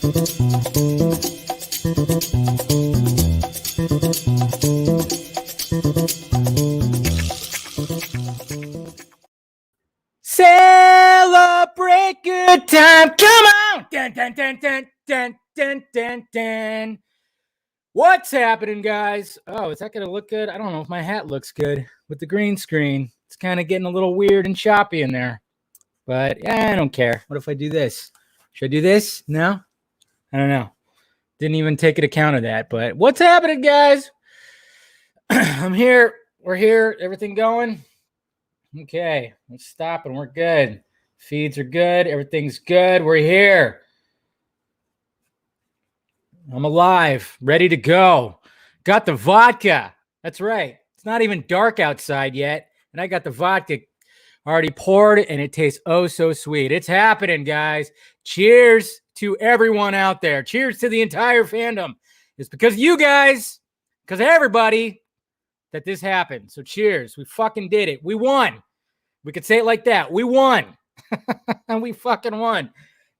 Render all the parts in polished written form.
Celebrate good time. Come on. Dun, dun, dun, dun, dun, dun, dun, dun. What's happening, guys? Oh, is that going to look good? I don't know if my hat looks good with the green screen. It's kind of getting a little weird and choppy in there. But yeah, I don't care. What if I do this? Should I do this? No? I don't know. Didn't even take account of that. But what's happening, guys? I'm here. We're here. Everything going? Okay. Let's stop and we're good. Feeds are good. Everything's good. We're here. I'm alive. Ready to go. Got the vodka. That's right. It's not even dark outside yet. And I got the vodka already poured and it tastes oh so sweet. It's happening, guys. Cheers to everyone out there. Cheers to the entire fandom. It's because of you guys, because of everybody, that this happened. So cheers. We fucking did it. We won. We could say it like that. We won. And we fucking won.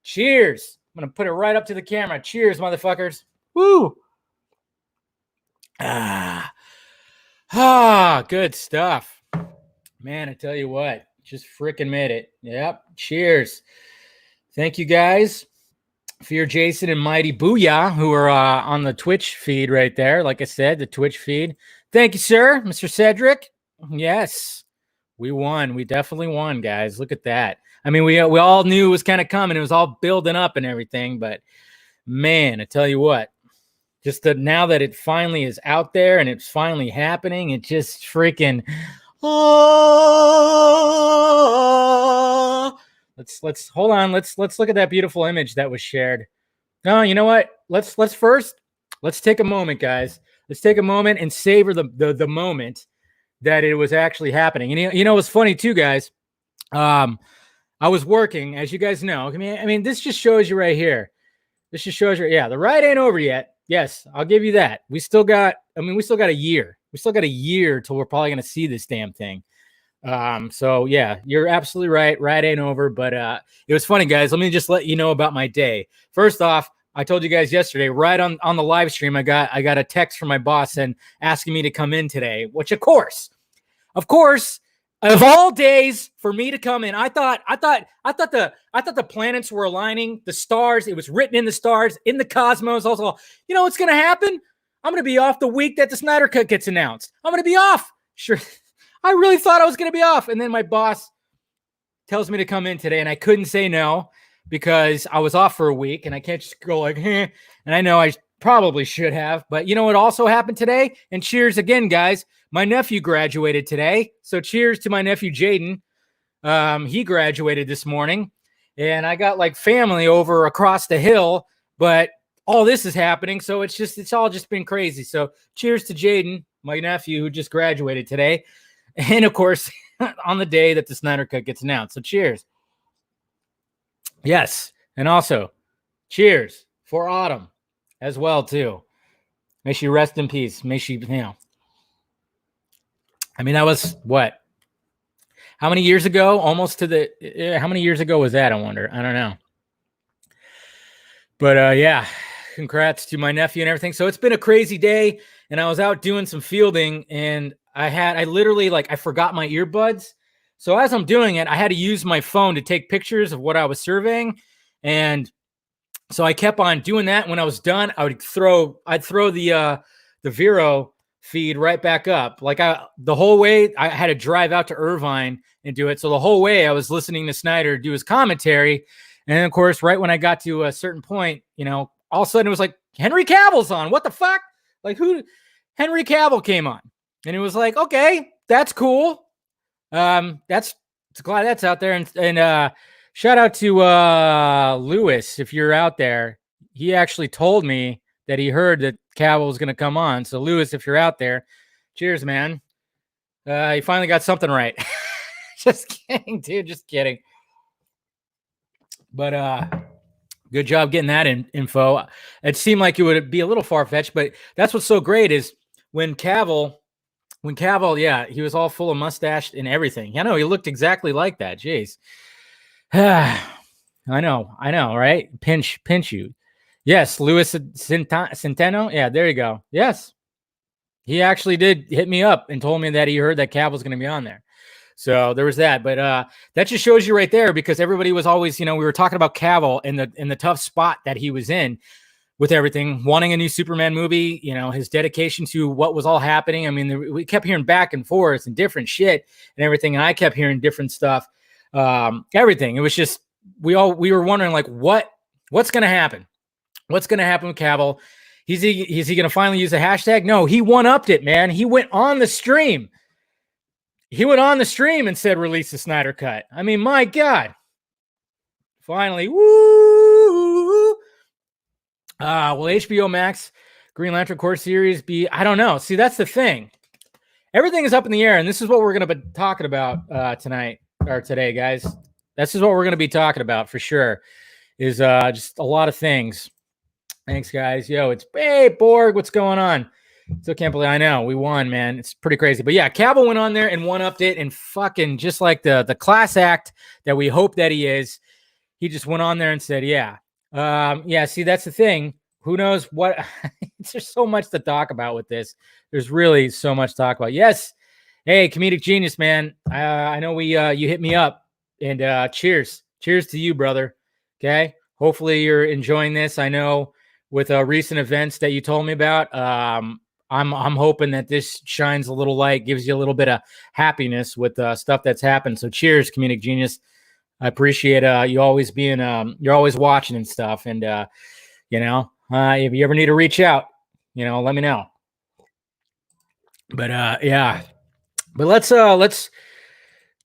Cheers. I'm going to put it right up to the camera. Cheers, motherfuckers. Woo. Good stuff. Man, I tell you what. Just freaking made it. Yep. Cheers. Thank you, guys. Fear Jason and Mighty Booyah, who are on the Twitch feed right there. Like I said, the Twitch feed. Thank you, sir. Mr. Cedric. Yes. We won. We definitely won, guys. Look at that. I mean, we all knew it was kind of coming. It was all building up and everything. But, man, I tell you what. Just now that it finally is out there and it's finally happening, it just freaking... Oh, let's hold on. Let's look at that beautiful image that was shared. No, you know what? Let's take a moment, guys. Let's take a moment and savor the moment that it was actually happening. And you know what's funny too, guys? I was working, as you guys know. I mean, this just shows you right here. This just shows you, yeah, the ride ain't over yet. Yes, I'll give you that. We still got a year. We still got a year till we're probably going to see this damn thing. So yeah, you're absolutely right. Ride ain't over, but it was funny, guys. Let me just let you know about my day. First off, I told you guys yesterday, right on the live stream, I got a text from my boss and asking me to come in today, which of course, of all days for me to come in, I thought the planets were aligning, the stars, it was written in the stars, in the cosmos. Also, you know what's going to happen? I'm going to be off the week that the Snyder Cut gets announced. I'm going to be off. Sure. I really thought I was going to be off. And then my boss tells me to come in today, and I couldn't say no because I was off for a week, and I can't just go like, and I know I probably should have. But you know what also happened today? And cheers again, guys. My nephew graduated today. So cheers to my nephew, Jaden. He graduated this morning, and I got like family over across the hill, but all this is happening. So it's all just been crazy. So cheers to Jaden, my nephew who just graduated today. And of course, on the day that the Snyder Cut gets announced. So cheers. Yes. And also cheers for Autumn as well, too. May she rest in peace. May she, I mean, that was what? How many years ago? Almost to how many years ago was that? I wonder. I don't know. But yeah, congrats to my nephew and everything. So it's been a crazy day, and I was out doing some fielding, and I literally, I forgot my earbuds. So as I'm doing it, I had to use my phone to take pictures of what I was surveying. And so I kept on doing that. When I was done, I'd throw the Vero feed right back up. The whole way I had to drive out to Irvine and do it. So the whole way I was listening to Snyder do his commentary. And of course, right when I got to a certain point, all of a sudden it was like, Henry Cavill's on. What the fuck? Henry Cavill came on. And it was like, okay, that's cool. Glad that's out there. And shout out to Lewis, if you're out there. He actually told me that he heard that Cavill was going to come on. So Lewis, if you're out there, cheers, man. You finally got something right. Just kidding, dude. Just kidding. But good job getting that info. It seemed like it would be a little far-fetched, but that's what's so great is when Cavill, yeah, he was all full of mustache and everything. I know, he looked exactly like that. Jeez. I know, right? Pinch you. Yes, Louis Centeno. Yeah, there you go. Yes. He actually did hit me up and told me that he heard that Cavill's going to be on there. So there was that. But that just shows you right there, because everybody was always, we were talking about Cavill and the tough spot that he was in with everything, wanting a new Superman movie, his dedication to what was all happening. I mean, we kept hearing back and forth and different shit and everything. And I kept hearing different stuff, everything. It was just, we were wondering, like, what's going to happen? What's going to happen with Cavill? Is he going to finally use a hashtag? No, he one-upped it, man. He went on the stream. He went on the stream and said, release the Snyder Cut. I mean, my God. Finally, woo! Will HBO Max Green Lantern Core Series be? I don't know. See, that's the thing. Everything is up in the air, and this is what we're going to be talking about tonight or today, guys. This is what we're going to be talking about for sure. Is just a lot of things. Thanks, guys. Yo, it's hey Borg. What's going on? Still can't believe I know we won, man. It's pretty crazy. But yeah, Cavill went on there and one-upped it, and fucking just like the class act that we hope that he is, he just went on there and said, yeah. Yeah, see, that's the thing. Who knows what? There's so much to talk about with this. There's really so much to talk about. Yes. Hey, comedic genius, man. I know you hit me up, and cheers. Cheers to you, brother. Okay. Hopefully you're enjoying this. I know with recent events that you told me about, I'm hoping that this shines a little light, gives you a little bit of happiness with stuff that's happened. So cheers, comedic genius. I appreciate you always being you're always watching and stuff. And if you ever need to reach out, let me know. But yeah. But let's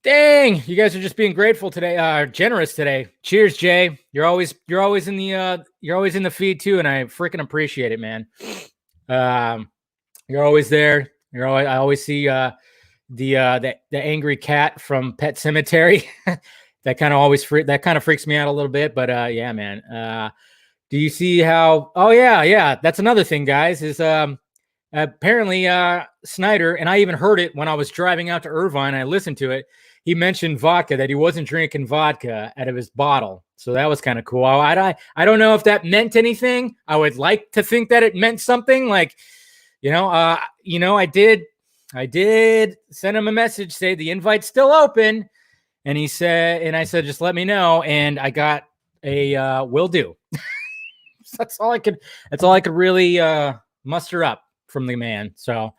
dang, you guys are just being grateful today, generous today. Cheers, Jay. You're always in the feed too, and I freaking appreciate it, man. You're always there. I always see the angry cat from Pet Cemetery. That kind of freaks me out a little bit, but yeah, man. Do you see how? Oh yeah. That's another thing, guys. Is apparently Snyder, and I even heard it when I was driving out to Irvine. I listened to it. He mentioned vodka, that he wasn't drinking vodka out of his bottle. So that was kind of cool. I don't know if that meant anything. I would like to think that it meant something. Like, I did send him a message, say the invite's still open. And I said, just let me know. And I got a will do. That's all I could really muster up from the man. So,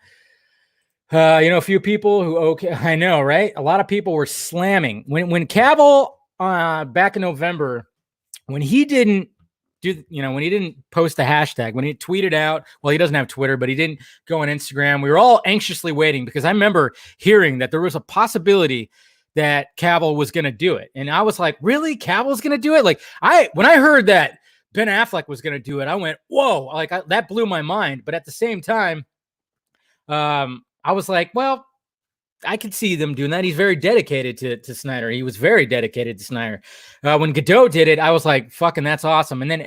a few people who, I know, right? A lot of people were slamming when Cavill back in November, when he didn't post the hashtag, when he tweeted out, well, he doesn't have Twitter, but he didn't go on Instagram. We were all anxiously waiting, because I remember hearing that there was a possibility that Cavill was going to do it. And I was like, really? Cavill's going to do it? Like when I heard that Ben Affleck was going to do it, I went, whoa, that blew my mind. But at the same time, I was like, well, I could see them doing that. He's very dedicated to Snyder. He was very dedicated to Snyder. When Godot did it, I was like, fucking, that's awesome. And then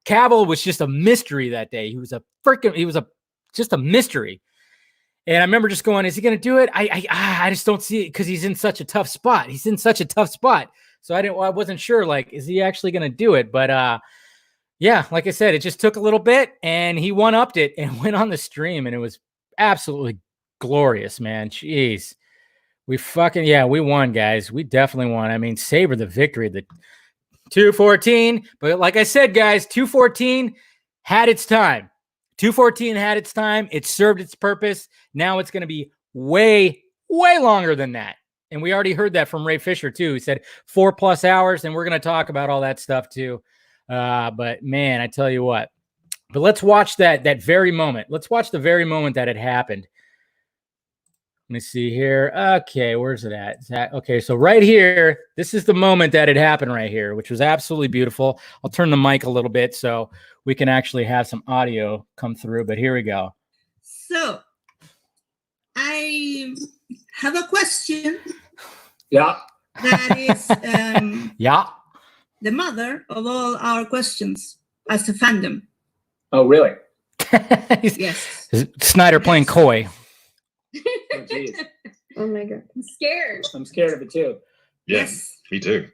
Cavill was just a mystery that day. He was just a mystery. And I remember just going, is he going to do it? I just don't see it, because he's in such a tough spot. So I wasn't sure, like, is he actually going to do it? But yeah, like I said, it just took a little bit, and he one-upped it and went on the stream, and it was absolutely glorious, man. Jeez. We won, guys. We definitely won. I mean, savor the victory. The 214. But like I said, guys, 214 had its time. 214 had its time. It served its purpose. Now it's going to be way, way longer than that. And we already heard that from Ray Fisher, too. He said 4+ hours, and we're going to talk about all that stuff, too. But, man, I tell you what. But let's watch that very moment. Let's watch the very moment that it happened. Let me see here. Okay, where's it at? Okay, so right here, this is the moment that it happened right here, which was absolutely beautiful. I'll turn the mic a little bit so we can actually have some audio come through, but here we go. So, I have a question. Yeah. That is yeah, the mother of all our questions as a fandom. Oh, really? Yes. Snyder playing coy. Oh, geez. Oh my God. I'm scared. I'm scared of it too. Yeah, Yes. me too.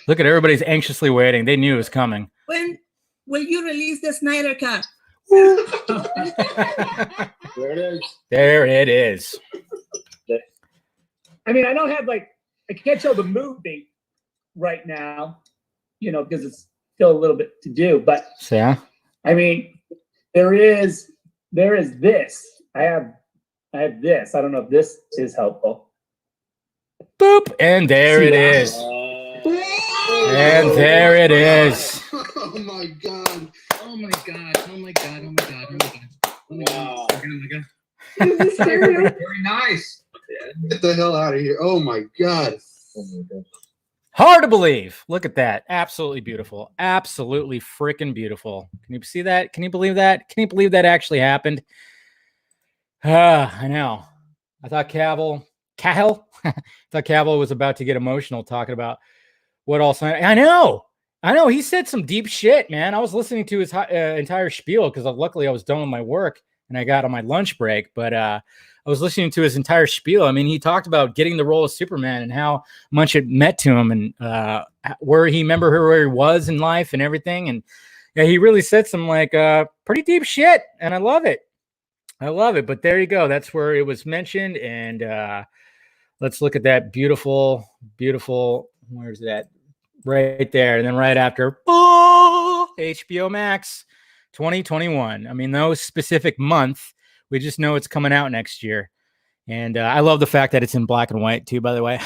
Look at everybody's anxiously waiting. They knew it was coming. When will you release the Snyder Cut? There it is. There it is. I mean, I don't have I can't show the movie right now, because it's still a little bit to do. But Yeah. I mean, there is this. I have this. I don't know if this is helpful. Boop. And there it is. And there it is. Oh my god. Oh my god. Oh my god. Oh my god. Oh my god. Oh my god. Wow. Oh my god. Is this stereo? Very nice. Get the hell out of here. Oh my god. Hard to believe. Look at that. Absolutely beautiful. Absolutely freaking beautiful. Can you see that? Can you believe that? Can you believe that actually happened? I know. I thought Cavill was about to get emotional talking about what all Snyder. I know. He said some deep shit, man. I was listening to his entire spiel because luckily I was done with my work and I got on my lunch break. But I was listening to his entire spiel. I mean, he talked about getting the role of Superman and how much it meant to him and where he was in life and everything. And yeah, he really said some pretty deep shit, and I love it. But there you go. That's where it was mentioned. And let's look at that beautiful. Where's that? Right there. And then right after, HBOMax 2021. I mean, no specific month. We just know it's coming out next year. And I love the fact that it's in black and white too, by the way.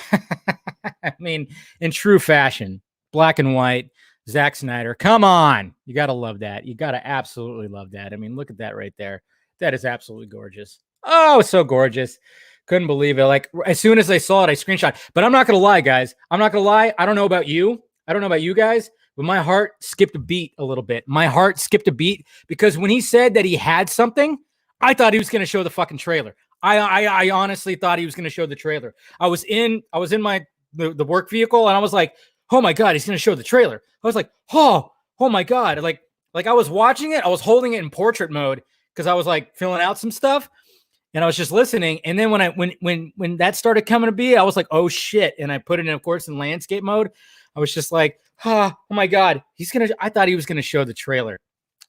I mean, in true fashion, black and white, Zack Snyder. Come on. You got to love that. You got to absolutely love that. I mean, look at that right there. That is absolutely gorgeous. Oh, so gorgeous. Couldn't believe it. As soon as I saw it, I screenshot. But I'm not going to lie, guys. I don't know about you. I don't know about you guys, but my heart skipped a beat a little bit. My heart skipped a beat because when he said that he had something, I thought he was going to show the fucking trailer. I honestly thought he was going to show the trailer. I was in the work vehicle and I was like, oh my God, he's going to show the trailer. I was like, oh my God. Like I was watching it. I was holding it in portrait mode because I was filling out some stuff and I was just listening. And then when that started coming to be, I was like, oh shit. And I put it in, of course, in landscape mode. I was just like, oh my God, I thought he was going to show the trailer.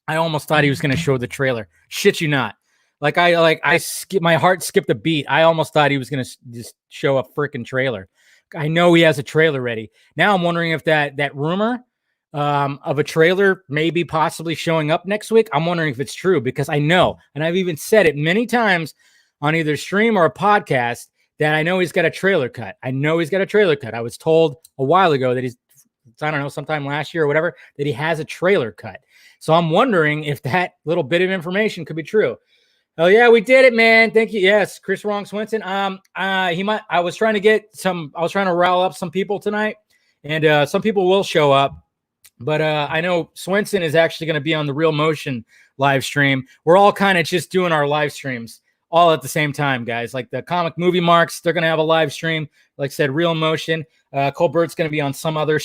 I almost thought he was going to show the trailer. Shit you not. My heart skipped a beat. I almost thought he was going to just show a freaking trailer. I know he has a trailer ready. Now I'm wondering if that rumor of a trailer maybe possibly showing up next week. I'm wondering if it's true because I know, and I've even said it many times on either stream or a podcast, that I know he's got a trailer cut. I was told a while ago that sometime last year or whatever, that he has a trailer cut. So I'm wondering if that little bit of information could be true. Oh yeah, we did it, man. Thank you. Yes, Chris Wrong Swinson. I was trying to rile up some people tonight, and some people will show up. But I know Swinson is actually going to be on the Real Motion live stream. We're all kind of just doing our live streams all at the same time, guys. Like the Comic Movie Marks, they're going to have a live stream. Like I said, Real Motion. Colbert's going to be on some other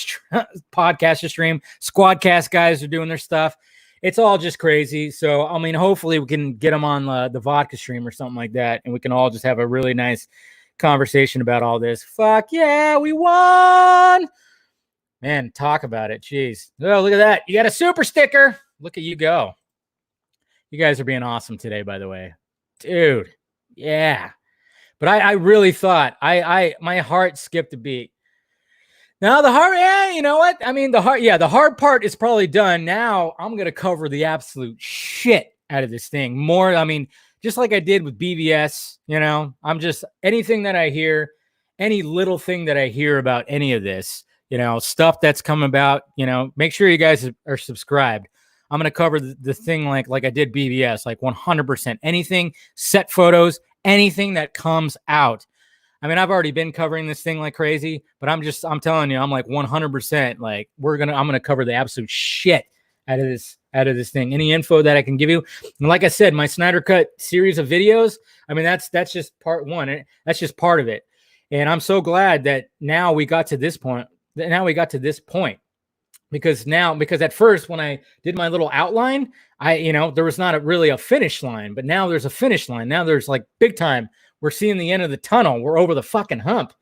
podcaster stream. Squadcast guys are doing their stuff. It's all just crazy. So, I mean, hopefully we can get them on the vodka stream or something like that, and we can all just have a really nice conversation about all this. Fuck yeah, we won! Man, talk about it. Jeez. Oh, look at that. You got a super sticker. Look at you go. You guys are being awesome today, by the way. Dude, yeah. But I really thought my heart skipped a beat. Now the hard, you know what? I mean, the hard part is probably done. Now I'm gonna cover the absolute shit out of this thing. More, I mean, just like I did with BVS. I'm just anything that I hear, any little thing that I hear about any of this, stuff that's come about. Make sure you guys are subscribed. I'm going to cover the thing like I did BVS, like 100%. Anything, set photos, anything that comes out. I mean, I've already been covering this thing like crazy, but I'm telling you, I'm like 100%. Like I'm going to cover the absolute shit out of this thing. Any info that I can give you. And like I said, my Snyder Cut series of videos, I mean, that's just part one. That's just part of it. And I'm so glad that now we got to this point. Because at first when I did my little outline, there was not really a finish line, but now there's a finish line. Now there's like big time. We're seeing the end of the tunnel. We're over the fucking hump.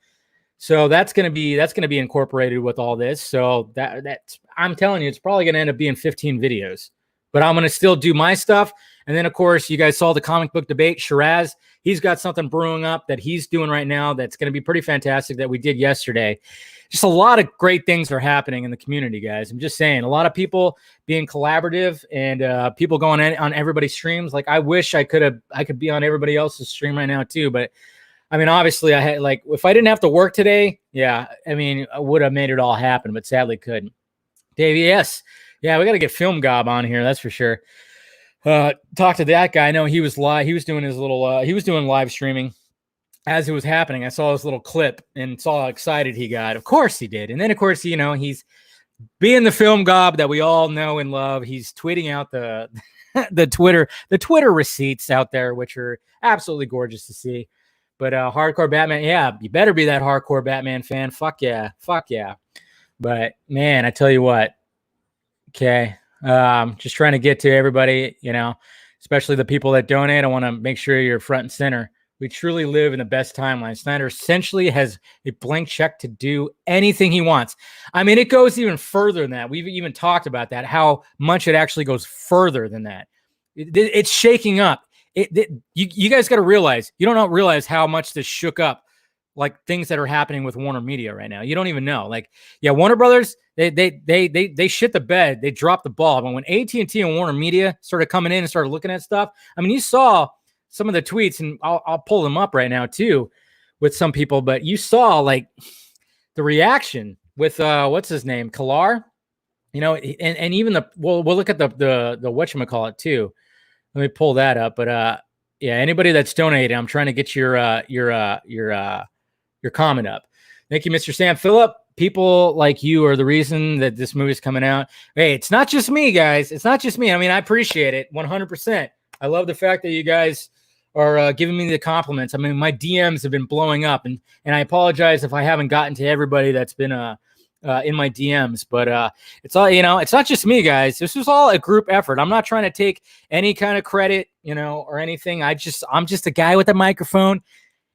So that's gonna be incorporated with all this. So that's I'm telling you, it's probably gonna end up being 15 videos. But I'm gonna still do my stuff. And then of course, you guys saw the comic book debate. Shiraz, he's got something brewing up that he's doing right now that's gonna be pretty fantastic that we did yesterday. Just a lot of great things are happening in the community, guys. I'm just saying, a lot of people being collaborative and people going on everybody's streams. Like I wish I could be on everybody else's stream right now too, but I mean, obviously, I had like if I didn't have to work today, yeah, I mean, I would have made it all happen, but sadly couldn't. Dave, yes, yeah, we got to get Film Gob on here, that's for sure. Talk to that guy. I know he was live. He was doing his little. He was doing live streaming as it was happening. I saw his little clip and saw how excited he got. Of course he did. And then of course, you know, he's being the Film Gob that we all know and love. He's tweeting out the the Twitter receipts out there, which are absolutely gorgeous to see. But hardcore Batman, yeah, you better be that hardcore Batman fan. Fuck yeah. But man, I tell you what, okay, just trying to get to everybody, you know, especially the people that donate. I want to make sure you're front and center. We truly live in the best timeline. Snyder essentially has a blank check to do anything he wants. I mean, it goes even further than that. We've even talked about that, how much it actually goes further than that. It's shaking up. You guys got to realize, you don't realize how much this shook up, like things that are happening with Warner Media right now. You don't even know. Like, yeah, Warner Brothers, they shit the bed, they dropped the ball. But when AT&T and Warner Media started coming in and started looking at stuff, I mean, you saw some of the tweets, and I'll pull them up right now too, with some people. But you saw like the reaction with what's his name, Kalar, you know, and even we'll look at the whatchamacallit too. Let me pull that up. But yeah, anybody that's donated, I'm trying to get your comment up. Thank you, Mr. Sam Phillip. People like you are the reason that this movie's coming out. Hey, it's not just me, guys. It's not just me. I mean, I appreciate it 100%. I love the fact that you guys are giving me the compliments. I mean, my DMs have been blowing up, and I apologize if I haven't gotten to everybody that's been in my DMs, but it's all, you know, it's not just me, guys. This was all a group effort. I'm not trying to take any kind of credit, you know, or anything. I'm just a guy with a microphone,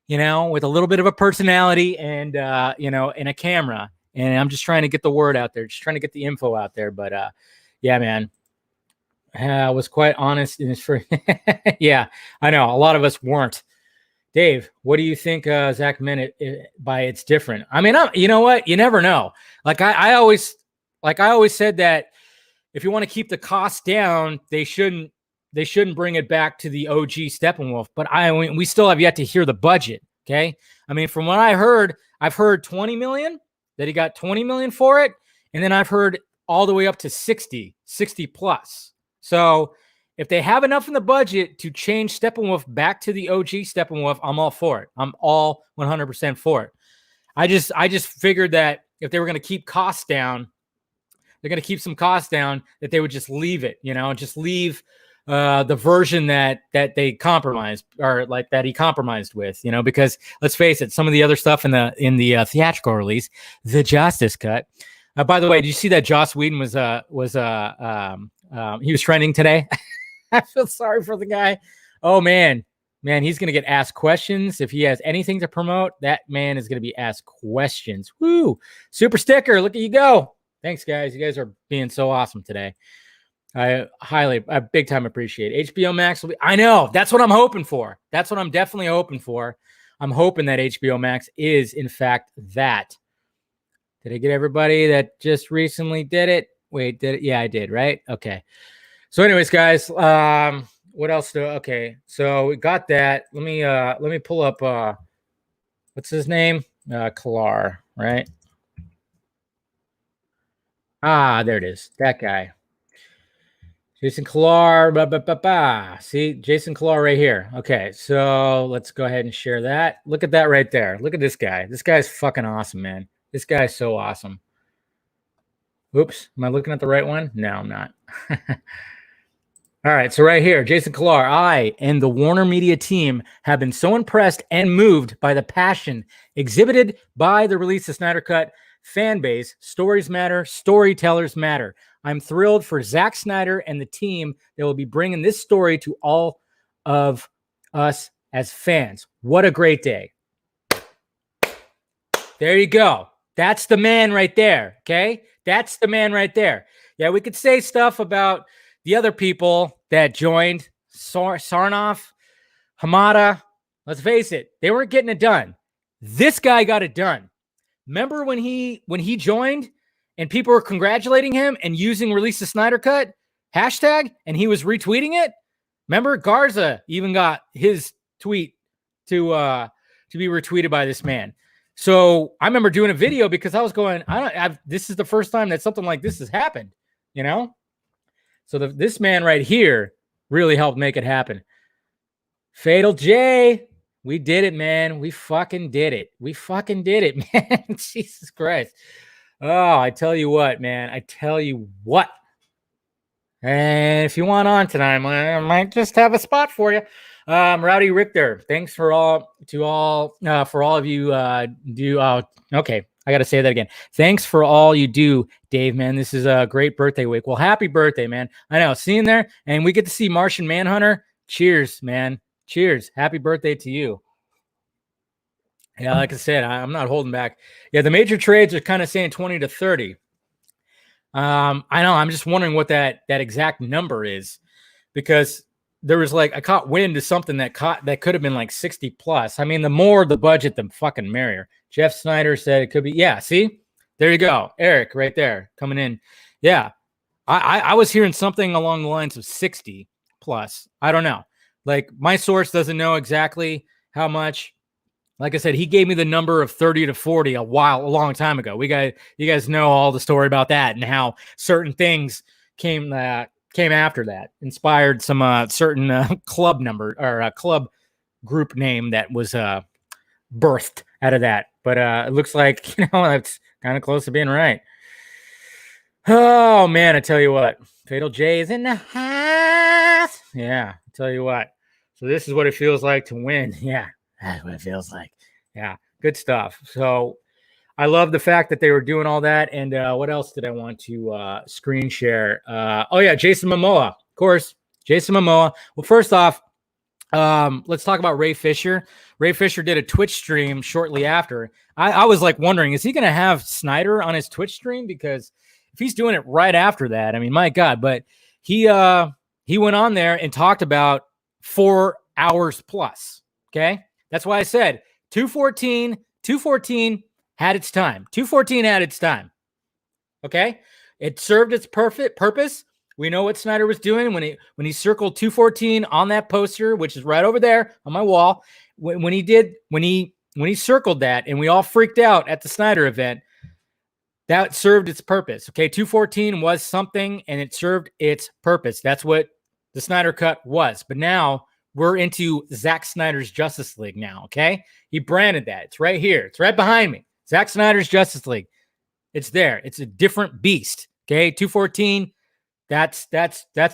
you know, with a little bit of a personality and, you know, and a camera. And I'm just trying to get the word out there, just trying to get the info out there. But yeah, man, I was quite honest in this first. Yeah, I know a lot of us weren't. Dave, what do you think Zack meant it by it's different? I mean, you know what? You never know. Like I always said that if you want to keep the cost down, they shouldn't bring it back to the OG Steppenwolf. But we still have yet to hear the budget. Okay, I mean, from what I heard, I've heard 20 million, that he got 20 million for it, and then I've heard all the way up to 60 plus. So if they have enough in the budget to change Steppenwolf back to the OG Steppenwolf, I'm all for it. I'm all 100% for it. I just figured that if they were going to keep costs down, they're going to keep some costs down, that they would just leave it, you know, just leave the version that they compromised, or like that he compromised with, you know, because let's face it, some of the other stuff in the theatrical release, the Justice cut. By the way, did you see that Joss Whedon he was trending today? I feel sorry for the guy. Oh man, he's gonna get asked questions if he has anything to promote. That man is gonna be asked questions. Woo! Super sticker. Look at you go. Thanks, guys. You guys are being so awesome today. I big time appreciate it. HBOMax will be. I know. That's what I'm hoping for. That's what I'm definitely hoping for. I'm hoping that HBOMax is in fact that. Did I get everybody that just recently did it? Wait, did it? Yeah, I did. Right? Okay. So anyways, guys, what else okay, so we got that. Let me pull up what's his name? Kalar, right? There it is. That guy. Jason Kalar. See, Jason Kalar right here. Okay, so let's go ahead and share that. Look at that right there. Look at this guy. This guy's fucking awesome, man. This guy's so awesome. Oops, am I looking at the right one? No, I'm not. All right, so right here, Jason Kalar, I and the Warner Media team have been so impressed and moved by the passion exhibited by the release of Snyder Cut fan base. Stories matter, storytellers matter. I'm thrilled for Zack Snyder and the team that will be bringing this story to all of us as fans. What a great day. There you go. That's the man right there. Okay. That's the man right there. Yeah, we could say stuff about the other people that joined Sarnoff, Hamada. Let's face it, they weren't getting it done. This guy got it done. Remember when he joined and people were congratulating him and using release the Snyder cut hashtag and he was retweeting it? Remember Garza even got his tweet to be retweeted by this man. So I remember doing a video because I was going, this is the first time that something like this has happened, you know? So this man right here really helped make it happen. Fatal J, we did it, man. We fucking did it. We fucking did it, man. Jesus Christ. Oh, I tell you what, man. I tell you what. And if you want on tonight, I might just have a spot for you. Rowdy Richter, thanks for all of you okay, I got to say that again. Thanks for all you do, Dave, man. This is a great birthday week. Well, happy birthday, man. I know, seeing there, and we get to see Martian Manhunter. Cheers, man. Cheers. Happy birthday to you. Yeah, like I said, I'm not holding back. Yeah, the major trades are kind of saying 20 to 30. I know. I'm just wondering what that exact number is, because there was I caught wind of something that could have been like 60 plus. I mean, the more the budget, the fucking merrier. Jeff Snyder said it could be. Yeah, see, there you go, Eric, right there coming in. Yeah, I was hearing something along the lines of 60 plus. I don't know. Like my source doesn't know exactly how much. Like I said, he gave me the number of 30 to 40 a long time ago. You guys know all the story about that and how certain things came after that, inspired some certain club number or club group name that was birthed out of that. But it looks like, it's kind of close to being right. Oh man, I tell you what, Fatal J is in the house. Yeah, I tell you what. So this is what it feels like to win. Yeah. That's what it feels like. Yeah, good stuff. So I love the fact that they were doing all that. And what else did I want to screen share? Oh, yeah, Jason Momoa. Of course, Jason Momoa. Well, first off, let's talk about Ray Fisher. Ray Fisher did a Twitch stream shortly after. I was wondering, is he going to have Snyder on his Twitch stream? Because if he's doing it right after that, I mean, my God. But he went on there and talked about 4 hours plus. Okay. That's why I said 214 had its time. 214 had its time. Okay? It served its perfect purpose. We know what Snyder was doing when he circled 214 on that poster, which is right over there on my wall. When he circled that and we all freaked out at the Snyder event, that served its purpose. Okay? 214 was something and it served its purpose. That's what the Snyder Cut was. But now we're into Zack Snyder's Justice League now, okay? He branded that. It's right here. It's right behind me. Zack Snyder's Justice League. It's there. It's a different beast, okay? 214, that's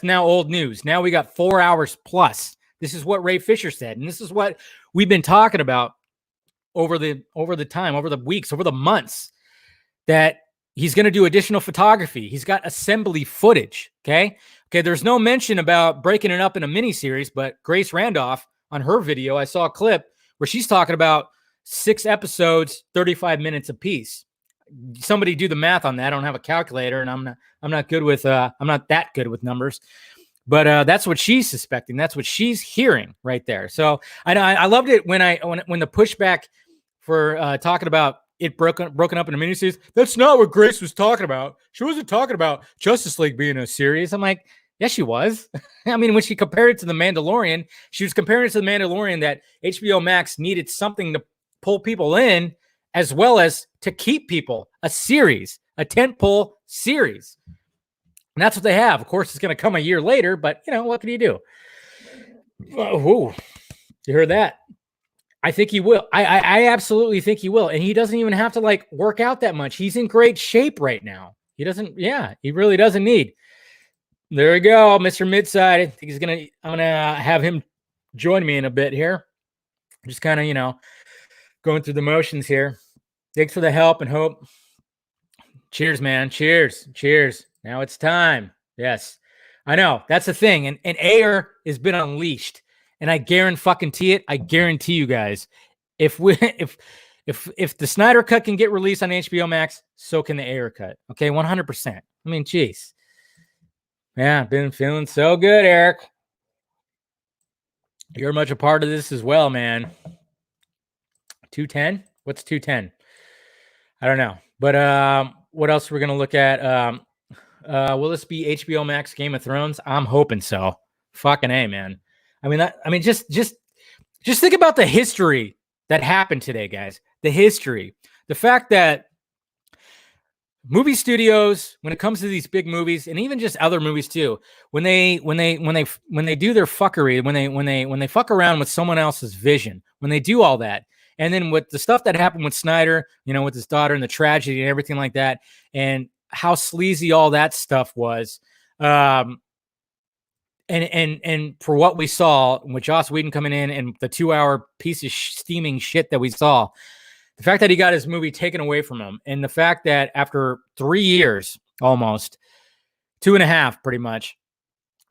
now old news. Now we got 4 hours plus. This is what Ray Fisher said, and this is what we've been talking about over the time, over the weeks, over the months, that he's going to do additional photography. He's got assembly footage, okay? Okay, there's no mention about breaking it up in a miniseries, but Grace Randolph on her video, I saw a clip where she's talking about 6 episodes, 35 minutes apiece. Somebody do the math on that. I don't have a calculator, and I'm not good with I'm not that good with numbers, but that's what she's suspecting. That's what she's hearing right there. So I loved it when the pushback for talking about it broken up in a miniseries. That's not what Grace was talking about. She wasn't talking about Justice League being a series. I'm like, yes, she was. I mean, when she compared it to The Mandalorian, she was comparing it to The Mandalorian that HBOMax needed something to pull people in as well as to keep people, a series, a tentpole series. And that's what they have. Of course, it's going to come a year later, but, what can you do? You heard that? I think he will. I absolutely think he will. And he doesn't even have to work out that much. He's in great shape right now. He doesn't, he really doesn't need. There we go, Mr. Midside. I think I'm gonna have him join me in a bit here. Just kind of, going through the motions here. Thanks for the help and hope. Cheers, man. Cheers. Cheers. Now it's time. Yes. I know. That's the thing. And air has been unleashed. And I guarantee you guys, if if the Snyder cut can get released on HBO Max, so can the Ayer cut. Okay, 100%. I mean, geez. Yeah, been feeling so good, Eric. You're much a part of this as well, man. 210? What's 210? I don't know. But what else we're gonna look at? Will this be HBO Max Game of Thrones? I'm hoping so. Fucking A, man. I mean, just think about the history that happened today, guys. The history. The fact that movie studios, when it comes to these big movies, and even just other movies too, when they do their fuckery, when they fuck around with someone else's vision, when they do all that, and then with the stuff that happened with Snyder, with his daughter and the tragedy and everything like that, and how sleazy all that stuff was, and for what we saw with Joss Whedon coming in and the 2-hour piece of steaming shit that we saw. The fact that he got his movie taken away from him, and the fact that after 3 years, almost 2.5, pretty much,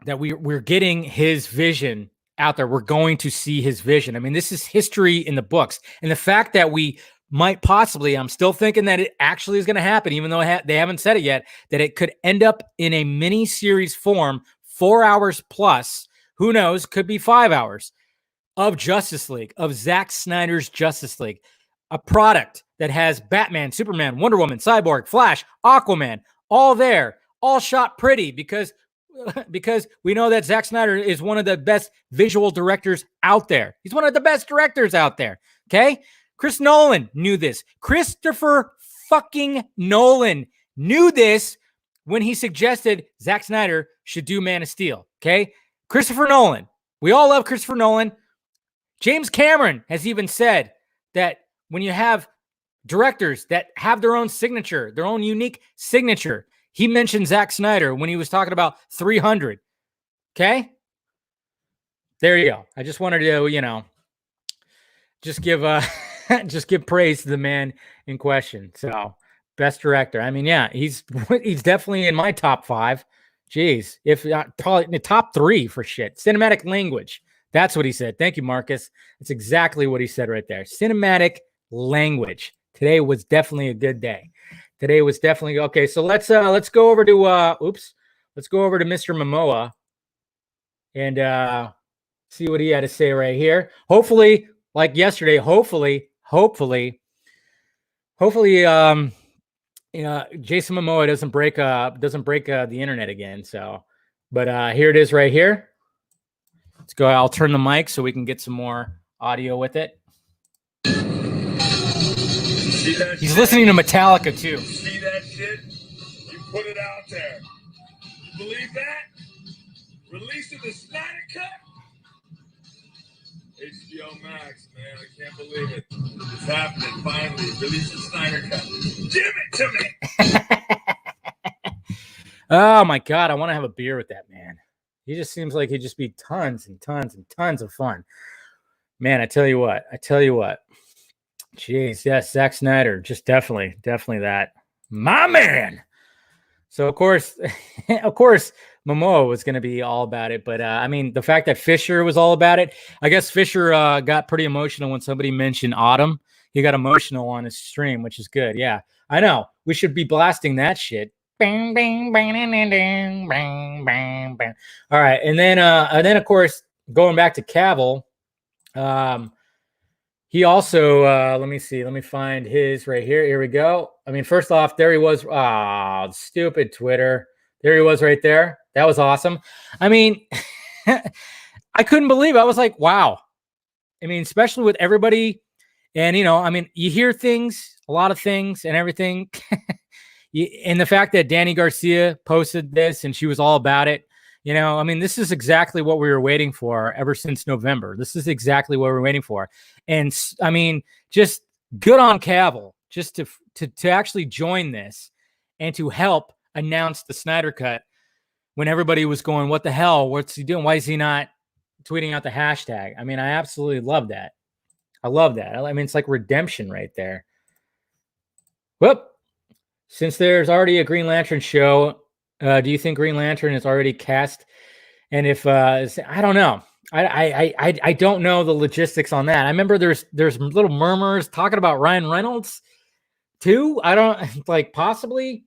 that we're getting his vision out there. We're going to see his vision. I mean, this is history in the books. And the fact that we might possibly, I'm still thinking that it actually is going to happen, even though they haven't said it yet, that it could end up in a mini series form, 4 hours plus, who knows, could be 5 hours, of Justice League, of Zack Snyder's Justice League. A product that has Batman, Superman, Wonder Woman, Cyborg, Flash, Aquaman, all there, all shot pretty because we know that Zack Snyder is one of the best visual directors out there. He's one of the best directors out there, okay? Chris Nolan knew this. Christopher fucking Nolan knew this when he suggested Zack Snyder should do Man of Steel, okay? Christopher Nolan. We all love Christopher Nolan. James Cameron has even said that when you have directors that have their own signature, their own unique signature, he mentioned Zack Snyder when he was talking about 300. Okay? There you go. I just wanted to, just give just give praise to the man in question. So, best director. I mean, yeah, he's definitely in my top 5. Jeez, if probably in the top 3 for shit. Cinematic language. That's what he said. Thank you, Marcus. That's exactly what he said right there. Cinematic language. Today was definitely a good day. Today was definitely okay. So let's go over to let's go over to Mr. Momoa and see what he had to say right here. Hopefully, like yesterday, hopefully, Jason Momoa doesn't break the internet again. So, but here it is right here. Let's go. I'll turn the mic so we can get some more audio with it. He's listening to Metallica too. See that shit? You put it out there. You believe that? Release of the Snyder Cut? HBOMax, man, I can't believe it. It's happening finally. Release the Snyder Cut. Give it to me. Oh my God, I want to have a beer with that man. He just seems like he'd just be tons and tons and tons of fun. Man, I tell you what. Jeez, yes, Zack Snyder, just definitely that. My man. So of course, Momoa was going to be all about it, but I mean, the fact that Fisher was all about it, I guess Fisher got pretty emotional when somebody mentioned Autumn. He got emotional on his stream, which is good. Yeah, I know. We should be blasting that shit. Bang, bang, bang, bang, bang, bang, bang, bang. All right, and then of course, going back to Cavill, he also, let me find his right here. Here we go. I mean, first off, there he was. Oh, stupid Twitter. There he was right there. That was awesome. I mean, I couldn't believe it. I was like, wow. I mean, especially with everybody. And, you hear things, a lot of things and everything. And the fact that Danny Garcia posted this and she was all about it. This is exactly what we were waiting for ever since November. This is exactly what we're waiting for. And just good on Cavill just to actually join this and to help announce the Snyder Cut when everybody was going, what the hell? What's he doing? Why is he not tweeting out the hashtag? I mean, I absolutely love that. I love that. I mean, it's like redemption right there. Whoop. Since there's already a Green Lantern show, do you think Green Lantern is already cast? And if I don't know, I don't know the logistics on that. I remember there's little murmurs talking about Ryan Reynolds too. I don't like possibly.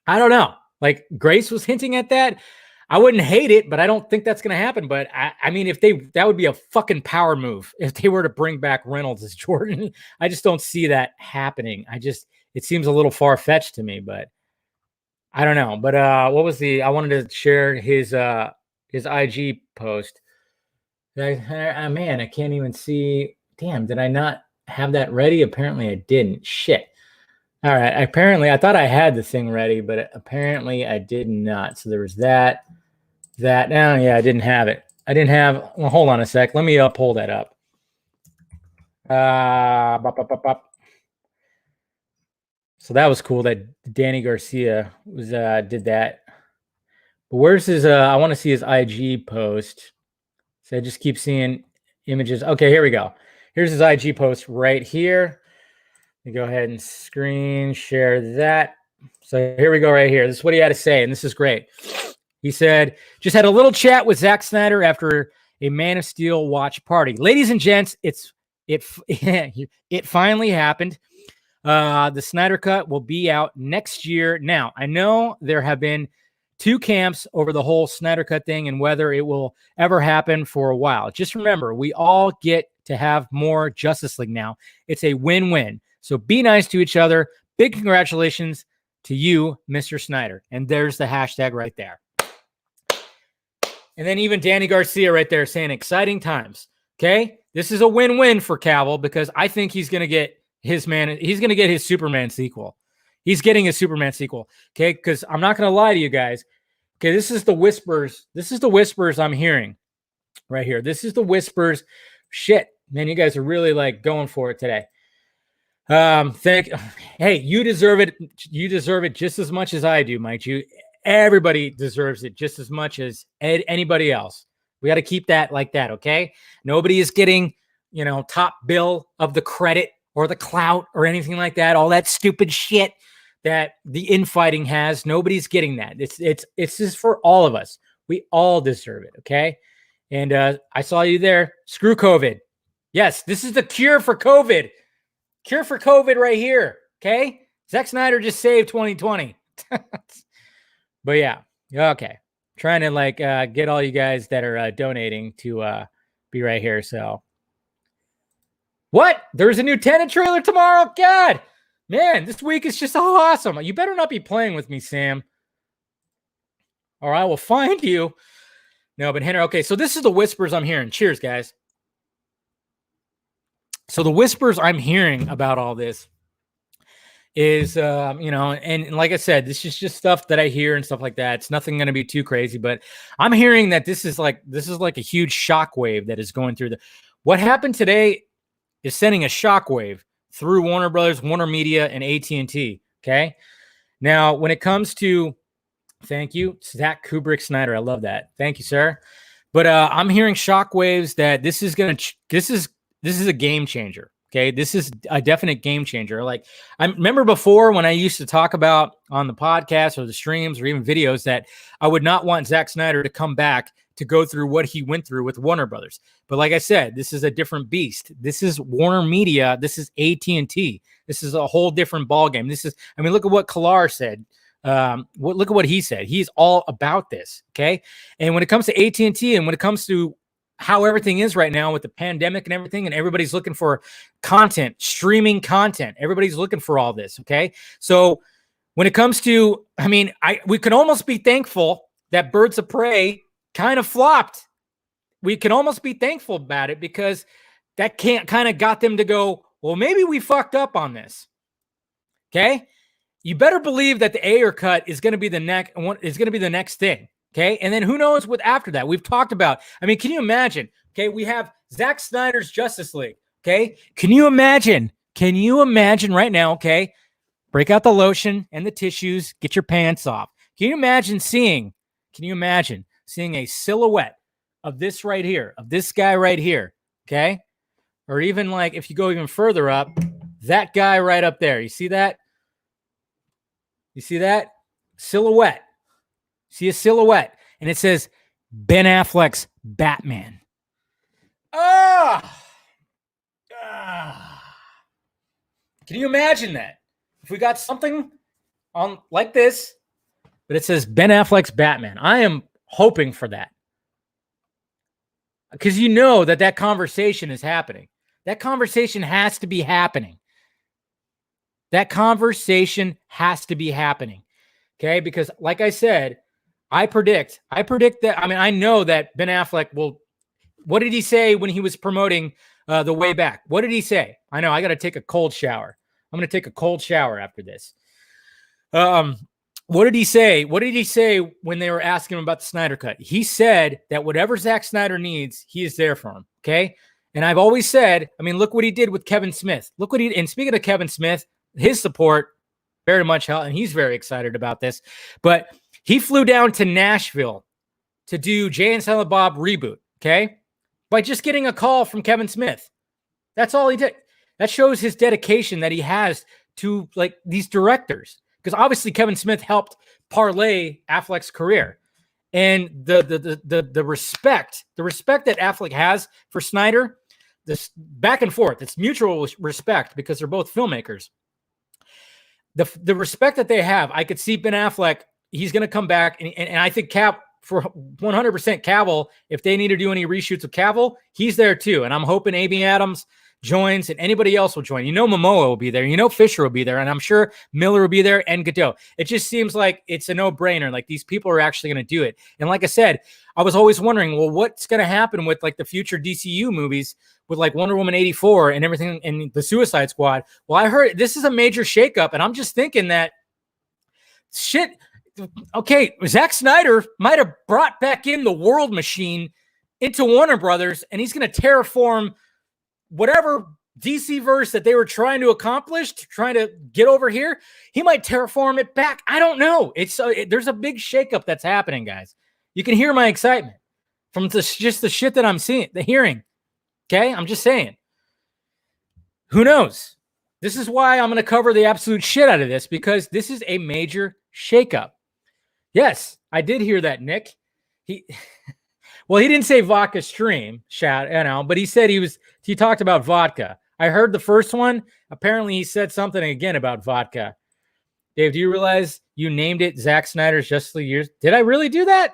I don't know. Like Grace was hinting at that. I wouldn't hate it, but I don't think that's going to happen. But I mean, if that would be a fucking power move if they were to bring back Reynolds as Jordan. I just don't see that happening. It seems a little far fetched to me, but I don't know. But what was I wanted to share his IG post. Man, I can't even see. Damn, did I not have that ready? Apparently I didn't. Shit. All right. Apparently I thought I had the thing ready, but apparently I did not. So there was that. Oh, yeah, I didn't have it. I didn't have. Well, hold on a sec. Let me pull that up. So that was cool that Danny Garcia was did that. But where's his? I want to see his IG post. So I just keep seeing images. Okay, here we go. Here's his IG post right here. Let me go ahead and screen share that. So here we go right here. This is what he had to say, and this is great. He said, just had a little chat with Zack Snyder after a Man of Steel watch party. Ladies and gents, it finally happened. The Snyder Cut will be out next year. Now, I know there have been two camps over the whole Snyder Cut thing and whether it will ever happen for a while. Just remember, we all get to have more Justice League now. It's a win-win. So be nice to each other. Big congratulations to you, Mr. Snyder. And there's the hashtag right there. And then even Danny Garcia right there saying exciting times. Okay? This is a win-win for Cavill because I think he's going to get his Superman sequel. He's getting his Superman sequel. Okay? Because I'm not going to lie to you guys. Okay, this is the whispers. This is the whispers I'm hearing right here. This is the whispers. Shit, man, you guys are really like going for it today. Hey, you deserve it. You deserve it just as much as I do, Mike. Everybody deserves it just as much as anybody else. We got to keep that like that, okay? Nobody is getting, top bill of the credit or the clout or anything like that. All that stupid shit that the infighting has. Nobody's getting that. It's just for all of us. We all deserve it, okay? And I saw you there. Screw COVID. Yes, this is the cure for COVID. Cure for COVID right here, okay? Zack Snyder just saved 2020. But yeah, okay. Trying to get all you guys that are donating to be right here. So what? There's a new Tenet trailer tomorrow? God, man, this week is just so awesome. You better not be playing with me, Sam, or I will find you. No, but Henry, okay, so this is the whispers I'm hearing. Cheers, guys. So the whispers I'm hearing about all this is, and like I said, this is just stuff that I hear and stuff like that. It's nothing going to be too crazy, but I'm hearing that this is like a huge shockwave that is going through what happened today is sending a shockwave through Warner Brothers, Warner Media, and AT&T. Okay. Now, when it comes to, thank you, Zack Kubrick Snyder. I love that. Thank you, sir. But I'm hearing shockwaves that this is a game changer. Okay. This is a definite game changer. Like I remember before when I used to talk about on the podcast or the streams or even videos that I would not want Zack Snyder to come back to go through what he went through with Warner Brothers. But like I said, this is a different beast. This is Warner Media. This is AT&T. This is a whole different ballgame. Look at what Kalar said. Look at what he said. He's all about this. Okay. And when it comes to AT&T and when it comes to how everything is right now with the pandemic and everything, and everybody's looking for content, streaming content. Everybody's looking for all this. Okay. So when it comes to, we can almost be thankful that Birds of Prey kind of flopped. We can almost be thankful about it because that kind of got them to go, well, maybe we fucked up on this. Okay. You better believe that the Ayer cut is going to be the next thing. Okay. And then who knows what after that? We've talked about. Can you imagine? Okay. We have Zack Snyder's Justice League. Okay. Can you imagine right now? Okay. Break out the lotion and the tissues. Get your pants off. Can you imagine seeing a silhouette of this right here, of this guy right here? Okay. Or even if you go even further up, that guy right up there. You see that? Silhouette. See a silhouette, and it says Ben Affleck's Batman. Can you imagine that? If we got something on like this, but it says Ben Affleck's Batman. I am hoping for that. Because you know that conversation is happening. That conversation has to be happening. That conversation has to be happening. Okay? Because like I said, I predict that, I mean, I know that Ben Affleck will, what did he say when he was promoting The Way Back? What did he say? I know, I got to take a cold shower. I'm going to take a cold shower after this. What did he say? What did he say when they were asking him about the Snyder Cut? He said that whatever Zack Snyder needs, he is there for him. Okay. And I've always said, I mean, look what he did with Kevin Smith. Look what and speaking of Kevin Smith, his support very much helped, and he's very excited about this. But he flew down to Nashville to do Jay and Silent Bob reboot. Okay. By just getting a call from Kevin Smith. That's all he did. That shows his dedication that he has to like these directors. Because obviously Kevin Smith helped parlay Affleck's career, and the respect that Affleck has for Snyder, this back and forth, it's mutual respect because they're both filmmakers. The respect that they have, I could see Ben Affleck. He's going to come back, and I think for 100% Cavill, if they need to do any reshoots of Cavill, he's there too. And I'm hoping Amy Adams joins and anybody else will join. You know, Momoa will be there. You know, Fisher will be there. And I'm sure Miller will be there and Godot. It just seems like it's a no-brainer. Like these people are actually going to do it. And like I said, I was always wondering, well, what's going to happen with like the future DCU movies with like Wonder Woman 84 and everything and the Suicide Squad? Well, I heard this is a major shakeup. And I'm just thinking that shit. Okay, Zack Snyder might have brought back in the World Machine into Warner Brothers, and he's going to terraform whatever DC verse that they were trying to accomplish, trying to get over here. He might terraform it back. I don't know. There's a big shakeup that's happening, guys. You can hear my excitement from just the shit that I'm hearing. Okay, I'm just saying. Who knows? This is why I'm going to cover the absolute shit out of this, because this is a major shakeup. Yes, I did hear that, Nick. Well, he didn't say vodka stream, but he said he talked about vodka. I heard the first one. Apparently, he said something again about vodka. Dave, do you realize you named it Zack Snyder's Justice League Years? Did I really do that?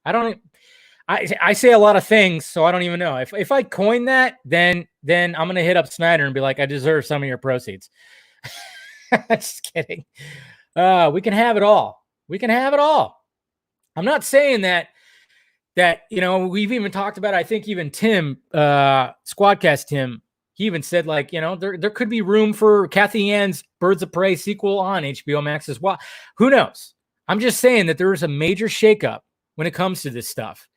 I say a lot of things, so I don't even know. If I coin that, then I'm going to hit up Snyder and be like, I deserve some of your proceeds. Just kidding. We can have it all. We can have it all. I'm not saying that, you know, we've even talked about, I think even Tim, Squadcast Tim, he even said like, you know, there could be room for Kathy Ann's Birds of Prey sequel on HBOMax as well. Who knows? I'm just saying that there is a major shakeup when it comes to this stuff.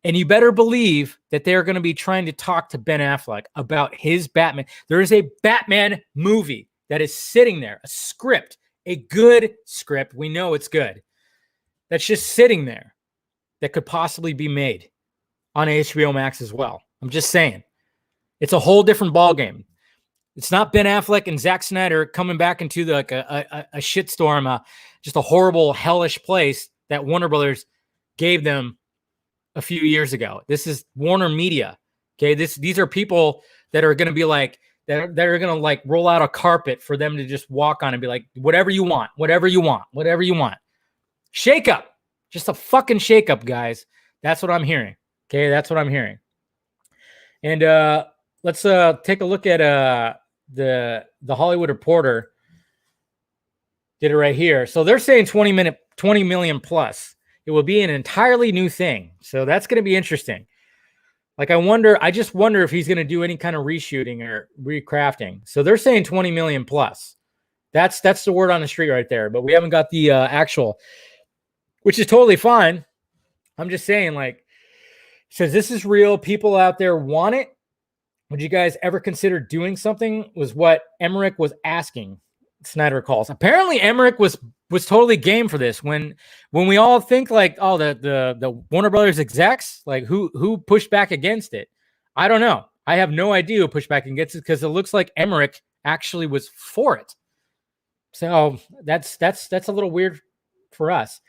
And you better believe that they're going to be trying to talk to Ben Affleck about his Batman. There is a Batman movie that is sitting there, a script. A good script, we know it's good, that's just sitting there that could possibly be made on HBO Max as well. I'm just saying. It's a whole different ballgame. It's not Ben Affleck and Zack Snyder coming back into like a shitstorm, just a horrible, hellish place that Warner Brothers gave them a few years ago. This is Warner Media. Okay, these are people that are going to be like, that are going to like roll out a carpet for them to just walk on and be like, whatever you want, whatever you want, whatever you want. Shake up. Just a fucking shake up, guys. That's what I'm hearing. Okay, that's what I'm hearing. And let's take a look at the Hollywood Reporter. Did it right here. So they're saying 20 million plus. It will be an entirely new thing. So that's going to be interesting. Like, I just wonder if he's going to do any kind of reshooting or recrafting. So they're saying 20 million plus. That's the word on the street right there. But we haven't got the actual, which is totally fine. I'm just saying, like, says this is real. People out there want it. Would you guys ever consider doing something? Was what Emmerich was asking. Snyder calls. Apparently, Emmerich was totally game for this. When we all think like, oh, the Warner Brothers execs, like who pushed back against it? I don't know. I have no idea who pushed back against it because it looks like Emmerich actually was for it. So that's a little weird for us.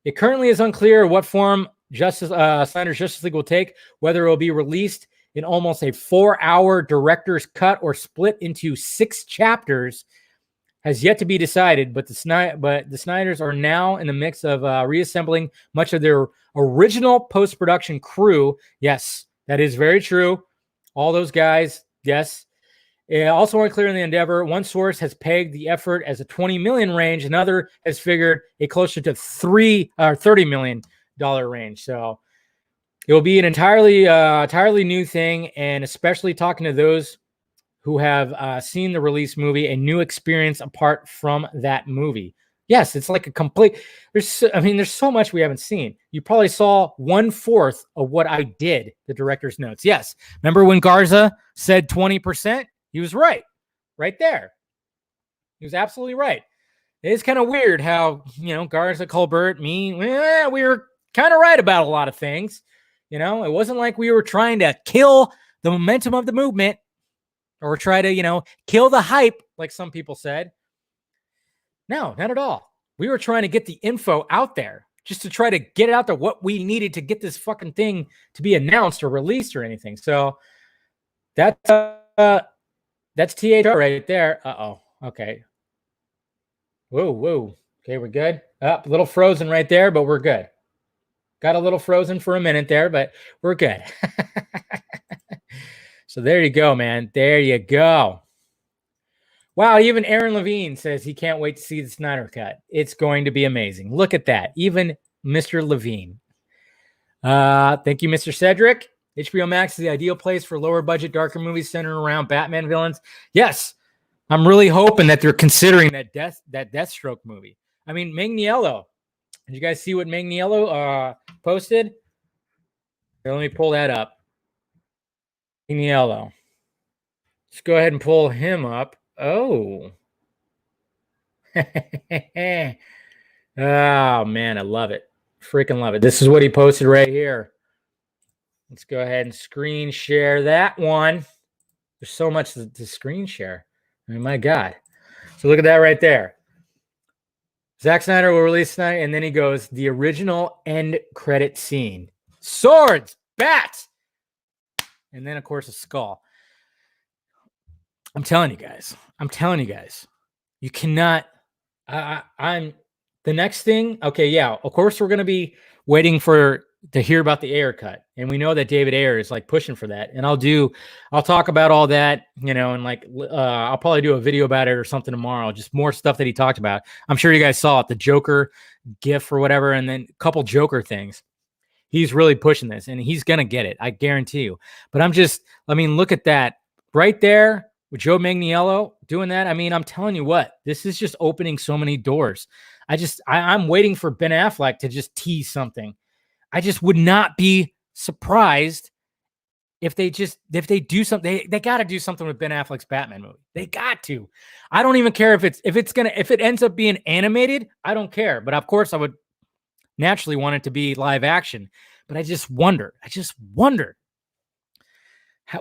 It currently is unclear what form Snyder's Justice League will take, whether it will be released in almost a 4-hour director's cut or split into 6 chapters has yet to be decided, but the Snyders are now in the mix of reassembling much of their original post-production crew. Yes, that is very true. All those guys, yes. Also unclear in the endeavor. One source has pegged the effort as a $20 million range. Another has figured a closer to $30 million range. So it will be an entirely new thing, and especially talking to those who have seen the release movie, a new experience apart from that movie. Yes, it's like a complete. There's so much we haven't seen. You probably saw 1/4 of what I did. The director's notes. Yes, remember when Garza said 20%? He was right there. He was absolutely right. It is kind of weird how Garza, Colbert, me, we were kind of right about a lot of things. It wasn't like we were trying to kill the momentum of the movement. Or try to, kill the hype, like some people said. No, not at all. We were trying to get the info out there, just to try to get it out there, what we needed to get this fucking thing to be announced or released or anything. So that's THR right there. Uh-oh. Okay. Whoa. Okay, we're good. A little frozen right there, but we're good. Got a little frozen for a minute there, but we're good. So there you go, man. There you go. Wow, even Aaron Levine says he can't wait to see the Snyder Cut. It's going to be amazing. Look at that. Even Mr. Levine. Thank you, Mr. Cedric. HBOMax is the ideal place for lower budget, darker movies centered around Batman villains. Yes, I'm really hoping that they're considering that Deathstroke movie. I mean, Magniello. Did you guys see what Magniello posted? Here, let me pull that up. Magniello. Let's go ahead and pull him up. Oh. Oh, man, I love it. Freaking love it. This is what he posted right here. Let's go ahead and screen share that one. There's so much to screen share. I mean, my God. So look at that right there. Zack Snyder will release tonight, and then he goes, the original end credit scene. Swords, bats, and then, of course, a skull. I'm telling you guys. You cannot. I'm the next thing. Okay, yeah. Of course, we're going to be waiting to hear about the Ayer cut, and we know that David Ayer is like pushing for that. And I'll talk about all that, and like I'll probably do a video about it or something tomorrow. Just more stuff that he talked about. I'm sure you guys saw it, the Joker GIF or whatever, and then a couple Joker things. He's really pushing this, and he's going to get it. I guarantee you. But look at that right there with Joe Magniello doing that. I mean, I'm telling you what, this is just opening so many doors. I'm waiting for Ben Affleck to just tease something. I just would not be surprised if they do something. They got to do something with Ben Affleck's Batman movie. They got to. I don't even care if it ends up being animated. I don't care. But of course, I would naturally want it to be live action. But I just wonder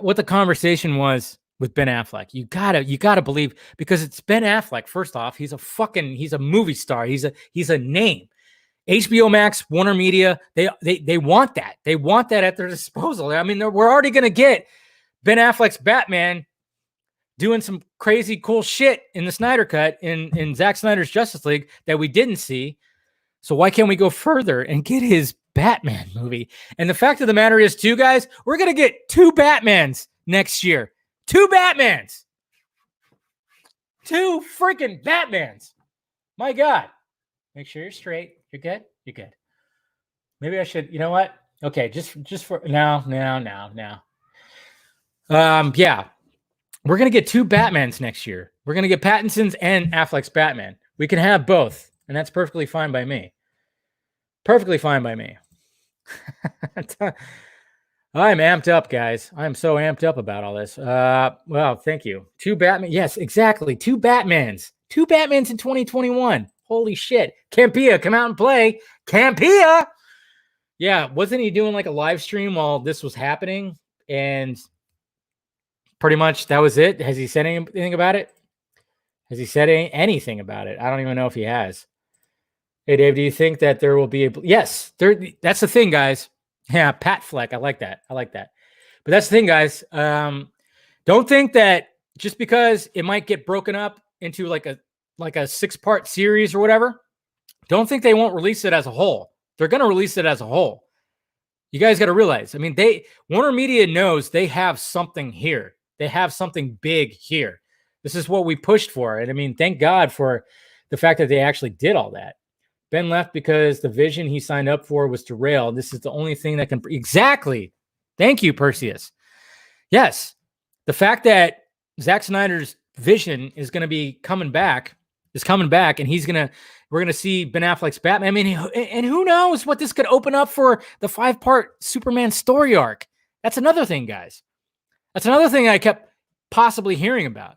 what the conversation was with Ben Affleck. You gotta believe, because it's Ben Affleck. First off, he's a movie star. He's a name. HBOMax, Warner Media, they want that. They want that at their disposal. I mean, we're already gonna get Ben Affleck's Batman doing some crazy cool shit in the Snyder Cut in Zack Snyder's Justice League that we didn't see. So why can't we go further and get his Batman movie? And the fact of the matter is, too, guys, we're gonna get 2 Batmans next year. 2 Batmans. 2 freaking Batmans. My God. Make sure you're straight. You're good? You're good. Maybe I should, you know what? Okay, just for now. Yeah. We're going to get 2 Batmans next year. We're going to get Pattinson's and Affleck's Batman. We can have both, and that's perfectly fine by me. Perfectly fine by me. I'm amped up, guys. I'm so amped up about all this. Well, thank you. 2 Batman. Yes, exactly. 2 Batmans. 2 Batmans in 2021. Holy shit. Campea, come out and play. Campea. Yeah, wasn't he doing like a live stream while this was happening? And pretty much that was it. Has he said anything about it? Has he said anything about it? I don't even know if he has. Hey, Dave, do you think that there will be yes, that's the thing, guys. Yeah, Pat Fleck. I like that. But that's the thing, guys. Don't think that just because it might get broken up into like a 6-part series or whatever, don't think they won't release it as a whole. They're going to release it as a whole. You guys got to realize, I mean, Warner Media knows they have something here. They have something big here. This is what we pushed for. And I mean, thank God for the fact that they actually did all that. Ben left because the vision he signed up for was derailed. This is the only thing that can... Exactly. Thank you, Perseus. Yes. The fact that Zack Snyder's vision is going to be coming back, and we're going to see Ben Affleck's Batman. I mean, and who knows what this could open up for the 5-part Superman story arc. That's another thing, guys. That's another thing I kept possibly hearing about,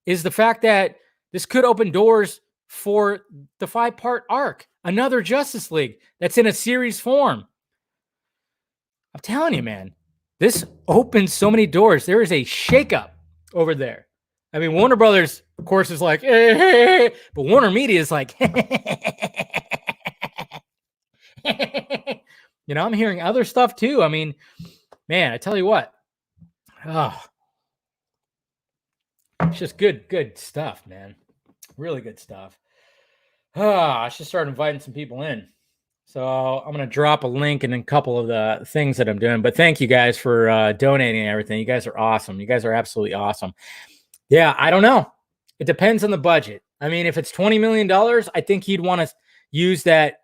is the fact that this could open doors for the 5-part arc, another Justice League that's in a series form. I'm telling you, man, this opens so many doors. There is a shakeup over there. I mean, Warner Brothers, of course, is like, hey, but Warner Media is like, you know, I'm hearing other stuff too. I mean, man, I tell you what, it's just good stuff, man. Really good stuff. I should start inviting some people in. So I'm going to drop a link in a couple of the things that I'm doing. But thank you guys for donating and everything. You guys are awesome. You guys are absolutely awesome. Yeah, I don't know. It depends on the budget. I mean, if it's $20 million, I think he'd want to use that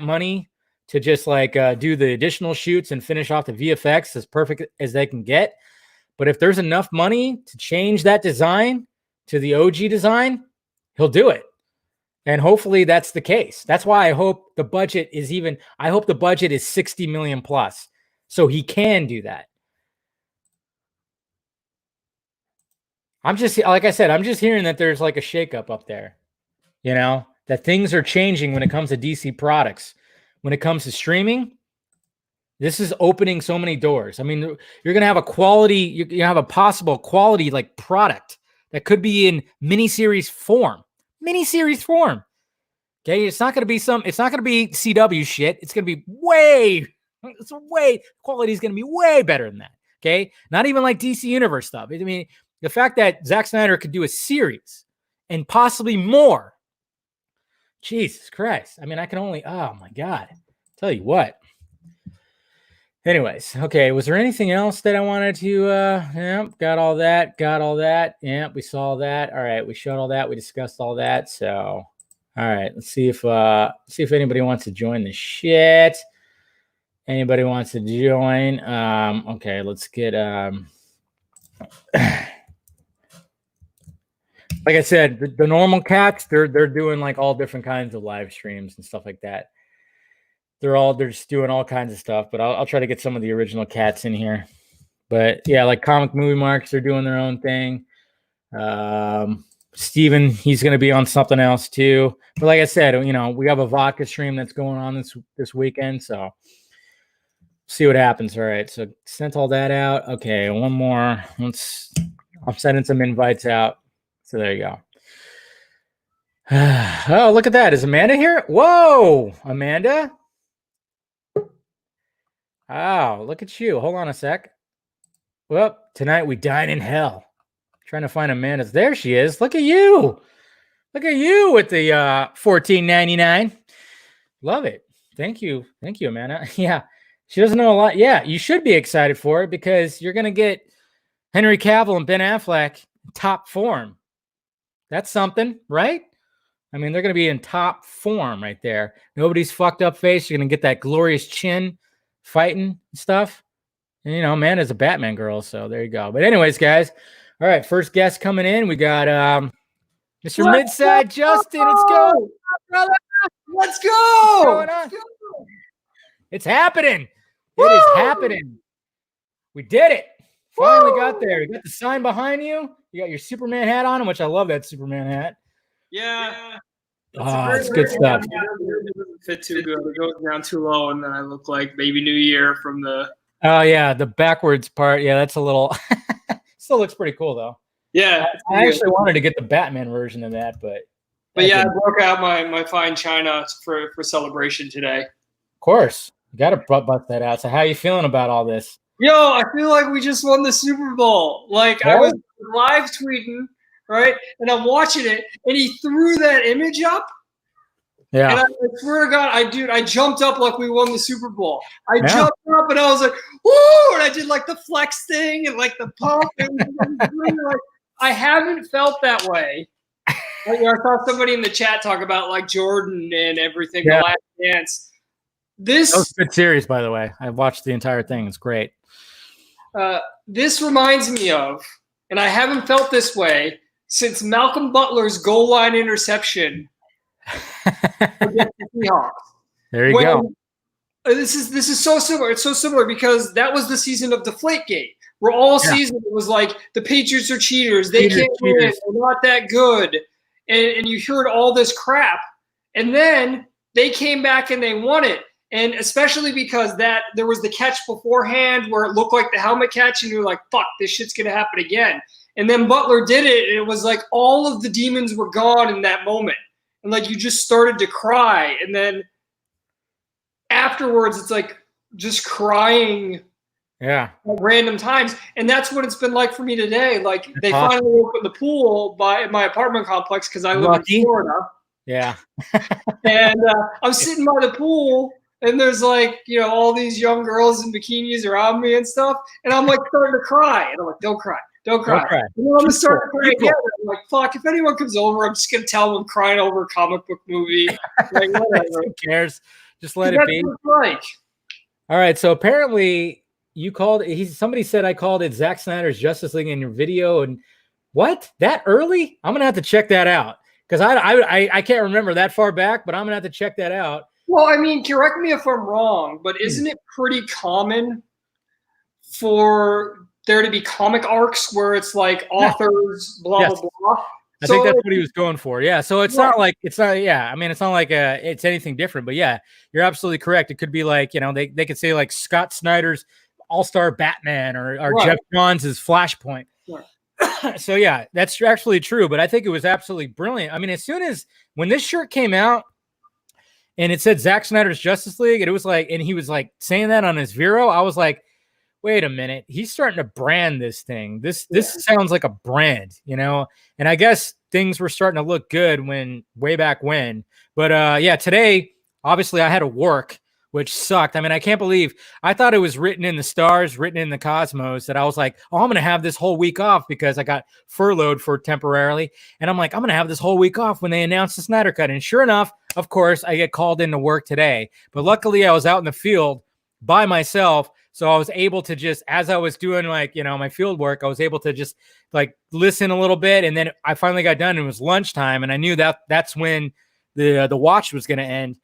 money to just like do the additional shoots and finish off the VFX as perfect as they can get. But if there's enough money to change that design to the OG design, he'll do it. And hopefully that's the case. That's why I hope the budget is I hope the budget is 60 million plus, so he can do that. I'm just, like I said, I'm just hearing that there's like a shakeup up there, you know, that things are changing when it comes to DC products. When it comes to streaming, this is opening so many doors. I mean, you're going to have a quality, you have a possible quality like product that could be in miniseries form. Okay, it's not going to be CW shit. It's going to be quality is going to be way better than that. Okay, not even like DC Universe stuff. I mean, the fact that Zack Snyder could do a series and possibly more. Jesus Christ. I mean, I can only, oh my God. Tell you what. Anyways, okay, was there anything else that I wanted to, yeah, got all that. Yeah, we saw that. All right, we showed all that. We discussed all that. So, all right, let's see if anybody wants to join the shit. Anybody wants to join? Okay, let's get, like I said, the normal cats, they're doing like all different kinds of live streams and stuff like that. They're just doing all kinds of stuff, but I'll try to get some of the original cats in here. But yeah, like Comic Movie Marks, they're doing their own thing. Steven, he's going to be on something else too. But like I said, you know, we have a vodka stream that's going on this weekend, so see what happens. All right, so sent all that out. Okay, one more. I'm sending some invites out. So there you go. Oh, look at that. Is Amanda here? Whoa, Amanda. Oh, look at you. Hold on a sec. Well, tonight we dine in hell. Trying to find Amanda's. There she is. Look at you. Look at you with the $14.99. Love it. Thank you. Thank you, Amanda. Yeah. She doesn't know a lot. Yeah, you should be excited for it because you're going to get Henry Cavill and Ben Affleck in top form. That's something, right? I mean, they're going to be in top form right there. Nobody's fucked up face. You're going to get that glorious chin fighting and stuff. And, you know, Amanda's a Batman girl, so there you go. But anyways, guys, all right, first guest coming in. We got Mr. Midside Justin. Let's go, brother. Let's go. What's going on? It's happening. It is happening. We did it. Finally got there. You got the sign behind you. You got your Superman hat on, which I love that Superman hat. Yeah. Oh, it's good stuff. It doesn't fit too good. It goes down too low, and then I look like Baby New Year from the. Oh yeah, the backwards part. Yeah, that's a little. Still looks pretty cool though. Yeah, I actually wanted to get the Batman version of that, but yeah, I broke out my fine china for celebration today. Of course, you got to bust that out. So, how are you feeling about all this? Yo, I feel like we just won the Super Bowl. Like I was live tweeting, right? And I'm watching it, and he threw that image up. Yeah. And I swear to God, I jumped up like we won the Super Bowl. I Yeah. jumped up and I was like, woo! And I did like the flex thing and like the pump. Like, I haven't felt that way. I saw somebody in the chat talk about like Jordan and everything, Yeah. The Last Dance. That was This a good series, by the way. I watched the entire thing. It's great. this reminds me of, and I haven't felt this way since Malcolm Butler's goal line interception against the Seahawks. There you go. This is so similar. It's so similar because that was the season of Deflategate, where all season it was like the Patriots are cheaters. They can't win. They're not that good. And you heard all this crap. And then they came back and they won it. And especially because that there was the catch beforehand where it looked like the helmet catch, and you're like, fuck, this shit's going to happen again. And then Butler did it, and it was like all of the demons were gone in that moment. And like you just started to cry. And then afterwards, it's like just crying at random times. And that's what it's been like for me today. Like they finally opened the pool in my apartment complex because I live in Florida. Yeah. And I'm sitting by the pool, and there's like, all these young girls in bikinis around me and stuff. And I'm like starting to cry. And I'm like, don't cry. Don't cry. And then I'm starting to cry again. I'm like, fuck, if anyone comes over, I'm just going to tell them I'm crying over a comic book movie. Like, whatever. Who cares? Just let it be. Like. All right. So apparently you called, somebody said I called it Zack Snyder's Justice League in your video. And what? That early? I'm going to have to check that out. Because I can't remember that far back, but I'm going to have to check that out. Well, I mean, correct me if I'm wrong, but isn't it pretty common for there to be comic arcs where it's like authors, blah, blah, blah? I think that's what he was going for. Yeah. So it's not like, I mean, it's not like it's anything different, but yeah, you're absolutely correct. It could be like, they could say like Scott Snyder's All-Star Batman or Jeff Johns' Flashpoint. Right. So yeah, that's actually true, but I think it was absolutely brilliant. I mean, as soon as when this shirt came out and it said Zack Snyder's Justice League, and it was like, and he was like saying that on his Vero, I was like, wait a minute, he's starting to brand this thing. This sounds like a brand, and I guess things were starting to look good way back when. But today, obviously I had to work, which sucked. I mean, I can't believe I thought it was written in the stars, written in the cosmos, that I was like, oh, I'm going to have this whole week off because I got furloughed for temporarily. And I'm like, I'm going to have this whole week off when they announced the Snyder Cut. And sure enough, of course, I get called into work today. But luckily I was out in the field by myself. So I was able to just, as I was doing like, my field work, I was able to just like listen a little bit. And then I finally got done and it was lunchtime. And I knew that's when the watch was going to end.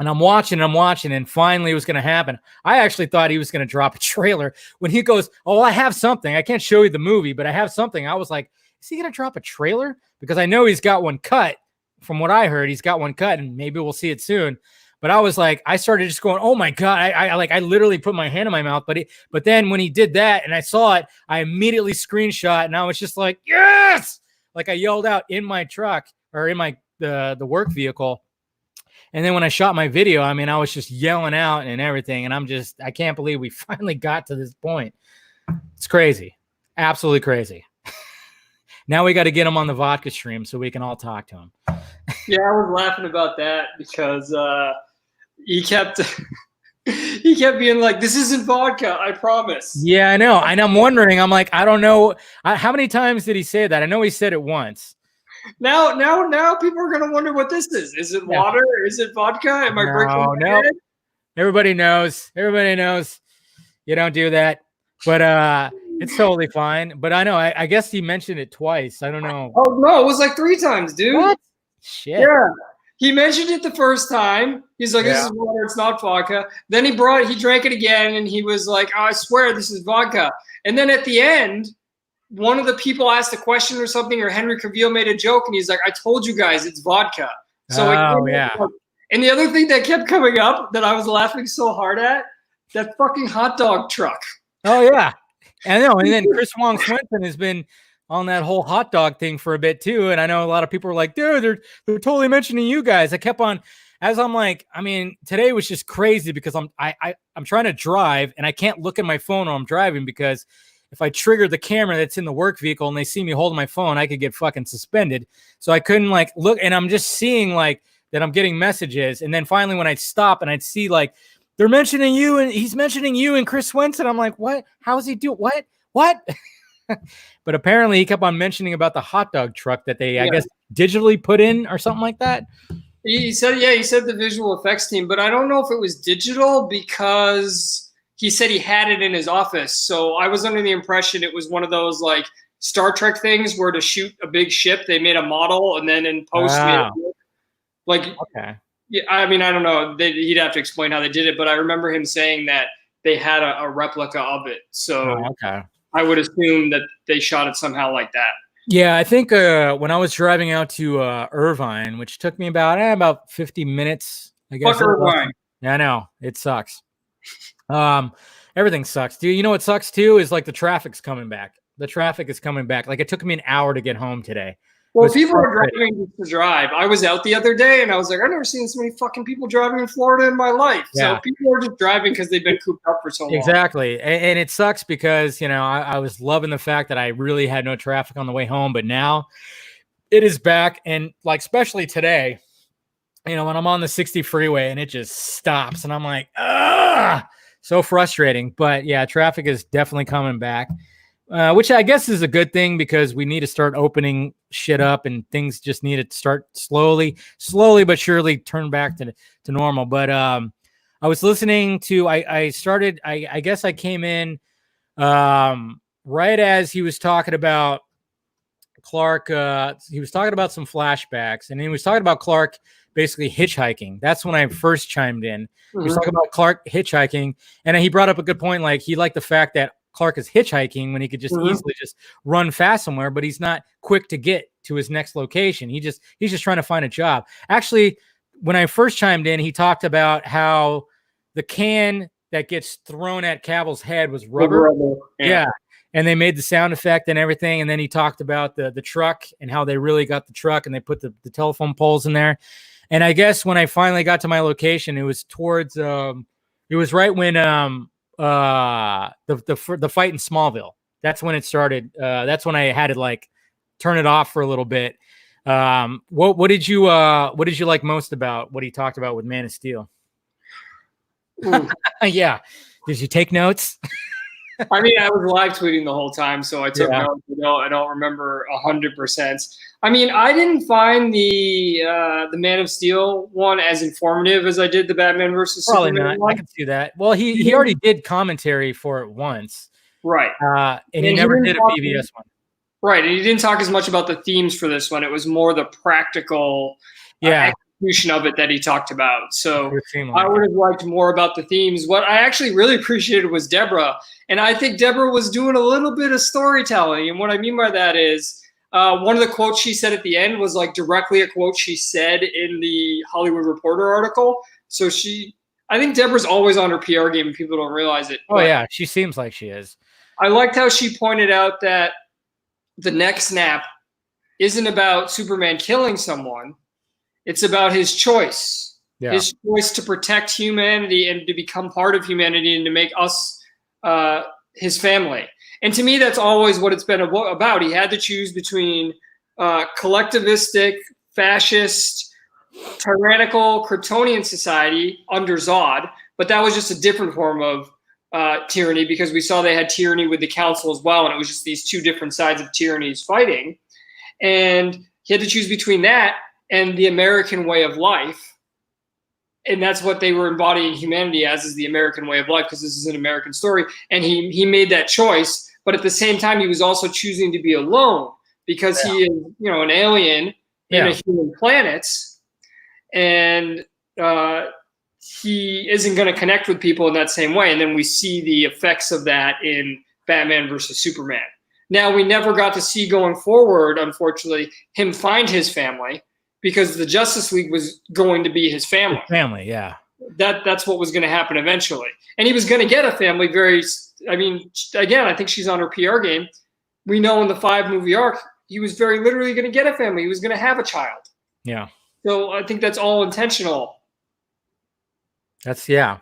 And I'm watching, and finally it was going to happen. I actually thought he was going to drop a trailer when he goes, oh, I have something. I can't show you the movie, but I have something. I was like, is he going to drop a trailer? Because I know he's got one cut. From what I heard, he's got one cut, and maybe we'll see it soon. But I was like, I started just going, oh my God. I literally put my hand in my mouth. But then when he did that and I saw it, I immediately screenshot, and I was just like, yes! Like I yelled out in my truck or in my the work vehicle. And then when I shot my video, I mean, I was just yelling out and everything. And I can't believe we finally got to this point. It's crazy. Absolutely crazy. Now we got to get him on the vodka stream so we can all talk to him. Yeah, I was laughing about that because he kept being like, this isn't vodka, I promise. Yeah, I know. And I'm wondering, I'm like, I don't know. How many times did he say that? I know he said it once. Now people are gonna wonder what this is. Is it water? Is it vodka? Am I breaking my head? Everybody knows. Everybody knows. You don't do that. But it's totally fine. But I know. I guess he mentioned it twice. I don't know. Oh no, it was like 3 times, dude. What? Shit. Yeah. He mentioned it the first time. He's like, this is water, it's not vodka. Then he drank it again, and he was like, oh, I swear this is vodka. And then at the end, one of the people asked a question or something, or Henry Cavill made a joke, and he's like, I told you guys it's vodka. So and the other thing that kept coming up that I was laughing so hard at, that fucking hot dog truck. Oh, yeah. I know. And then Chris Wong Swinton has been on that whole hot dog thing for a bit too. And I know a lot of people are like, dude, they're totally mentioning you guys. I kept on as I'm like, I mean, today was just crazy because I'm trying to drive and I can't look at my phone while I'm driving because if I trigger the camera that's in the work vehicle and they see me holding my phone, I could get fucking suspended. So I couldn't like look, and I'm just seeing like that I'm getting messages. And then finally when I'd stop and I'd see like, they're mentioning you and he's mentioning you and Chris Swenson. I'm like, what? How is he doing? What? But apparently he kept on mentioning about the hot dog truck that they, I guess, digitally put in or something like that. He said the visual effects team, but I don't know if it was digital because he said he had it in his office. So I was under the impression it was one of those like Star Trek things where to shoot a big ship, they made a model and then in post, yeah, I mean, I don't know. He'd have to explain how they did it, but I remember him saying that they had a replica of it. So I would assume that they shot it somehow like that. Yeah, I think when I was driving out to Irvine, which took me about 50 minutes, I guess. Fuck Irvine. Yeah, I know. It sucks. Everything sucks. Dude, you know what sucks too is like the traffic's coming back. The traffic is coming back. Like it took me an hour to get home today. Well, people are driving to drive. I was out the other day and I was like, I've never seen so many fucking people driving in Florida in my life. Yeah. So people are just driving because they've been cooped up for so long. Exactly. And it sucks because, you know, I was loving the fact that I really had no traffic on the way home, but now it is back. And like, especially today, you know, when I'm on the 60 freeway and it just stops and I'm like, so frustrating. But yeah, traffic is definitely coming back. Which I guess is a good thing because we need to start opening shit up and things just need to start slowly but surely turn back to normal. But I was listening to, I guess I came in right as he was talking about Clark. He was talking about some flashbacks and he was talking about Clark basically hitchhiking. That's when I first chimed in. He was talking about Clark hitchhiking and he brought up a good point. Like he liked the fact that Clark is hitchhiking when he could just easily just run fast somewhere, but he's not quick to get to his next location. He's just trying to find a job. Actually, when I first chimed in, he talked about how the can that gets thrown at Cavill's head was rubber. Yeah. And they made the sound effect and everything. And then he talked about the truck and how they really got the truck and they put the telephone poles in there. And I guess when I finally got to my location, it was towards it was right when the fight in Smallville. That's when it started. That's when I had to like turn it off for a little bit. What did you like most about what he talked about with Man of Steel? Yeah. Did you take notes? I mean, I was live tweeting the whole time, so I took notes. I don't remember 100%. I mean, I didn't find the Man of Steel one as informative as I did the Batman versus Probably Superman not. one. I can see that. Well, he already did commentary for it once, right? And he never did a BVS one, right? And he didn't talk as much about the themes for this one. It was more the practical, execution of it that he talked about. So I would have liked more about the themes. What I actually really appreciated was Deborah, and I think Deborah was doing a little bit of storytelling. And what I mean by that is. One of the quotes she said at the end was like directly a quote she said in the Hollywood Reporter article. So I think Deborah's always on her PR game and people don't realize it. Oh yeah, she seems like she is. I liked how she pointed out that the neck snap isn't about Superman killing someone. It's about his choice. Yeah. His choice to protect humanity and to become part of humanity and to make us his family. And to me, that's always what it's been about. He had to choose between collectivistic, fascist, tyrannical, Kryptonian society under Zod, but that was just a different form of tyranny because we saw they had tyranny with the council as well, and it was just these two different sides of tyrannies fighting. And he had to choose between that and the American way of life. And that's what they were embodying humanity as, is the American way of life, because this is an American story. And he made that choice. But at the same time, he was also choosing to be alone because he is, an alien in a human planet, and he isn't going to connect with people in that same way. And then we see the effects of that in Batman versus Superman. Now, we never got to see going forward, unfortunately, him find his family because the Justice League was going to be his family. That's what was going to happen eventually. And he was going to get a family again, I think she's on her PR game. We know in the 5-movie arc, he was very literally going to get a family. He was going to have a child. Yeah. So I think that's all intentional. That's yeah.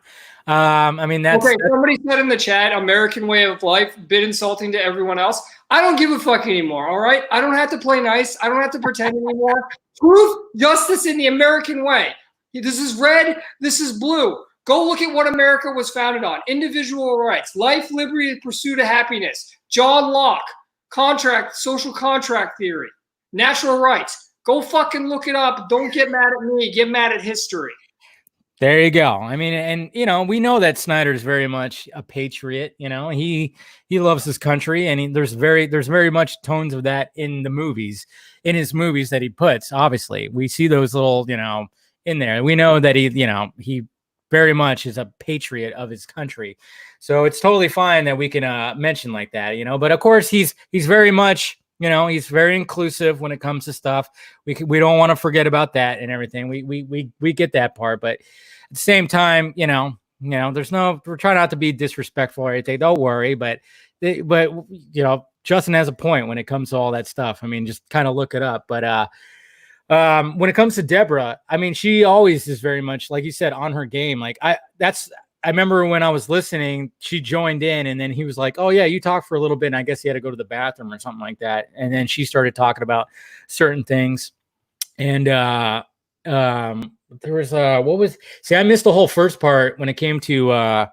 I mean, that's Okay, somebody said in the chat, American way of life, bit insulting to everyone else. I don't give a fuck anymore, all right? I don't have to play nice. I don't have to pretend anymore. Truth, justice in the American way. This is red, this is blue. Go look at what America was founded on. Individual rights, life, liberty, and pursuit of happiness. John Locke, social contract theory, natural rights. Go fucking look it up. Don't get mad at me. Get mad at history. There you go. I mean, and we know that Snyder's very much a patriot. He loves his country, and there's very much tones of that in his movies that he puts. Obviously, we see those little, in there. We know that he very much is a patriot of his country. So it's totally fine that we can mention like that, But of course, he's very much, he's very inclusive when it comes to stuff. We don't want to forget about that and everything. We get that part, but at the same time, we're trying not to be disrespectful or anything. Don't worry, but Justin has a point when it comes to all that stuff. I mean, just kind of look it up. But when it comes to Deborah, I mean, she always is very much, like you said, on her game. Like I remember when I was listening, she joined in, and then he was like, "Oh yeah, you talked for a little bit," and I guess he had to go to the bathroom or something like that. And then she started talking about certain things, and there was I missed the whole first part when it came to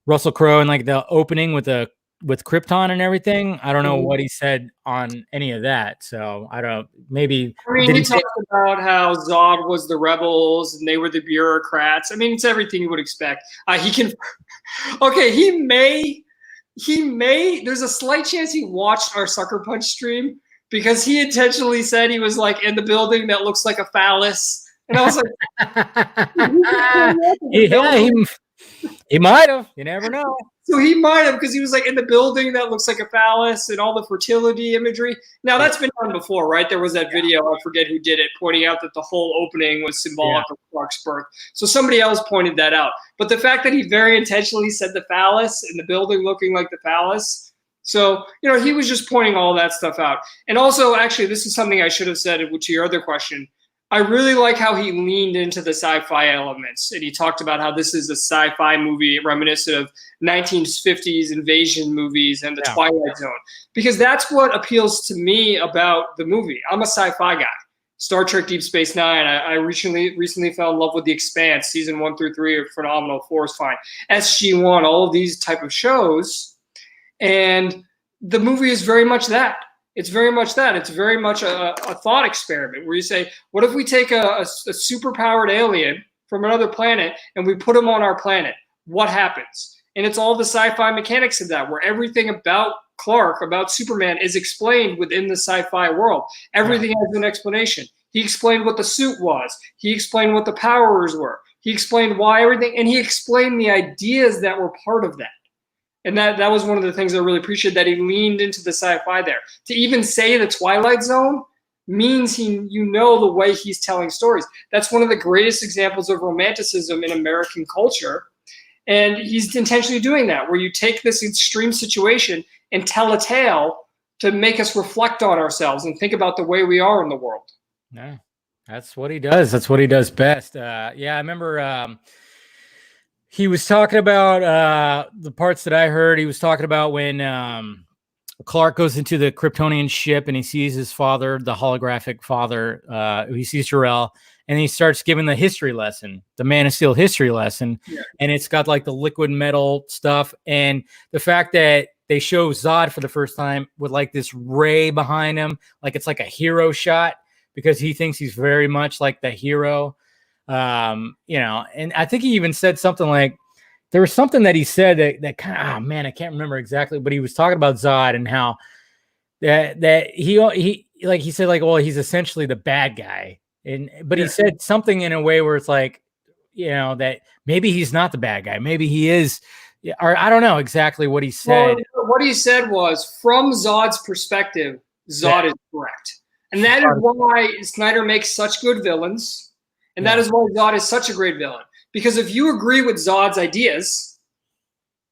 Russell Crowe and like the opening with Krypton and everything. I don't know what he said on any of that, so I don't. Maybe he talked about how Zod was the rebels and they were the bureaucrats. I mean, it's everything you would expect. He can. Okay, he may. There's a slight chance he watched our Sucker Punch stream because he intentionally said he was like in the building that looks like a phallus, and I was like, he might have. You never know. So he might have, because he was like in the building that looks like a phallus and all the fertility imagery. Now that's been done before, right? There was that video, I forget who did it, pointing out that the whole opening was symbolic of Clark's birth. So somebody else pointed that out. But the fact that he very intentionally said the phallus in the building looking like the phallus. So, he was just pointing all that stuff out. And also, actually, this is something I should have said to your other question. I really like how he leaned into the sci-fi elements, and he talked about how this is a sci-fi movie reminiscent of 1950s invasion movies and the Twilight Zone, because that's what appeals to me about the movie. I'm a sci-fi guy. Star Trek Deep Space Nine. I recently fell in love with The Expanse. Season 1 through 3 are phenomenal. 4 is fine. SG-1, all of these type of shows, and the movie is very much that. It's very much that. It's very much a thought experiment where you say, what if we take a superpowered alien from another planet and we put him on our planet? What happens? And it's all the sci-fi mechanics of that, where everything about Clark, about Superman, is explained within the sci-fi world. Everything has an explanation. He explained what the suit was. He explained what the powers were. He explained why everything, and he explained the ideas that were part of that. And that was one of the things I really appreciate, that he leaned into the sci-fi there. To even say the Twilight Zone means the way he's telling stories. That's one of the greatest examples of romanticism in American culture. And he's intentionally doing that, where you take this extreme situation and tell a tale to make us reflect on ourselves and think about the way we are in the world. Yeah, that's what he does. That's what he does best. I remember he was talking about the parts that I heard. He was talking about when Clark goes into the Kryptonian ship and he sees his father, the holographic father. He sees Jor-El, and he starts giving the history lesson, the Man of Steel history lesson. Yeah. And it's got like the liquid metal stuff. And the fact that they show Zod for the first time with like this ray behind him, like it's like a hero shot, because he thinks he's very much like the hero. And I think he even said something like, there was something that he said that kind of, I can't remember exactly, but he was talking about Zod and how that he said like, well, he's essentially the bad guy. But he said something in a way where it's like, that maybe he's not the bad guy. Maybe he is, or I don't know exactly what he said. Well, what he said was, from Zod's perspective, Zod is correct. And that is why Snyder makes such good villains. And that is why Zod is such a great villain. Because if you agree with Zod's ideas,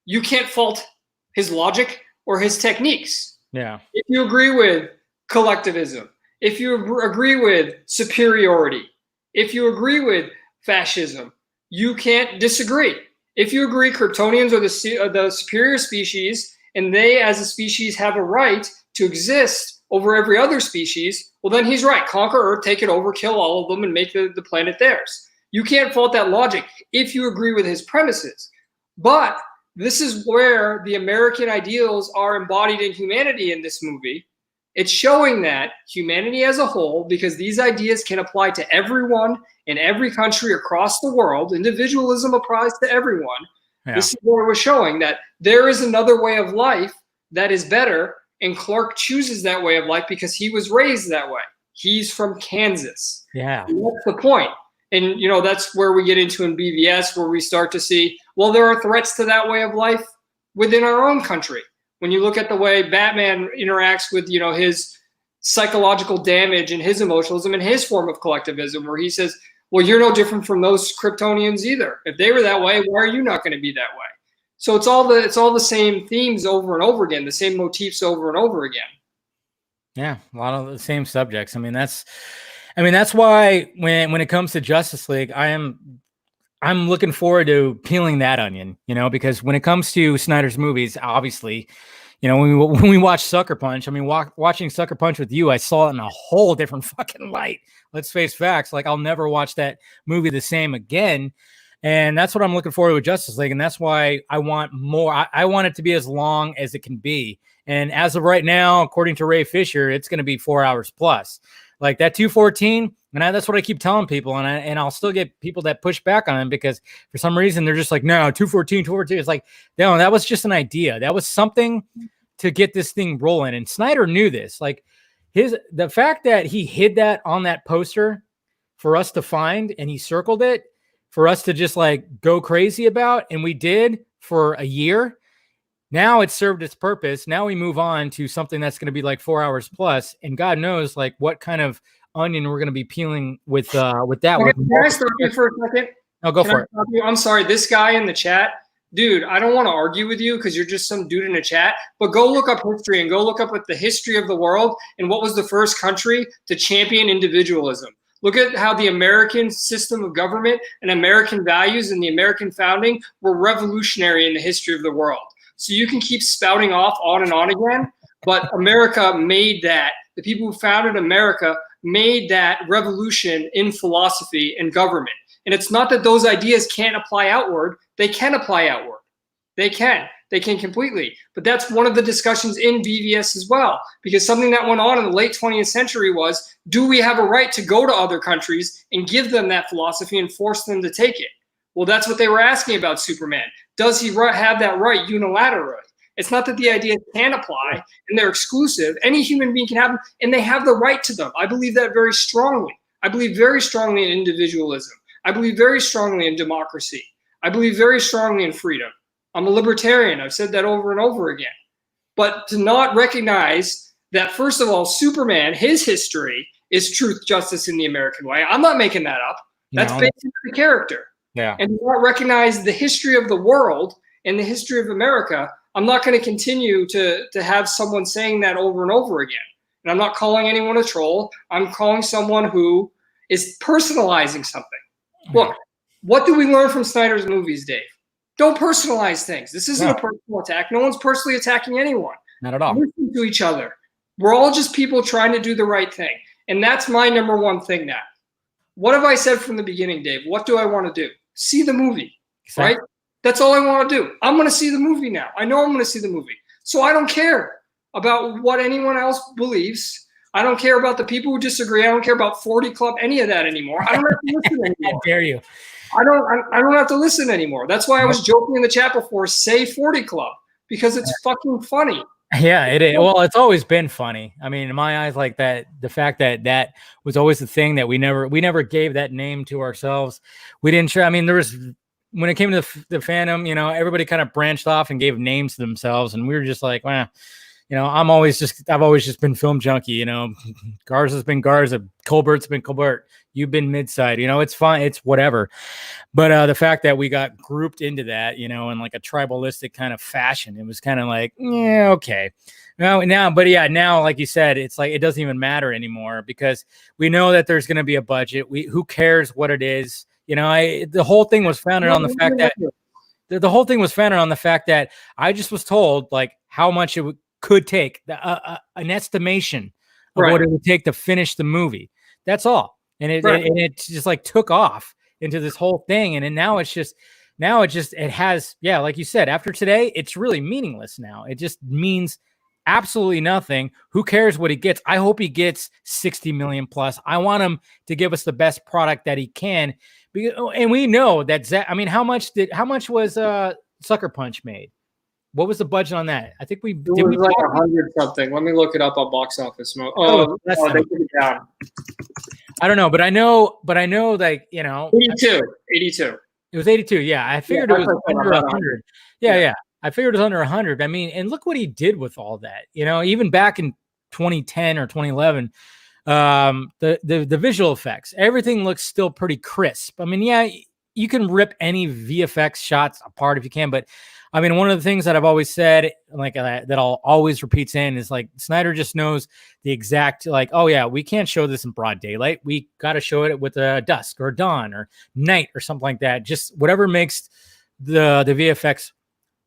you can't fault his logic or his techniques. Yeah. If you agree with collectivism, if you agree with superiority, if you agree with fascism, you can't disagree. If you agree Kryptonians are the superior species and they as a species have a right to exist over every other species, well, then he's right. Conquer Earth, take it over, kill all of them, and make the planet theirs. You can't fault that logic if you agree with his premises. But this is where the American ideals are embodied in humanity in this movie. It's showing that humanity as a whole, because these ideas can apply to everyone in every country across the world, individualism applies to everyone. Yeah. This is where we're showing that there is another way of life that is better, and Clark chooses that way of life because he was raised that way. He's from Kansas. Yeah. And that's the point. And, you know, that's where we get into in BVS, where we start to see, well, there are threats to that way of life within our own country. When you look at the way Batman interacts with, you know, his psychological damage and his emotionalism and his form of collectivism, where he says, well, you're no different from those Kryptonians either. If they were that way, why are you not going to be that way? So it's all the same themes over and over again, the same motifs over and over again. Yeah, a lot of the same subjects. I mean, that's why when it comes to Justice League, I'm looking forward to peeling that onion, you know, because when it comes to Snyder's movies, obviously, you know, when we watch Sucker Punch, I mean, watching Sucker Punch with you, I saw it in a whole different fucking light. Let's face facts. Like, I'll never watch that movie the same again. And that's what I'm looking forward to with Justice League. And that's why I want more. I want it to be as long as it can be. And as of right now, according to Ray Fisher, it's going to be 4 hours plus. Like that 214, and that's what I keep telling people, and I'll still get people that push back on him because for some reason they're just like, no, 214. It's like, no, that was just an idea. That was something to get this thing rolling. And Snyder knew this. Like the fact that he hid that on that poster for us to find, and he circled it for us to just like go crazy about, and we did for a year. Now it served its purpose. Now we move on to something that's going to be like 4 hours plus, and God knows like what kind of onion we're going to be peeling with that. Okay, can I stop you for a second? No, go for it. I'm sorry. This guy in the chat, dude, I don't want to argue with you because you're just some dude in a chat, but go look up history and go look up at the history of the world and what was the first country to champion individualism. Look at how the American system of government and American values and the American founding were revolutionary in the history of the world. So you can keep spouting off on and on again, but America made that. The people who founded America made that revolution in philosophy and government. And it's not that those ideas can't apply outward. They can apply outward. They can completely. But that's one of the discussions in BVS as well, because something that went on in the late 20th century was, do we have a right to go to other countries and give them that philosophy and force them to take it? Well, that's what they were asking about Superman. Does he have that right unilaterally? It's not that the ideas can apply and they're exclusive. Any human being can have them, and they have the right to them. I believe that very strongly. I believe very strongly in individualism. I believe very strongly in democracy. I believe very strongly in freedom. I'm a libertarian. I've said that over and over again. But to not recognize that, first of all, Superman, his history is truth, justice in the American way. I'm not making that up. That's based on the character. Yeah. And not recognize the history of the world and the history of America. I'm not going to continue to have someone saying that over and over again. And I'm not calling anyone a troll. I'm calling someone who is personalizing something. Look, what do we learn from Snyder's movies, Dave? Don't personalize things. This isn't a personal attack. No one's personally attacking anyone. Not at all. Listen to each other. We're all just people trying to do the right thing. And that's my number one thing now. What have I said from the beginning, Dave? What do I want to do? See the movie, right? That's all I want to do. I'm going to see the movie now. I know I'm going to see the movie. So I don't care about what anyone else believes. I don't care about the people who disagree. I don't care about 40 Club, any of that anymore. I don't have to listen anymore. How dare you? I don't have to listen anymore. That's why I was joking in the chat before, say 40 Club, because it's fucking funny. Yeah, it is. Well, it's always been funny. I mean, in my eyes, like that, the fact that was always the thing that we never gave that name to ourselves. We didn't try. I mean, there was, when it came to the fandom, you know, everybody kind of branched off and gave names to themselves, and we were just like, well, you know, I've always just been film junkie. You know, Garza's been Garza, Colbert's been Colbert, you've been Midside. You know, it's fine, it's whatever. But the fact that we got grouped into that, you know, in like a tribalistic kind of fashion, it was kind of like, yeah, okay. Now, like you said, it's like it doesn't even matter anymore because we know that there's going to be a budget. Who cares what it is? You know, the whole thing was founded on the fact that the whole thing was founded on the fact that I just was told like how much it could take, an estimation of what it would take to finish the movie. That's all. And it just like took off into this whole thing. And then now it has, yeah, like you said, after today, it's really meaningless now. It just means absolutely nothing. Who cares what he gets? I hope he gets 60 million plus. I want him to give us the best product that he can. And we know that Zack, I mean, how much was Sucker Punch made? What was the budget on that? I think it was like 100 something. Let me look it up on Box Office. They took it down. I don't know, but I know like, you know, 82. It was 82. Yeah. I figured it was under 100. Yeah. I figured it was under 100. I mean, and look what he did with all that, you know, even back in 2010 or 2011, the visual effects, everything looks still pretty crisp. I mean, yeah, you can rip any VFX shots apart if you can, but I mean, one of the things that I've always said, like that I'll always repeat saying is like Snyder just knows the exact, like, oh yeah, we can't show this in broad daylight. We got to show it with dusk or dawn or night or something like that. Just whatever makes the VFX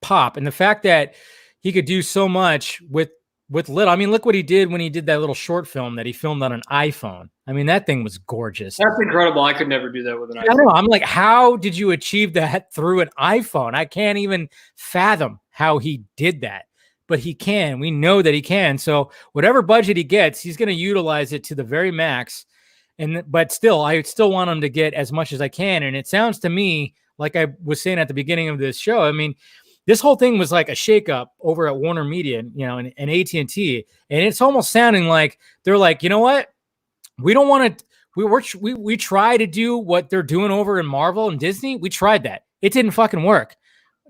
pop. And the fact that he could do so much with little, I mean, look what he did when he did that little short film that he filmed on an iPhone. I mean, that thing was gorgeous. That's incredible. I could never do that with an iPhone. I know. I'm like, how did you achieve that through an iPhone? I can't even fathom how he did that, but he can. We know that he can. So whatever budget he gets, he's going to utilize it to the very max. But still, I still want him to get as much as I can. And it sounds to me, like I was saying at the beginning of this show, I mean, this whole thing was like a shakeup over at Warner Media, you know, and AT&T, and it's almost sounding like they're like, you know what, we don't want to. We try to do what they're doing over in Marvel and Disney. We tried that, it didn't fucking work.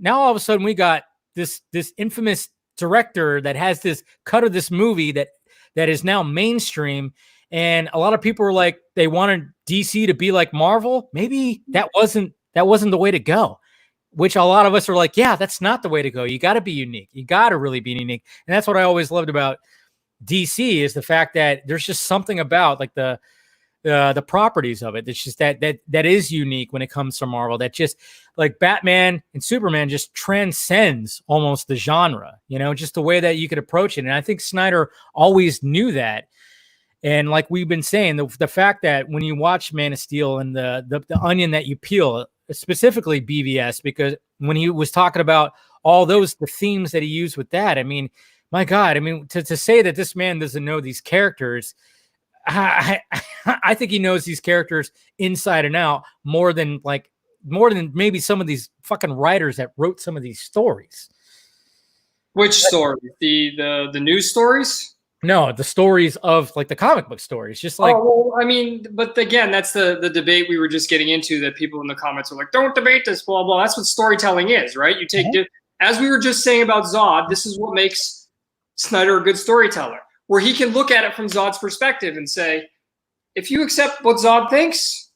Now all of a sudden we got this infamous director that has this cut of this movie that is now mainstream, and a lot of people were like, they wanted DC to be like Marvel. Maybe that wasn't the way to go. Which a lot of us are like, yeah, that's not the way to go. You got to be unique. You got to really be unique. And that's what I always loved about DC is the fact that there's just something about like the properties of it. It's just that is unique when it comes to Marvel, that just like Batman and Superman just transcends almost the genre, you know, just the way that you could approach it. And I think Snyder always knew that. And like we've been saying, the fact that when you watch Man of Steel and the onion that you peel, specifically BVS, because when he was talking about all the themes that he used with that, I mean, my God, I mean, to say that this man doesn't know these characters, I think he knows these characters inside and out more than maybe some of these fucking writers that wrote some of these stories. Which stories? The news stories? No, the stories of like the comic book stories, just like. Oh, well, I mean, but again, that's the debate we were just getting into, that people in the comments are like, don't debate this, blah, blah. That's what storytelling is, right? You take, as we were just saying about Zod, this is what makes Snyder a good storyteller, where he can look at it from Zod's perspective and say, if you accept what Zod thinks,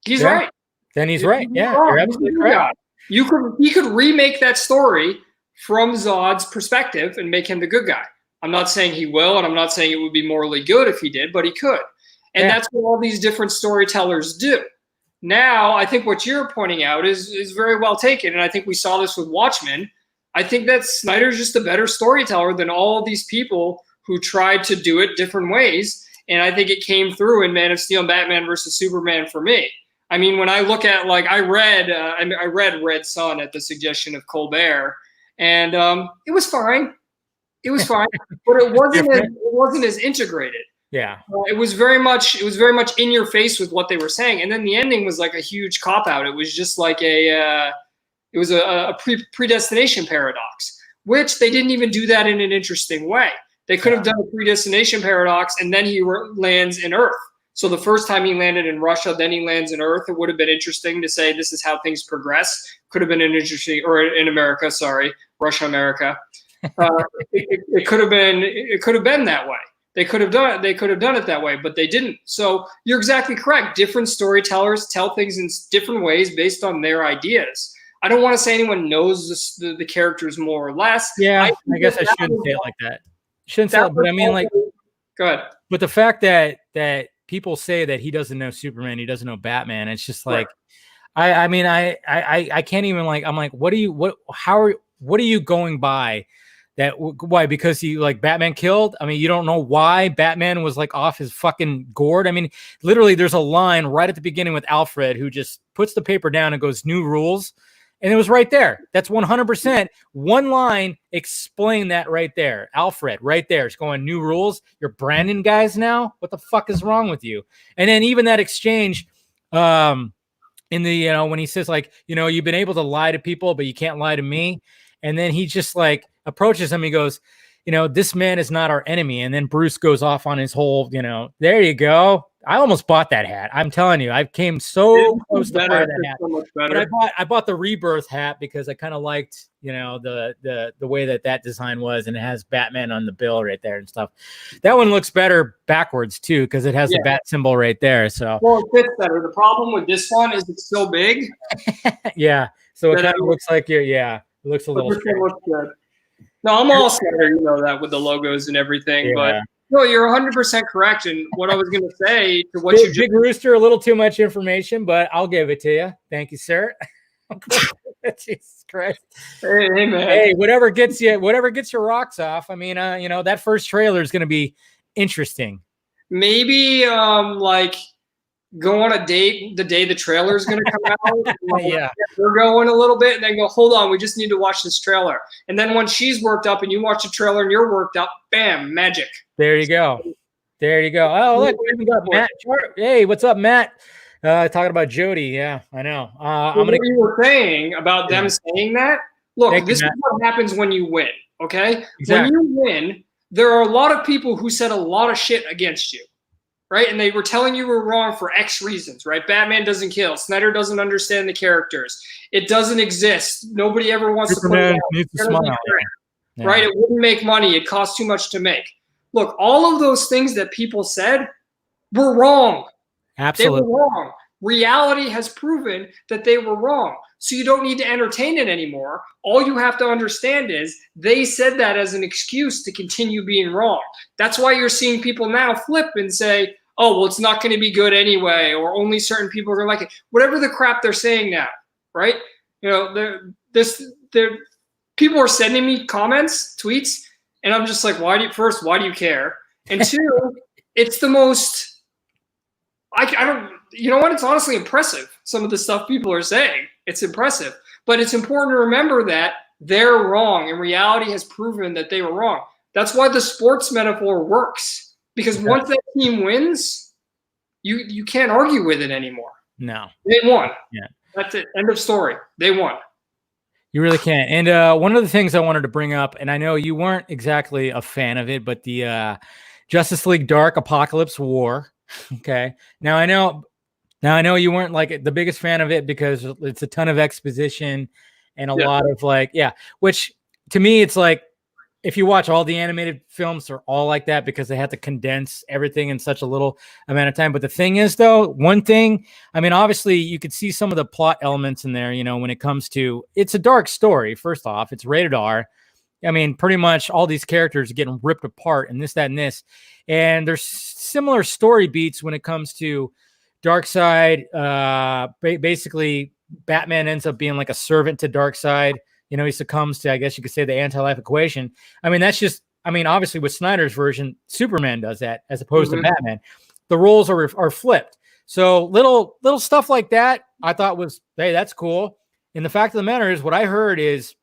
he's right. Then he's right. Yeah, you're absolutely correct. He could remake that story from Zod's perspective and make him the good guy. I'm not saying he will, and I'm not saying it would be morally good if he did, but he could. And that's what all these different storytellers do. Now, I think what you're pointing out is very well taken, and I think we saw this with Watchmen. I think that Snyder's just a better storyteller than all of these people who tried to do it different ways, and I think it came through in Man of Steel and Batman versus Superman for me. I mean, when I look at, like, I read Red Son at the suggestion of Colbert, and it was fine. It was fine, but it wasn't as integrated. Yeah, it was very much in your face with what they were saying, and then the ending was like a huge cop out. It was just like a predestination paradox, which they didn't even do that in an interesting way. They could have done a predestination paradox, and then he lands in Earth. So the first time he landed in Russia, then he lands in Earth. It would have been interesting to say this is how things progress. Could have been an interesting, or in America, sorry, Russia, America. It could have been that way. They could have done it that way, but they didn't. So you're exactly correct. Different storytellers tell things in different ways based on their ideas. I don't want to say anyone knows the characters more or less. Yeah, I guess I shouldn't say it like that. Shouldn't say it, but I mean, like, go ahead. But the fact that people say that he doesn't know Superman, he doesn't know Batman. It's just like, I mean, I can't even like, I'm like, what are you going by that? Why? Because he like Batman killed? I mean, you don't know why Batman was like off his fucking gourd. I mean, literally there's a line right at the beginning with Alfred who just puts the paper down and goes, new rules. And it was right there. That's 100%. One line explain that right there. Alfred, right there. It's going, new rules. You're Brandon guys now? What the fuck is wrong with you? And then even that exchange in the, when he says like, you've been able to lie to people, but you can't lie to me. And then he just like approaches him. He goes, this man is not our enemy. And then Bruce goes off on his whole, there you go. I almost bought that hat. I'm telling you, I came so close to buying that hat. So but I bought the Rebirth hat because I kind of liked, the way that design was, and it has Batman on the bill right there and stuff. That one looks better backwards too because it has the bat symbol right there. So well, it fits better. The problem with this one is it's so big. Yeah, so it kind of looks like it looks a little. Looks good. No, I'm all Snyder, that with the logos and everything, but. No, you're 100% correct. And what I was going to say to what you just... Big Rooster, a little too much information, but I'll give it to you. Thank you, sir. Jesus Christ. Hey, man. Hey, whatever gets your rocks off. I mean, that first trailer is going to be interesting. Maybe like go on a date the day the trailer is going to come out. Yeah. We're going a little bit and then go, hold on, we just need to watch this trailer. And then when she's worked up and you watch the trailer and you're worked up, bam, magic. There you go. Oh, look, we even got Matt. Hey, what's up, Matt? Talking about Jody. Yeah, I know. What you were saying about them saying that, look, this is what happens when you win, okay? Exactly. When you win, there are a lot of people who said a lot of shit against you. Right? And they were telling you were wrong for X reasons, right? Batman doesn't kill. Snyder doesn't understand the characters. It doesn't exist. Nobody ever wants Superman needs to smile. Right? It wouldn't make money. It costs too much to make. Look, all of those things that people said were wrong. Absolutely. They were wrong. Reality has proven that they were wrong. So you don't need to entertain it anymore. All you have to understand is they said that as an excuse to continue being wrong. That's why you're seeing people now flip and say, oh, well, it's not going to be good anyway, or only certain people are going to like it. Whatever the crap they're saying now, right? People are sending me comments, tweets, and I'm just like, why do you care? And two, it's the most, I don't, you know what? It's honestly impressive. Some of the stuff people are saying, it's impressive, but it's important to remember that they're wrong and reality has proven that they were wrong. That's why the sports metaphor works, because once that team wins, you can't argue with it anymore. No. They won. Yeah. That's it. End of story. They won. You really can't. And one of the things I wanted to bring up, and I know you weren't exactly a fan of it, but the Justice League Dark Apocalypse War. Okay. Now I know you weren't like the biggest fan of it because it's a ton of exposition and a lot of which to me, it's like, if you watch all the animated films, they're all like that because they have to condense everything in such a little amount of time. But the thing is, though, one thing, I mean, obviously you could see some of the plot elements in there, when it comes to, it's a dark story. First off, it's rated R. I mean, pretty much all these characters are getting ripped apart and this, that, and this. And there's similar story beats when it comes to Darkseid. Basically, Batman ends up being like a servant to Darkseid. He succumbs to, I guess you could say, the anti-life equation. I mean, obviously with Snyder's version, Superman does that as opposed to Batman. The roles are flipped. So little stuff like that, I thought was, hey, that's cool. And the fact of the matter is, what I heard is,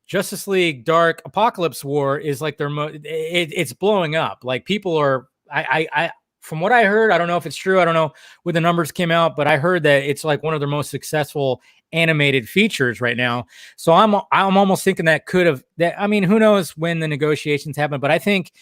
Justice League Dark Apocalypse War is like it's blowing up. Like people are, I from what I heard, I don't know if it's true. I don't know when the numbers came out, but I heard that it's like one of their most successful animated features right now. So I'm almost thinking that could have that. I mean, who knows when the negotiations happen, but I think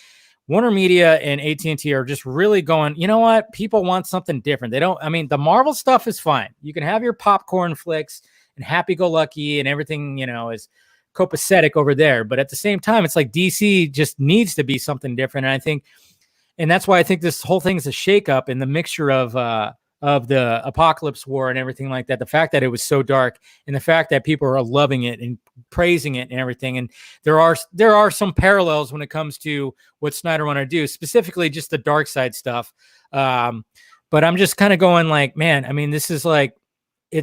Warner Media and AT&T are just really going, you know what? People want something different. They don't, I mean, the Marvel stuff is fine. You can have your popcorn flicks and happy-go-lucky and everything, is copacetic over there. But at the same time, it's like DC just needs to be something different. And I think, and that's why I think this whole thing is a shakeup in the mixture of of the Apocalypse War and everything like that. The fact that it was so dark, and the fact that people are loving it and praising it and everything. And there are some parallels when it comes to what Snyder wanted to do, specifically just the dark side stuff. But I'm just kind of going like, man, I mean, this is like,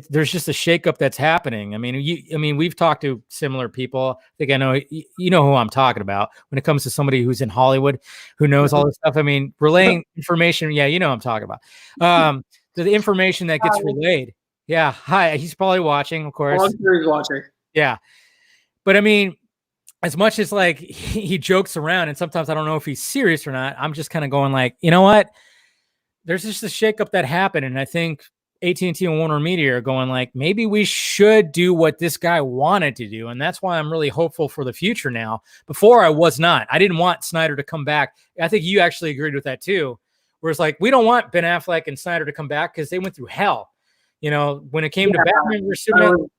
there's just a shakeup that's happening. I mean, we've talked to similar people. I think I know, you know who I'm talking about when it comes to somebody who's in Hollywood, who knows all this stuff. I mean, relaying information. Yeah, you know what I'm talking about. The information that gets relayed. Yeah. Hi. He's probably watching, of course. I'm sure he's watching. Yeah. But I mean, as much as like he jokes around, and sometimes I don't know if he's serious or not, I'm just kind of going like, you know what? There's just a shakeup that happened. And I think AT&T and Warner Media are going like, maybe we should do what this guy wanted to do. And that's why I'm really hopeful for the future now. Before I was not. I didn't want Snyder to come back. I think you actually agreed with that too. Where it's like, we don't want Ben Affleck and Snyder to come back because they went through hell. You know, when it came to Batman vs Superman.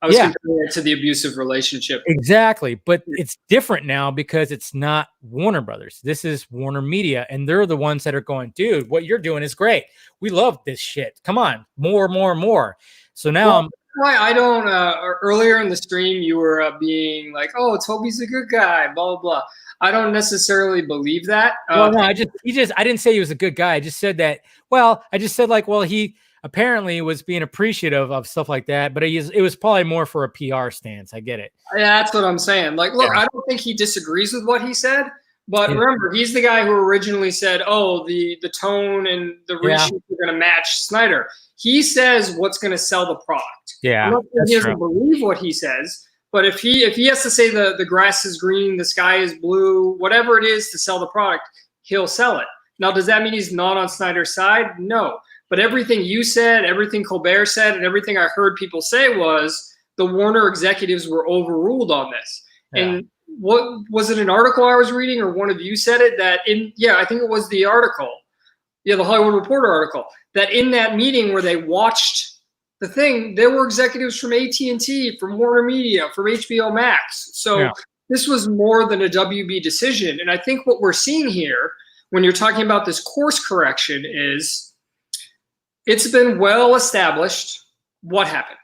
I was comparing it to the abusive relationship. Exactly. But it's different now because it's not Warner Brothers. This is Warner Media. And they're the ones that are going, dude, what you're doing is great. We love this shit. Come on. More. So now why I don't, earlier in the stream, you were being like, oh, Toby's a good guy, blah, blah, blah. I don't necessarily believe that. Well, no, I didn't say he was a good guy. I just said that, he apparently was being appreciative of stuff like that, but it was probably more for a PR stance. I get it. Yeah, that's what I'm saying. Like, look, I don't think he disagrees with what he said, but remember, he's the guy who originally said, oh, the tone and the reshoots are going to match Snyder. He says what's going to sell the product. Yeah, I'm not saying he doesn't believe what he says, but if he has to say the grass is green, the sky is blue, whatever it is to sell the product, he'll sell it. Now, does that mean he's not on Snyder's side? No. But everything you said, everything Colbert said, and everything I heard people say was the Warner executives were overruled on this. Yeah. And what was it, an article I was reading, or one of you said it, that I think it was the article. Yeah, the Hollywood Reporter article, that in that meeting where they watched the thing, there were executives from AT&T, from Warner Media, from HBOMax. So this was more than a WB decision. And I think what we're seeing here when you're talking about this course correction is, it's been well established what happened.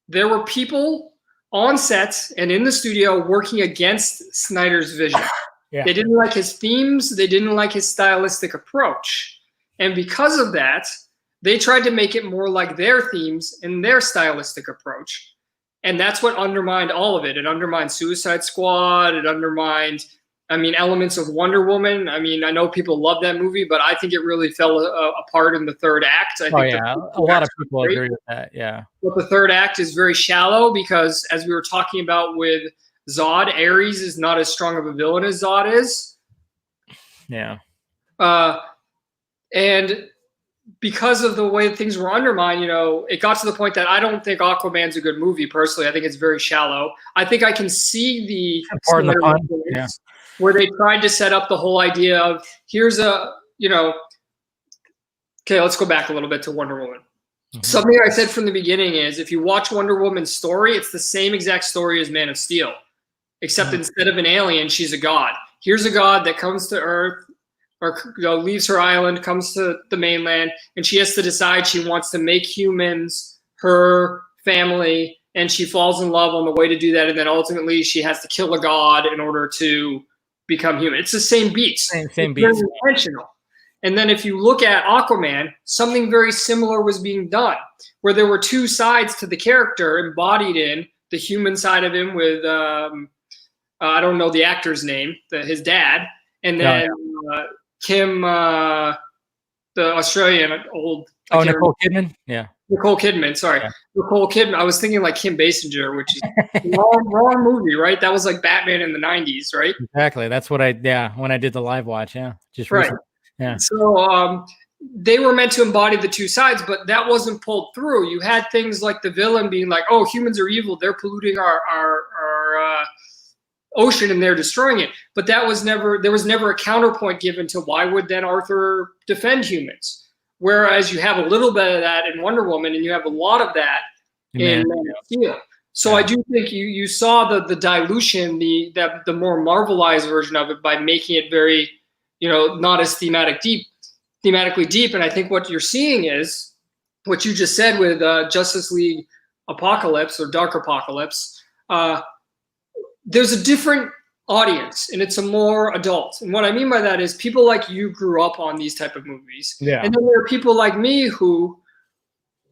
There were people on sets and in the studio working against Snyder's vision. They didn't like his themes. They didn't like his stylistic approach. And because of that, they tried to make it more like their themes and their stylistic approach. And that's what undermined all of it. It undermined Suicide Squad. It undermined, elements of Wonder Woman. I know people love that movie, but I think it really fell apart in the third act. I think a lot of people agree with that. Yeah. But the third act is very shallow because, as we were talking about with Zod, Ares is not as strong of a villain as Zod is. Yeah. And because of the way things were undermined, it got to the point that I don't think Aquaman's a good movie personally. I think it's very shallow. I think I can see the where they tried to set up the whole idea of here's okay, let's go back a little bit to Wonder Woman. Mm-hmm. Something I said from the beginning is if you watch Wonder Woman's story, it's the same exact story as Man of Steel, except instead of an alien, she's a god. Here's a god that comes to Earth or leaves her island, comes to the mainland, and she has to decide she wants to make humans her family, and she falls in love on the way to do that, and then ultimately she has to kill a god in order to become human. It's the same beats. Same beats. Intentional. And then if you look at Aquaman, something very similar was being done, where there were two sides to the character embodied in the human side of him with, I don't know the actor's name, his dad, and then Kim, the Australian old. Nicole Kidman? Yeah. Nicole Kidman, sorry. Yeah. Nicole Kidman. I was thinking like Kim Basinger, which is wrong movie, right? That was like Batman in the 90s, right? Exactly. That's what when I did the live watch, just right. Recently. Yeah. So they were meant to embody the two sides, but that wasn't pulled through. You had things like the villain being like, oh, humans are evil. They're polluting our ocean and they're destroying it. But there was never a counterpoint given to why would then Arthur defend humans? Whereas you have a little bit of that in Wonder Woman and you have a lot of that in Man of Steel. So I do think you saw the dilution, the more Marvelized version of it by making it very, not as thematically deep. And I think what you're seeing is what you just said with Justice League Apocalypse or Dark Apocalypse, there's a different audience and it's a more adult. And what I mean by that is people like you grew up on these type of movies. Yeah. And then there are people like me who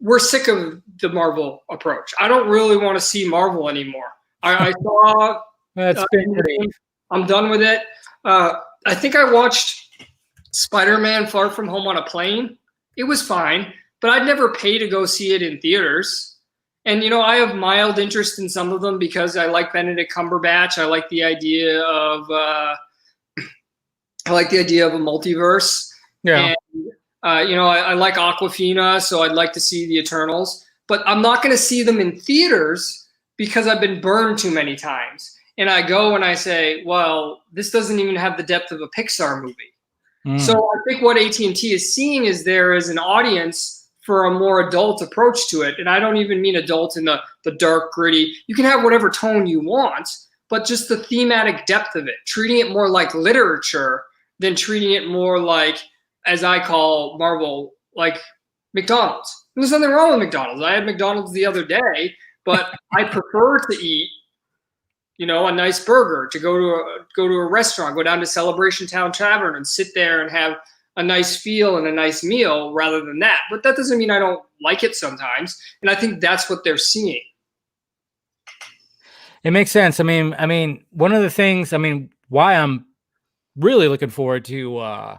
were sick of the Marvel approach. I don't really want to see Marvel anymore. I saw That's been great. I'm done with it. I think I watched Spider-Man Far From Home on a plane. It was fine, but I'd never pay to go see it in theaters. And, you know, I have mild interest in some of them because I like Benedict Cumberbatch. I like the idea of a multiverse. Yeah. And, you know, I like Aquafina, so I'd like to see the Eternals. But I'm not going to see them in theaters because I've been burned too many times. And I go and I say, well, this doesn't even have the depth of a Pixar movie. So I think what AT&T is seeing is there is an audience for a more adult approach to it. And I don't even mean adult in the dark, gritty. You can have whatever tone you want, but just the thematic depth of it, treating it more like literature than treating it more like, as I call Marvel, like McDonald's. And there's nothing wrong with McDonald's. I had McDonald's the other day, but I prefer to eat, you know, a nice burger, to go to a restaurant, go down to Celebration Town Tavern and sit there and have a nice feel and a nice meal rather than that. But that doesn't mean I don't like it sometimes. And I think that's what they're seeing. It makes sense. I mean, one of the things, why I'm really looking forward to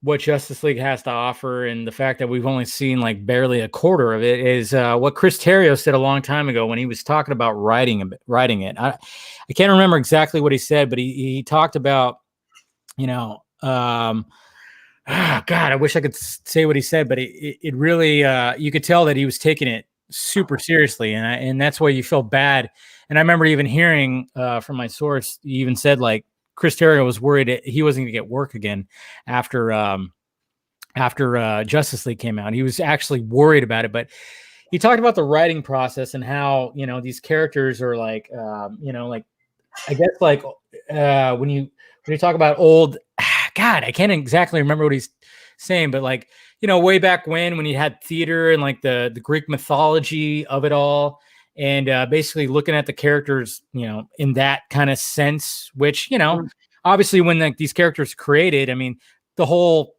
what Justice League has to offer, and the fact that we've only seen like barely a quarter of it, is what Chris Terrio said a long time ago when he was talking about writing it. I can't remember exactly what he said, but he talked about, you know, God, I wish I could say what he said, but it really, you could tell that he was taking it super seriously. And that's why you feel bad. And I remember even hearing from my source, he even said like Chris Terrio was worried that he wasn't going to get work again after Justice League came out. He was actually worried about it, but he talked about the writing process and how, you know, these characters are like, you know, like, I guess like when you talk about old, God, I can't exactly remember what he's saying, but like, you know, way back when you had theater and like the Greek mythology of it all, and basically looking at the characters, you know, in that kind of sense, which, you know, obviously when like these characters created, I mean, the whole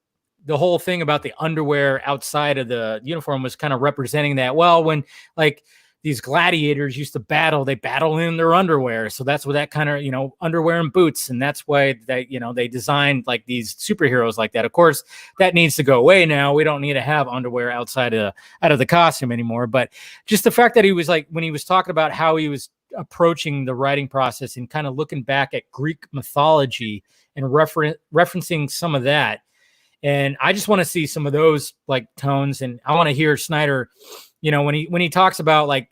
thing about the underwear outside of the uniform was kind of representing that. Well, when like these gladiators used to battle, they battle in their underwear. So that's what that kind of, you know, underwear and boots. And that's why they, you know, they designed like these superheroes like that. Of course, that needs to go away now. We don't need to have underwear out of the costume anymore. But just the fact that he was like, when he was talking about how he was approaching the writing process and kind of looking back at Greek mythology and referencing some of that. And I just want to see some of those like tones. And I want to hear Snyder, you know, when he talks about like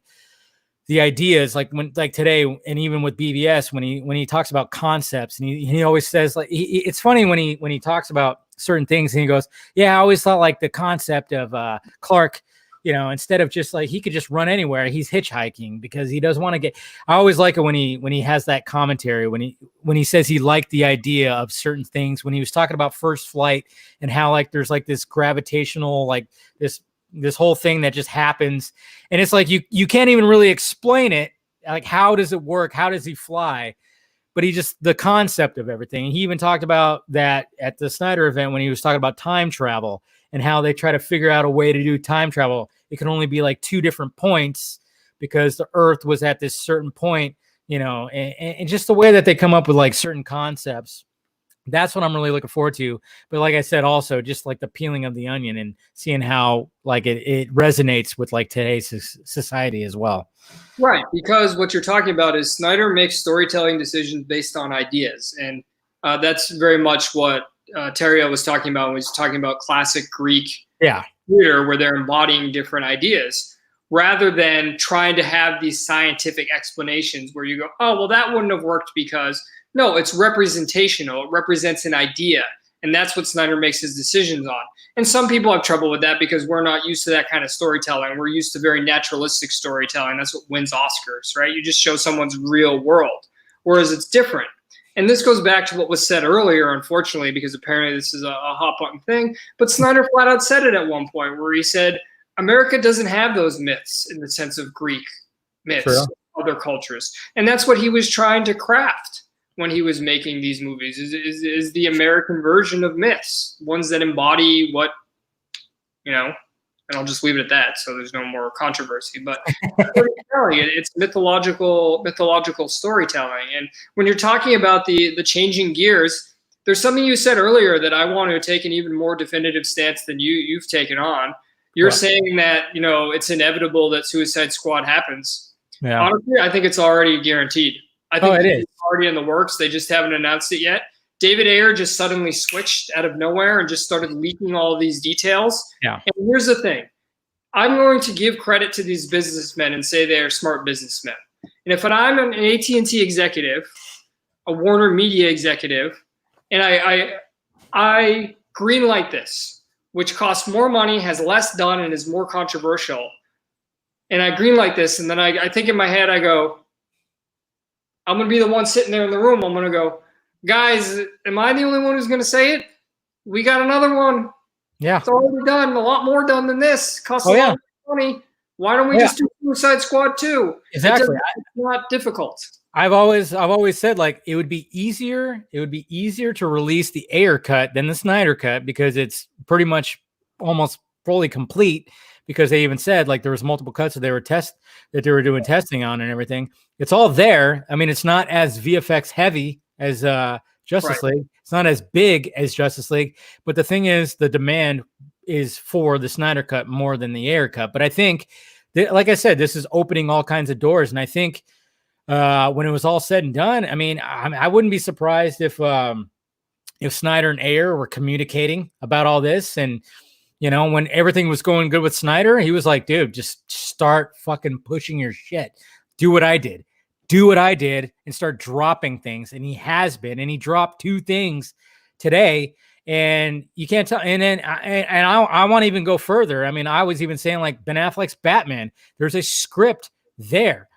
the ideas, like when, like today, and even with BVS, when he talks about concepts, and he always says like, it's funny when he talks about certain things and he goes, yeah, I always thought like the concept of Clark, you know, instead of just like, he could just run anywhere, he's hitchhiking because he doesn't want to get, I always like it when he has that commentary, when he says he liked the idea of certain things, when he was talking about First Flight and how like, there's like this gravitational, like this whole thing that just happens. And it's like, you can't even really explain it. Like, how does it work? How does he fly? But the concept of everything. And he even talked about that at the Snyder event when he was talking about time travel and how they try to figure out a way to do time travel. It can only be like two different points because the Earth was at this certain point, you know, and just the way that they come up with like certain concepts. That's what I'm really looking forward to. But like I said, also just like the peeling of the onion and seeing how like it resonates with like today's society as well. Right. Because what you're talking about is Snyder makes storytelling decisions based on ideas. And that's very much what Terrio was talking about when he was talking about classic Greek theater, where they're embodying different ideas rather than trying to have these scientific explanations where you go, oh, well, that wouldn't have worked because no, it's representational. It represents an idea. And that's what Snyder makes his decisions on. And some people have trouble with that because we're not used to that kind of storytelling. We're used to very naturalistic storytelling. That's what wins Oscars, right? You just show someone's real world, whereas it's different. And this goes back to what was said earlier, unfortunately, because apparently this is a hot button thing. But Snyder flat out said it at one point where he said, America doesn't have those myths in the sense of Greek myths, True. other cultures. And that's what he was trying to craft when he was making these movies, is the American version of myths, ones that embody what, and I'll just leave it at that so there's no more controversy. But it's mythological storytelling. And when you're talking about the changing gears, there's something you said earlier that I want to take an even more definitive stance than you've taken on. You're saying that, it's inevitable that Suicide Squad happens. Yeah. Honestly, I think it's already guaranteed. I think it is. It's already in the works. They just haven't announced it yet. David Ayer just suddenly switched out of nowhere and just started leaking all of these details. Yeah. And here's the thing. I'm going to give credit to these businessmen and say they are smart businessmen. And if I'm an AT&T executive, a Warner Media executive, and I greenlight this, which costs more money, has less done, and is more controversial, and I greenlight this, and then I think in my head, I go, I'm going to be the one sitting there in the room. I'm going to go, guys, am I the only one who's going to say it? We got another one. Yeah. It's already done. A lot more done than this. Costs a lot of money. Why don't we just do Suicide Squad 2? Exactly. It's not difficult. I've always said, like, it would be easier to release the Ayer cut than the Snyder cut, because it's pretty much almost fully complete, because they even said, like, there was multiple cuts that they were doing testing on and everything. It's all there. I mean, it's not as VFX heavy as Justice League. It's not as big as Justice League, but the thing is, the demand is for the Snyder cut more than the Ayer cut. But I think that, like I said, this is opening all kinds of doors, and I think when it was all said and done, I mean, I wouldn't be surprised if Snyder and Ayer were communicating about all this. And, when everything was going good with Snyder, he was like, dude, just start fucking pushing your shit. Do what I did. And start dropping things. And he has been, and he dropped 2 things today. And you can't tell. And then I want to even go further. I mean, I was even saying, like, Ben Affleck's Batman, there's a script there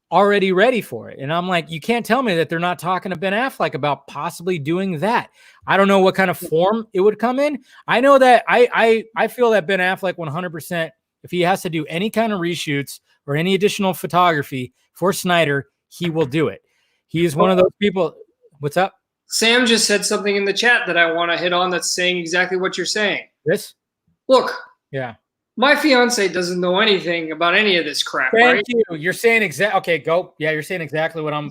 already ready for it. And I'm like, you can't tell me that they're not talking to Ben Affleck about possibly doing that. I don't know what kind of form it would come in. I know that I feel that Ben Affleck 100%, if he has to do any kind of reshoots or any additional photography for Snyder, he will do it. He is one of those people. What's up? Sam just said something in the chat that I want to hit on that's saying exactly what you're saying. This? Look. Yeah. My fiance doesn't know anything about any of this crap. Thank you. You're saying okay, go. Yeah, you're saying exactly what I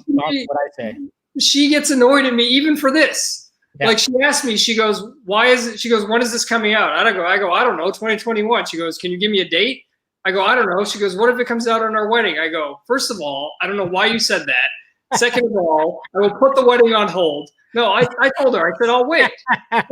say. She gets annoyed at me even for this. Yeah. Like, she asked me, she goes, why is it? She goes, when is this coming out? I go, I don't know, 2021. She goes, can you give me a date? I go, I don't know. She goes, what if it comes out on our wedding? I go, first of all, I don't know why you said that. Second of all, I will put the wedding on hold. No, I told her, I said, I'll wait. I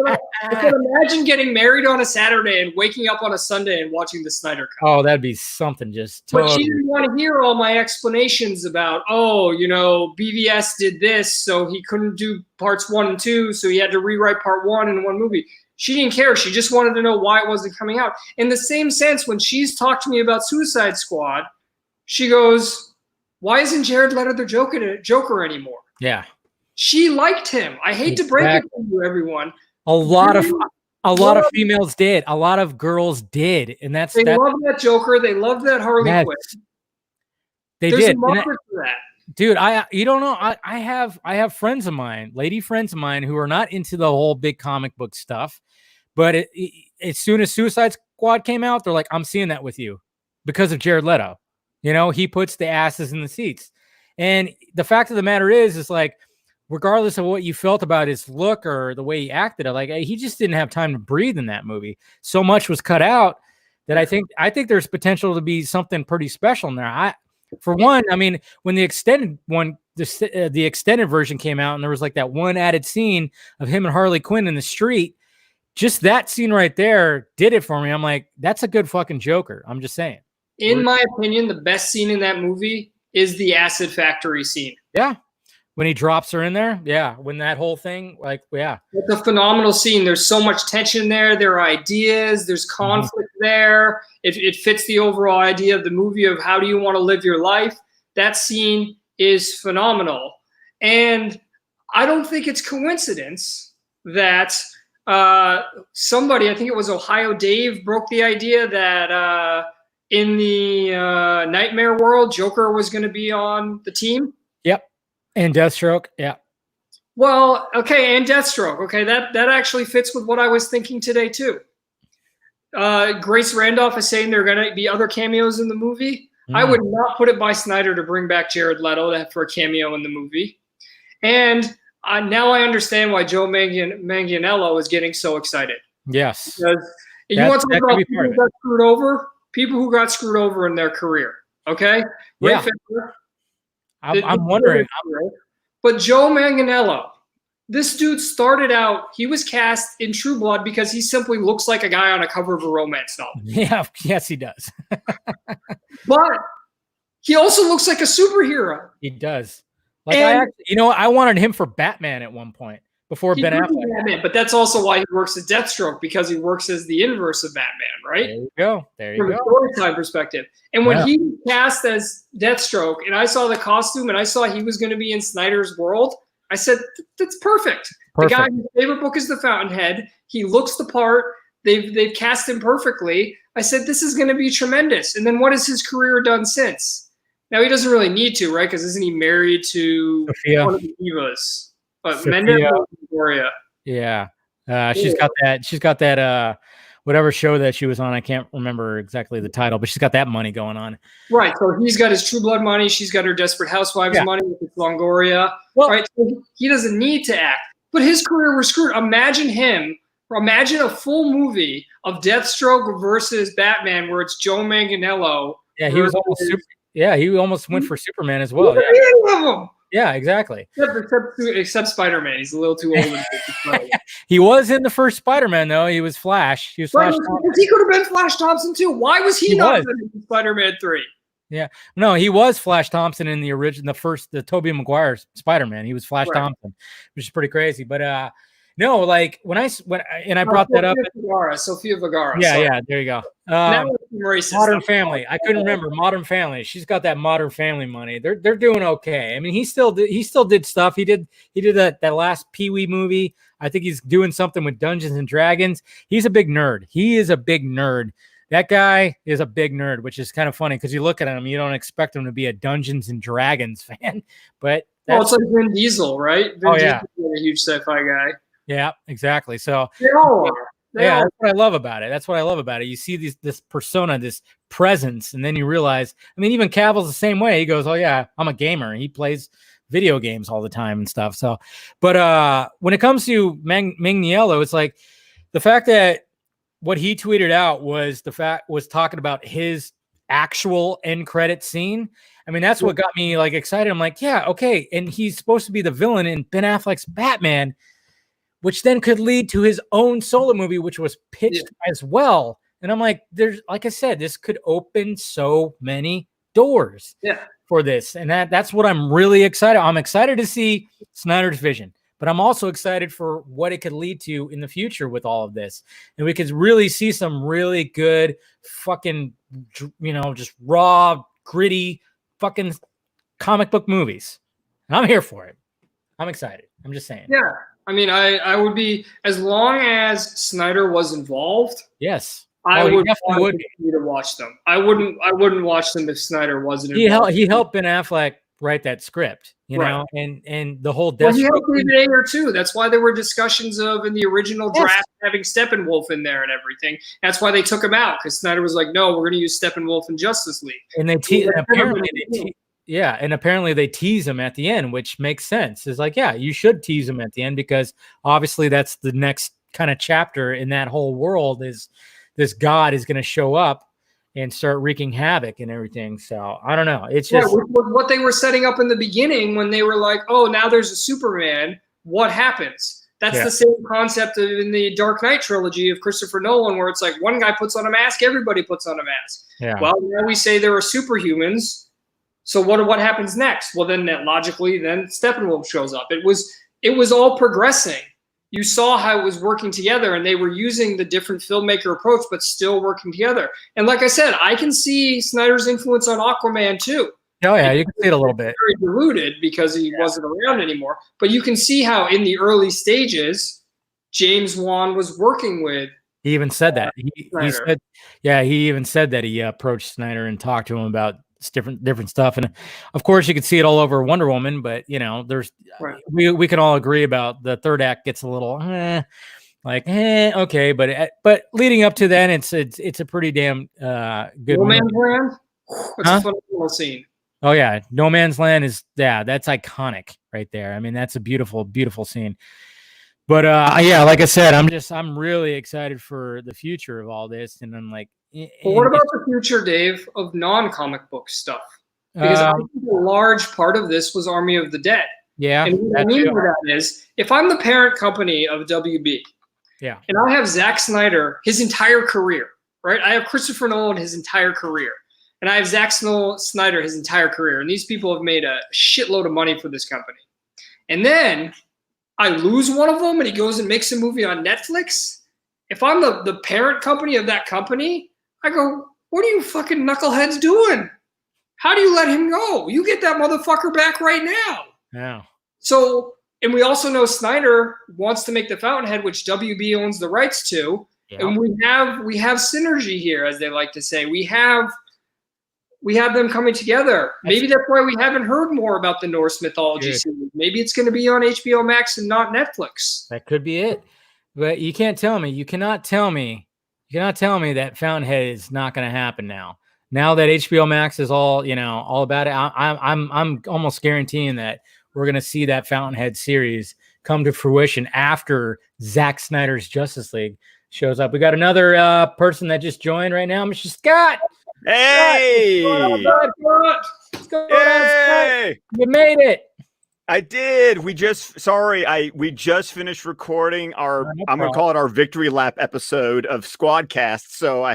said, imagine getting married on a Saturday and waking up on a Sunday and watching the Snyder Cut. Oh, that'd be something just totally. But she didn't want to hear all my explanations about, BVS did this, so he couldn't do parts 1 and 2, so he had to rewrite part 1 in one movie. She didn't care. She just wanted to know why it wasn't coming out. In the same sense, when she's talked to me about Suicide Squad, she goes, why isn't Jared Leto the Joker anymore? Yeah. She liked him. I hate to break it to you, everyone. A lot of females did. A lot of girls did, and they love that Joker. They love that Harley Quinn. There's a market for that, dude. You don't know. I have friends of mine, lady friends of mine, who are not into the whole big comic book stuff, but as soon as Suicide Squad came out, they're like, I'm seeing that with you because of Jared Leto. He puts the asses in the seats, and the fact of the matter is like, regardless of what you felt about his look or the way he acted, like, he just didn't have time to breathe in that movie. So much was cut out that I think there's potential to be something pretty special in there. For one, I mean, when the extended one, the extended version came out, and there was like that one added scene of him and Harley Quinn in the street, just that scene right there did it for me. I'm like, that's a good fucking Joker. I'm just saying. In my opinion, the best scene in that movie is the acid factory scene. Yeah. When he drops her in there. Yeah. When that whole thing, like, yeah. It's a phenomenal scene. There's so much tension there. There are ideas. There's conflict there. It fits the overall idea of the movie of how do you want to live your life. That scene is phenomenal. And I don't think it's coincidence that somebody, I think it was Ohio Dave, broke the idea that in the Nightmare world, Joker was going to be on the team. Yep. And Deathstroke. Yeah. Well, okay, and Deathstroke. Okay, that actually fits with what I was thinking today too. Grace Randolph is saying there are going to be other cameos in the movie. I would not put it by Snyder to bring back Jared Leto for a cameo in the movie. And now I understand why Joe Manganiello is getting so excited. Yes. Because you want to talk about people who got screwed over? People who got screwed over in their career. Okay? Yeah. I'm wondering. But Joe Manganiello, this dude started out, he was cast in True Blood because he simply looks like a guy on a cover of a romance novel. Yeah, yes, he does. But he also looks like a superhero. He does. Like I wanted him for Batman at one point before Ben Affleck. Batman, but that's also why he works as Deathstroke, because he works as the inverse of Batman, right? There you go. There you From go. a storytime perspective. And when he was cast as Deathstroke, and I saw the costume, and I saw he was going to be in Snyder's world, I said, "That's perfect." The guy whose favorite book is The Fountainhead. He looks the part. They've cast him perfectly. I said, "This is going to be tremendous." And then what has his career done since? Now he doesn't really need to, right? Because isn't he married to one of the divas? But Mendez Gloria. Yeah. She's got that whatever show that she was on. I can't remember exactly the title, but she's got that money going on. Right. So he's got his True Blood money. She's got her Desperate Housewives money with Longoria. Well, right. So he doesn't need to act. But his career was screwed. Imagine a full movie of Deathstroke versus Batman where it's Joe Manganiello. Yeah, he was almost he almost went for Superman as well. Any of them. Yeah, exactly. Except Spider-Man. He's a little too old. He was in the first Spider-Man, though. He was Flash. He was Flash. He could have been Flash Thompson, too. Why was he not in Spider-Man 3? Yeah. No, he was Flash Thompson in the original, the Tobey Maguire Spider-Man. He was Flash Thompson, which is pretty crazy. But no, like when I brought that up. Sofia Vergara. Yeah, there you go. Modern Family. I couldn't remember Modern Family. She's got that Modern Family money. They're doing okay. I mean, he still did stuff. He did that last Pee-wee movie. I think he's doing something with Dungeons and Dragons. He's a big nerd. He is a big nerd. That guy is a big nerd, which is kind of funny because you look at him, you don't expect him to be a Dungeons and Dragons fan, but it's like Vin Diesel, right? Vin Diesel is a huge sci-fi guy. Yeah, exactly. So they all are. That's what I love about it. You see this persona, this presence, and then you realize, I mean, even Cavill's the same way. He goes, "Oh yeah, I'm a gamer." He plays video games all the time and stuff. So, but when it comes to Manganiello, it's like the fact that what he tweeted out was talking about his actual end credit scene. I mean, that's what got me like excited. I'm like, yeah, okay. And he's supposed to be the villain in Ben Affleck's Batman, which then could lead to his own solo movie, which was pitched as well. And I'm like, like I said, this could open so many doors for this. And that's what I'm really excited. I'm excited to see Snyder's vision, but I'm also excited for what it could lead to in the future with all of this. And we could really see some really good fucking, just raw, gritty fucking comic book movies. And I'm here for it. I'm excited. I'm just saying. Yeah. I mean, I would be, as long as Snyder was involved. Yes. I would definitely to watch them. I wouldn't watch them if Snyder wasn't involved. He helped Ben Affleck write that script, you know, and the whole Deathstroke. He helped David Ayer too. That's why there were discussions of in the original draft having Steppenwolf in there and everything. That's why they took him out, because Snyder was like, "No, we're going to use Steppenwolf in Justice League." And apparently they tease him at the end, which makes sense. It's like, yeah, you should tease him at the end, because obviously that's the next kind of chapter in that whole world is this God is going to show up and start wreaking havoc and everything. So I don't know. It's just what they were setting up in the beginning when they were like, "Oh, now there's a Superman. What happens?" That's the same concept in the Dark Knight trilogy of Christopher Nolan, where it's like one guy puts on a mask, everybody puts on a mask. Yeah. Well, now we say there are superhumans. So what happens next? Well, then logically, then Steppenwolf shows up. It was all progressing. You saw how it was working together, and they were using the different filmmaker approach, but still working together. And like I said, I can see Snyder's influence on Aquaman too. Oh yeah, you can see it a little bit. Very diluted because he wasn't around anymore. But you can see how in the early stages, James Wan was working with. He even said that. He Snyder. said, yeah, he even said that he approached Snyder and talked to him about different stuff. And of course, you could see it all over Wonder Woman. But there's Right. we can all agree about the third act gets a little okay, but leading up to then, it's a pretty damn good No movie. Man's Land. That's Huh? a phenomenal scene. Oh yeah, No Man's Land that's iconic right there. I mean, that's a beautiful, beautiful scene. But yeah, like I said, I'm really excited for the future of all this, and I'm like, But what about the future, Dave, of non-comic book stuff? Because I think a large part of this was Army of the Dead. yeah, And what I mean by that is, if I'm the parent company of WB, yeah, and I have Zack Snyder, his entire career, right? I have Christopher Nolan, his entire career. And I have Zack Snyder, his entire career. And these people have made a shitload of money for this company. And then I lose one of them and he goes and makes a movie on Netflix. If I'm the parent company of that company, I go, what are you fucking knuckleheads doing? How do you let him go? You get that motherfucker back right now. yeah. So, and we also know Snyder wants to make the Fountainhead, which WB owns the rights to. Yeah. And we have synergy here, as they like to say. We have them coming together. Maybe that's why we haven't heard more about the Norse mythology series. Maybe it's going to be on HBOMax and not Netflix. That could be it. But you cannot tell me that Fountainhead is not going to happen now. Now that HBO Max is all about it, I'm almost guaranteeing that we're going to see that Fountainhead series come to fruition after Zack Snyder's Justice League shows up. We got another person that just joined right now, Mr. Scott. Hey! What's going on, Hey! You made it. I did. We just finished recording our I'm going to call it our victory lap episode of Squadcast. So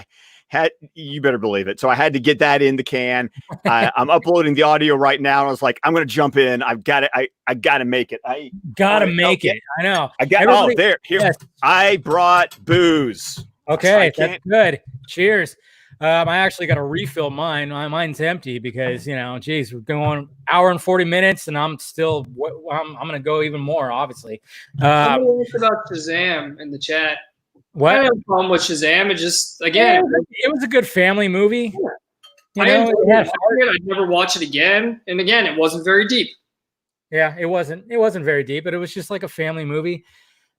you better believe it. So I had to get that in the can. I'm uploading the audio right now. And I was like, I'm going to jump in. I've got it. I got to make it. I know. Here. Yes. I brought booze. Okay. That's good. Cheers. I actually got to refill mine. Mine's empty because, geez, we're going an hour and 40 minutes and I'm going to go even more, obviously. Somebody asked about Shazam in the chat. What? I don't have a problem with Shazam. It just, again, it was a good family movie. I'd never watch it again. And again, it wasn't very deep. Yeah, it wasn't very deep, but it was just like a family movie.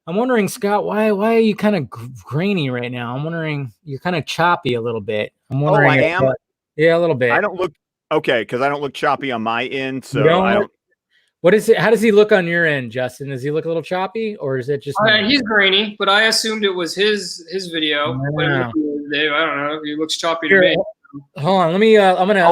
I'm wondering, Scott, why are you kind of grainy right now? I'm wondering, you're kind of choppy a little bit. I'm wondering. I am? Yeah, a little bit. I don't look okay because I don't look choppy on my end. So I don't. What is it? How does he look on your end, Justin? Does he look a little choppy, or is it just? He's grainy, but I assumed it was his video. Yeah. Dave, I don't know. He looks choppy to me. Hold on, let me. I'm gonna.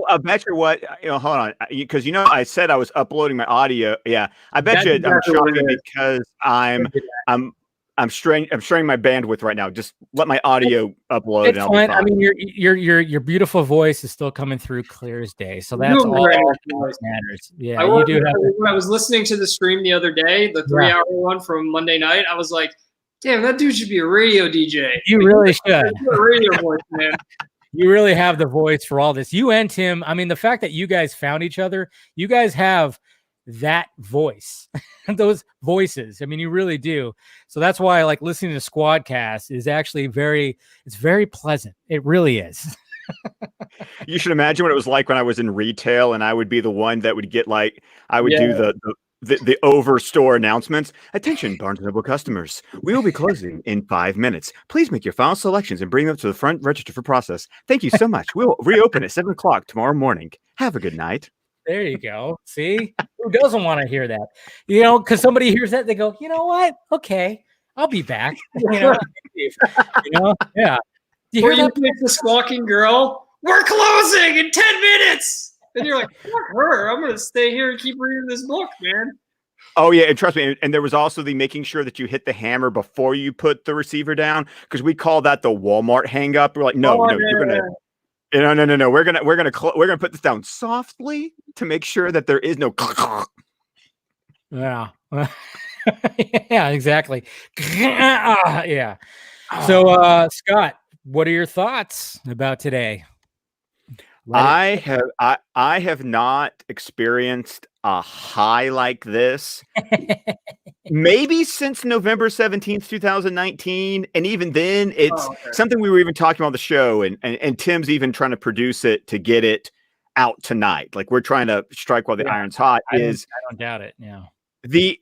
I bet you what. Hold on, because I said I was uploading my audio. Yeah, I bet you I'm choppy because I'm straining my bandwidth right now. Just let my audio upload. It's fine. I mean, your beautiful voice is still coming through clear as day. So that's all that matters. Yeah, you do have. When I was listening to the stream the other day, the 3-hour one from Monday night, I was like, "Damn, that dude should be a radio DJ." You really should. A radio voice, man. You really have the voice for all this. You and Tim. I mean, the fact that you guys found each other, you guys have that voice, those voices. I mean, you really do. So that's why I like listening to Squadcast is actually it's very pleasant. It really is. You should imagine what it was like when I was in retail and I would be the one that would get do the over store announcements. Attention, Barnes & Noble customers. We will be closing in 5 minutes. Please make your final selections and bring them to the front register for process. Thank you so much. We'll reopen at 7 o'clock tomorrow morning. Have a good night. There you go. See, who doesn't want to hear that? Because somebody hears that, they go, you know what? Okay, I'll be back. Yeah. You hear that? The squawking girl. We're closing in 10 minutes. And you're like, fuck her. I'm going to stay here and keep reading this book, man. Oh, yeah. And trust me. And there was also the making sure that you hit the hammer before you put the receiver down, because we call that the Walmart hang up. We're like, no, you're going to. No. We're gonna put this down softly to make sure that there is no. Yeah. Yeah, exactly. Yeah. So, Scott, what are your thoughts about today? I have not experienced a high like this maybe since November 17th, 2019. And even then, it's something we were even talking about on the show. And Tim's even trying to produce it to get it out tonight. Like, we're trying to strike while the iron's hot. I don't doubt it. Yeah. The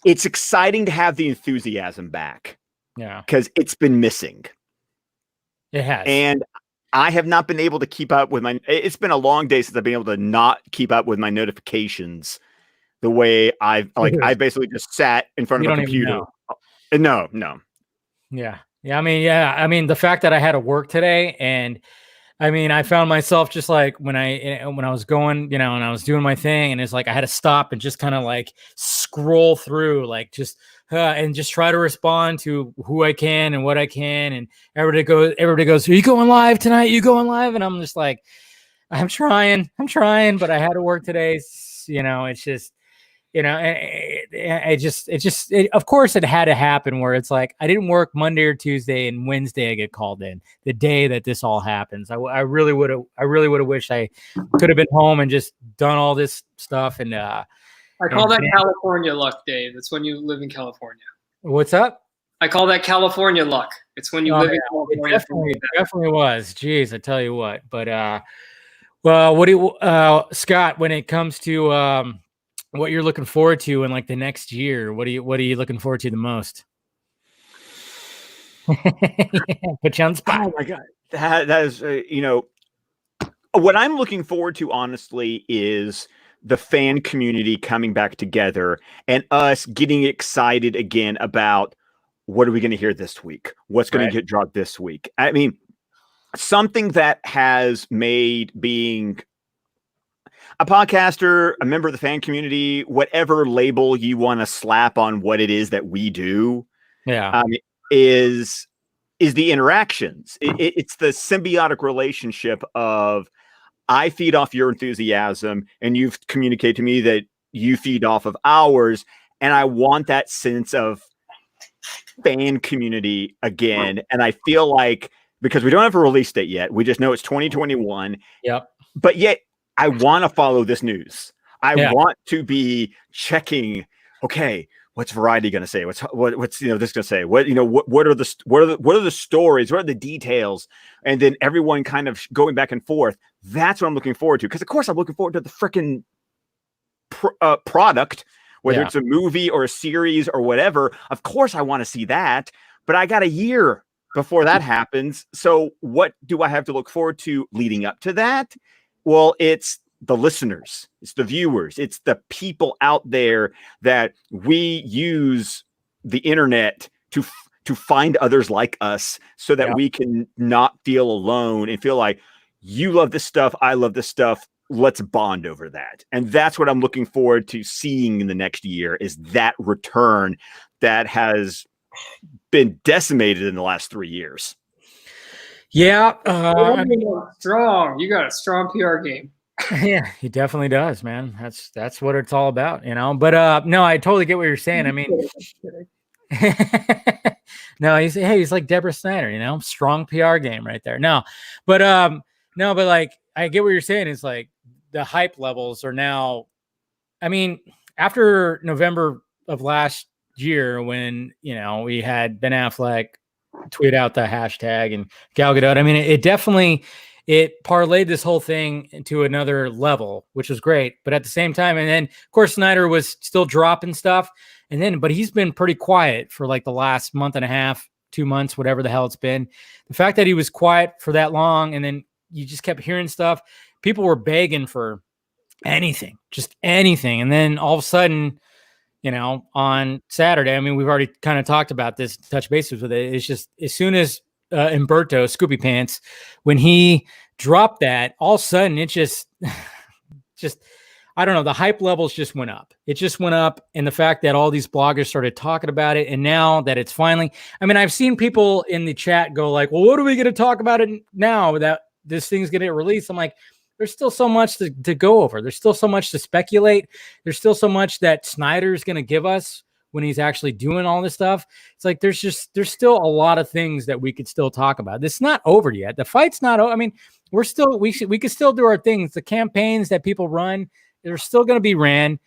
it's exciting to have the enthusiasm back. Yeah. Because it's been missing. It has. And I have not been able to keep up with it's been a long day since I've been able to not keep up with my notifications the way I basically just sat in front of a computer. No. Yeah. I mean, the fact that I had to work today, and I mean, I found myself just like when I was going, and I was doing my thing, and it's like I had to stop and just kind of like scroll through, like just and just try to respond to who I can and what I can. And everybody goes, "Are you going live tonight? You going live?" And I'm just like, I'm trying, but I had to work today. It's just, of course it had to happen where it's like, I didn't work Monday or Tuesday, and Wednesday I get called in the day that this all happens. I really would have wished I could have been home and just done all this stuff. And, I call that California luck, Dave. That's when you live in California. What's up? I call that California luck. It's when you live in California. It definitely was. Jeez, I tell you what. But well, what do you, Scott? When it comes to what you're looking forward to in like the next year, what are you looking forward to the most? Put you on the spot. Oh my God, that is what I'm looking forward to. Honestly, is the fan community coming back together and us getting excited again about what are we going to hear this week? What's going to get dropped this week? I mean, something that has made being a podcaster, a member of the fan community, whatever label you want to slap on what it is that we do, is the interactions. It's the symbiotic relationship of, I feed off your enthusiasm and you've communicated to me that you feed off of ours. And I want that sense of fan community again. And I feel like, because we don't have a release date yet, we just know it's 2021. Yep. But yet I want to follow this news. I want to be checking, okay, what's Variety going to say? What's this going to say? What are the stories? What are the details? And then everyone kind of going back and forth. That's what I'm looking forward to. Because of course I'm looking forward to the freaking product, whether it's a movie or a series or whatever. Of course I want to see that, but I got a year before that happens. So what do I have to look forward to leading up to that? Well, it's the listeners, it's the viewers, it's the people out there that we use the internet to find others like us, so that we can not feel alone and feel like, you love this stuff, I love this stuff, let's bond over that. And that's what I'm looking forward to seeing in the next year, is that return that has been decimated in the last 3 years. Yeah. Strong. You got a strong PR game. Yeah, he definitely does, man. That's what it's all about, But no, I totally get what you're saying. I mean, no, he's like Deborah Snyder, strong PR game right there. No, but like, I get what you're saying. It's like the hype levels are now, I mean, after November of last year, when, we had Ben Affleck tweet out the hashtag and Gal Gadot, I mean, it definitely, it parlayed this whole thing into another level, which was great. But at the same time, and then of course Snyder was still dropping stuff, but he's been pretty quiet for like the last month and a half, 2 months, whatever the hell it's been. The fact that he was quiet for that long, and then you just kept hearing stuff, people were begging for anything, just anything. And then all of a sudden, on Saturday, I mean, we've already kind of talked about this, touch bases with it. It's just, as soon as Umberto Scoopy Pants, when he dropped that, all of a sudden it just I don't know, the hype levels just went up. It just went up. And the fact that all these bloggers started talking about it, and now that it's finally, I mean, I've seen people in the chat go like, well, what are we going to talk about it now that this thing's going to get released? I'm like, there's still so much to go over. There's still so much to speculate. There's still so much that Snyder's going to give us when he's actually doing all this stuff. It's like, there's still a lot of things that we could still talk about. It's not over yet. The fight's not over. I mean, we could still do our things. The campaigns that people run, they're still going to be ran.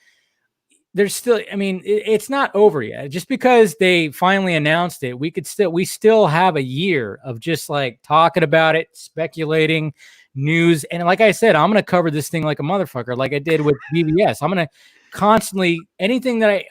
there's still, I mean, it's not over yet. Just because they finally announced it, we still have a year of just like talking about it, speculating, news. And like I said, I'm going to cover this thing like a motherfucker, like I did with BBS. I'm going to constantly, anything that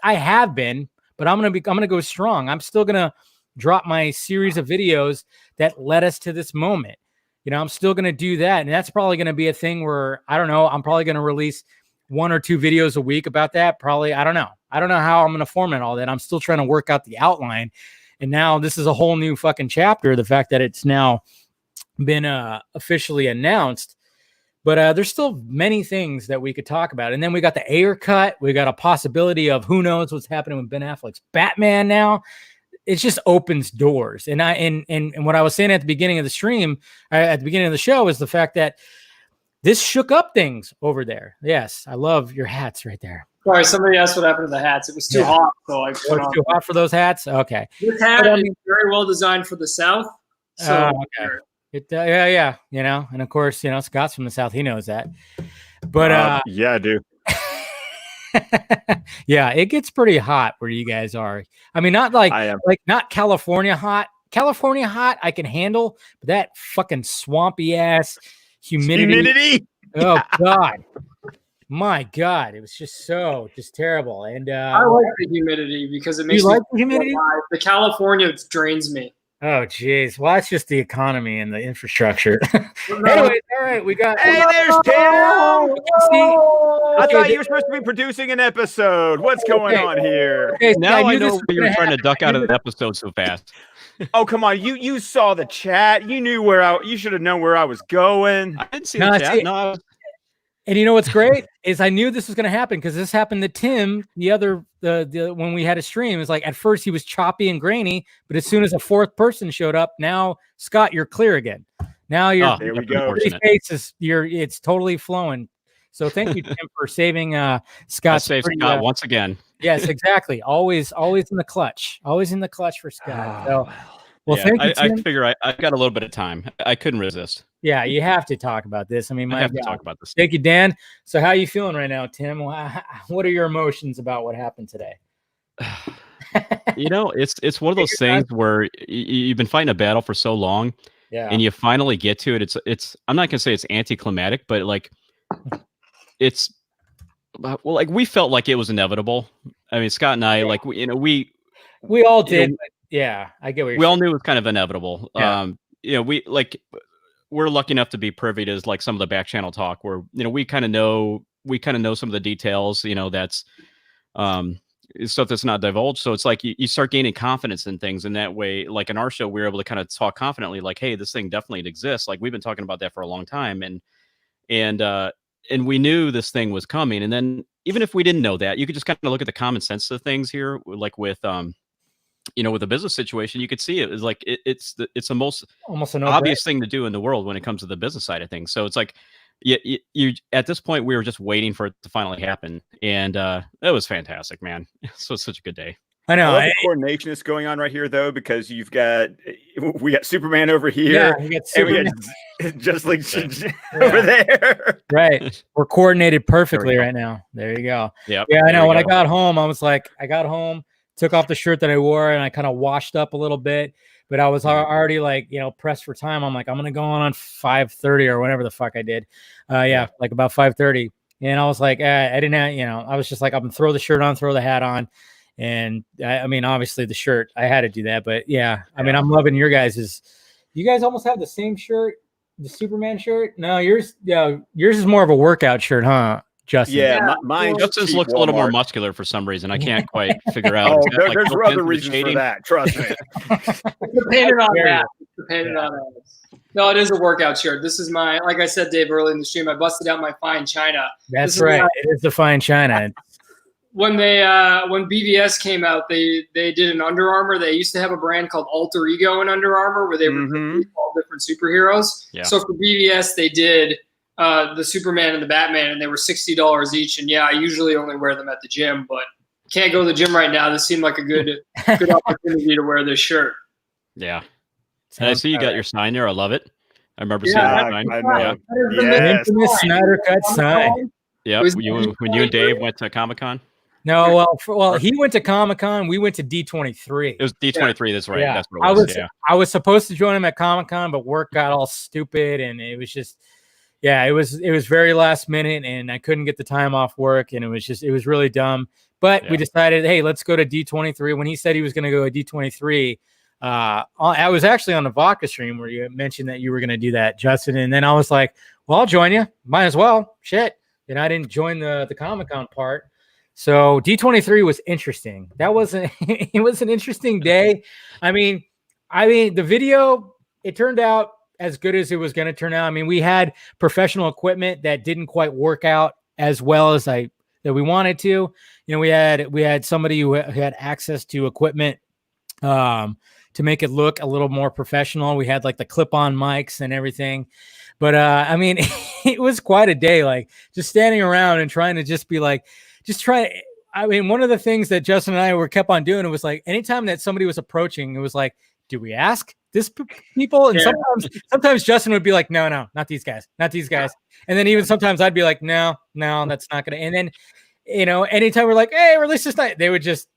I have been, but I'm going to go strong. I'm still going to drop my series of videos that led us to this moment. You know, I'm still going to do that. And that's probably going to be a thing where, I don't know, I'm probably going to release 1 or 2 videos a week about that. Probably, I don't know how I'm going to format all that. I'm still trying to work out the outline. And now this is a whole new fucking chapter. The fact that it's now been officially announced, but there's still many things that we could talk about. And then we got the Ayer cut. We got a possibility of who knows what's happening with Ben Affleck's Batman now. It just opens doors. And what I was saying at the beginning of the stream, at the beginning of the show, is the fact that this shook up things over there. Yes, I love your hats right there. Sorry, somebody asked what happened to the hats. It was too hot, so I put on. Too hot for those hats? Okay. This hat is very well designed for the South. So okay. Yeah, you know, and of course, you know, Scott's from the South. He knows that. But yeah, I do. Yeah, it gets pretty hot where you guys are. I mean, not like not California hot. California hot I can handle, but that fucking swampy ass humidity. Oh God. My God, it was just terrible. And I like the humidity because it makes you like the humidity. The California drains me. Oh, geez. Well, that's just the economy and the infrastructure. Anyways, all right, we got. Hey, there's Tim. I thought you were supposed to be producing an episode. What's going on here? Okay, now I know why you were trying to duck out of the episode so fast. Oh, come on. You saw the chat. You knew you should have known where I was going. I didn't see the chat. And you know what's great is I knew this was going to happen because this happened to Tim the when we had a stream. It's like at first he was choppy and grainy, but as soon as a 4th person showed up, now Scott, you're clear again. Now you're there we go. It's totally flowing. So thank you, Tim, for saving Scott. Save Scott once again. Yes, exactly. Always in the clutch. Always in the clutch for Scott. So, well, thank you, Tim. I figure I got a little bit of time. I couldn't resist. Yeah, you have to talk about this. I mean, I have to talk about this. Thank you, Dan. So how are you feeling right now, Tim? What are your emotions about what happened today? You know, it's one of those things where you've been fighting a battle for so long, and you finally get to it. It's I'm not gonna say it's anticlimactic, but like like we felt like it was inevitable. I mean, Scott and I, like we all did. But yeah, I get what we all knew it was kind of inevitable. Yeah. We're lucky enough to be privy to like some of the back channel talk where, you know, we kind of know some of the details, you know, that's stuff that's not divulged. So it's like you start gaining confidence in things in that way. Like in our show, we were able to kind of talk confidently, like, hey, this thing definitely exists. Like we've been talking about that for a long time. And we knew this thing was coming. And then even if we didn't know that, you could just kind of look at the common sense of things here, like with you know, with the business situation, you could see it is like it's the most almost an obvious thing to do in the world when it comes to the business side of things. So it's like you at this point we were just waiting for it to finally happen, and it was fantastic, man. So it's such a good day. I know. The coordination is going on right here, though, because we got Superman over here, yeah, we got Superman. And we got Just League over there. Right, we're coordinated perfectly right now. There you go. Yeah, I know. When I got home, I was like, took off the shirt that I wore and I kind of washed up a little bit, but I was already like, you know, pressed for time. I'm like, I'm going to go on 5:30 or whatever the fuck I did. Like about 5:30. And I was like, I didn't have, you know, I was just like, I'm going to throw the shirt on, throw the hat on. And I mean, obviously the shirt, I had to do that, but I mean, I'm loving your guys's. You guys almost have the same shirt, the Superman shirt. No, yours is more of a workout shirt, huh? Justin. Yeah, mine. Justin's looks a little more muscular for some reason. I can't quite figure out. There's other reasons for that. Trust me. Depending on that. No, it is a workout shirt. This is like I said, Dave, early in the stream, I busted out my fine china. That's right. It is the fine china. When BVS came out, they did an Under Armour. They used to have a brand called Alter Ego in Under Armour where they were all different superheroes. Yeah. So for BVS, they did the Superman and the Batman, and they were $60 each. And I usually only wear them at the gym, but can't go to the gym right now. This seemed like a good opportunity to wear this shirt. Yeah. And I see you got your sign there. I love it. I remember seeing that sign. Infamous Snyder cut sign. Yeah. When you and Dave went to Comic-Con. No, well, he went to Comic-Con. We went to D23. It was D23. That's right. Yeah. That's what it was. I was supposed to join him at Comic-Con, but work got all stupid, and it was just, it was very last minute, and I couldn't get the time off work, and it was really dumb. But we decided, hey, let's go to D23. When he said he was going to go to D23, I was actually on the Vodka stream where you mentioned that you were going to do that, Justin, and then I was like, well, I'll join you. Might as well. Shit. And I didn't join the Comic-Con part. So D23 was interesting. It was an interesting day. I mean, the video, it turned out as good as it was going to turn out. I mean, we had professional equipment that didn't quite work out as well as that we wanted to. You know, we had somebody who had access to equipment to make it look a little more professional. We had like the clip-on mics and everything. But I mean, it was quite a day, like just standing around and trying to just be like, I mean, one of the things that Justin and I kept on doing, it was like, anytime that somebody was approaching, it was like, do we ask this people? And sometimes Justin would be like, no, not these guys. And then even sometimes I'd be like, no, that's not going to. And then, you know, anytime we're like, hey, release this night, they would just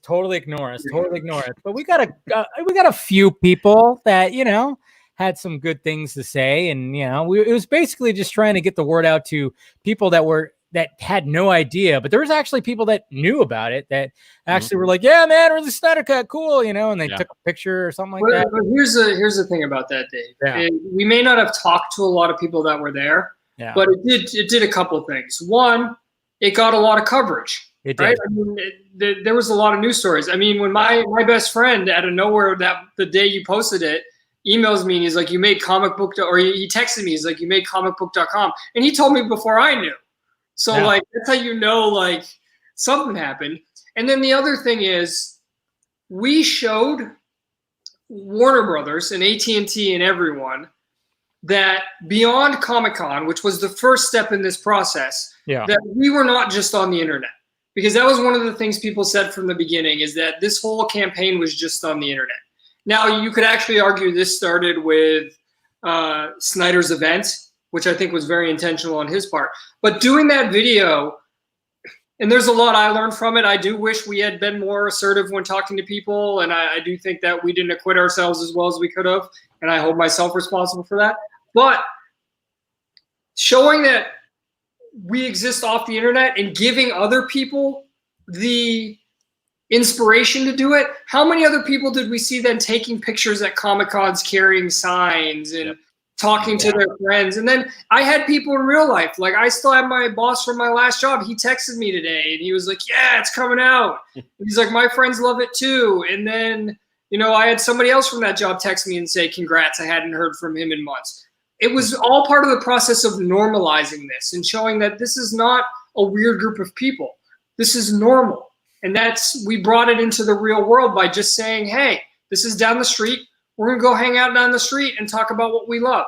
totally ignore us. But we got a few people that, you know, had some good things to say. And, you know, it was basically just trying to get the word out to people that had no idea, but there was actually people that knew about it that actually were like, yeah, man, release Snyder Cut, cool, you know, and they took a picture or something like that. But here's the thing about that, Dave. We may not have talked to a lot of people that were there, but it did a couple of things. One, it got a lot of coverage. It did. Right? I mean, there was a lot of news stories. I mean, when my best friend out of nowhere the day you posted it emails me and he's like, you made comic book, or he texted me, he's like, you made comicbook.com, and he told me before I knew. So like, that's how you know, like, something happened. And then the other thing is, we showed Warner Brothers and AT&T and everyone that beyond Comic-Con, which was the first step in this process, that we were not just on the internet. Because that was one of the things people said from the beginning, is that this whole campaign was just on the internet. Now, you could actually argue this started with Snyder's event, which I think was very intentional on his part. But doing that video, and there's a lot I learned from it. I do wish we had been more assertive when talking to people, and I do think that we didn't acquit ourselves as well as we could have, and I hold myself responsible for that. But showing that we exist off the internet and giving other people the inspiration to do it. How many other people did we see then taking pictures at Comic-Cons, carrying signs and talking to their friends? And then I had people in real life. Like, I still have my boss from my last job. He texted me today and he was like, yeah, it's coming out. He's like, my friends love it too. And then, you know, I had somebody else from that job text me and say, congrats, I hadn't heard from him in months. It was all part of the process of normalizing this and showing that this is not a weird group of people. This is normal. And we brought it into the real world by just saying, hey, this is down the street. We're going to go hang out down the street and talk about what we love.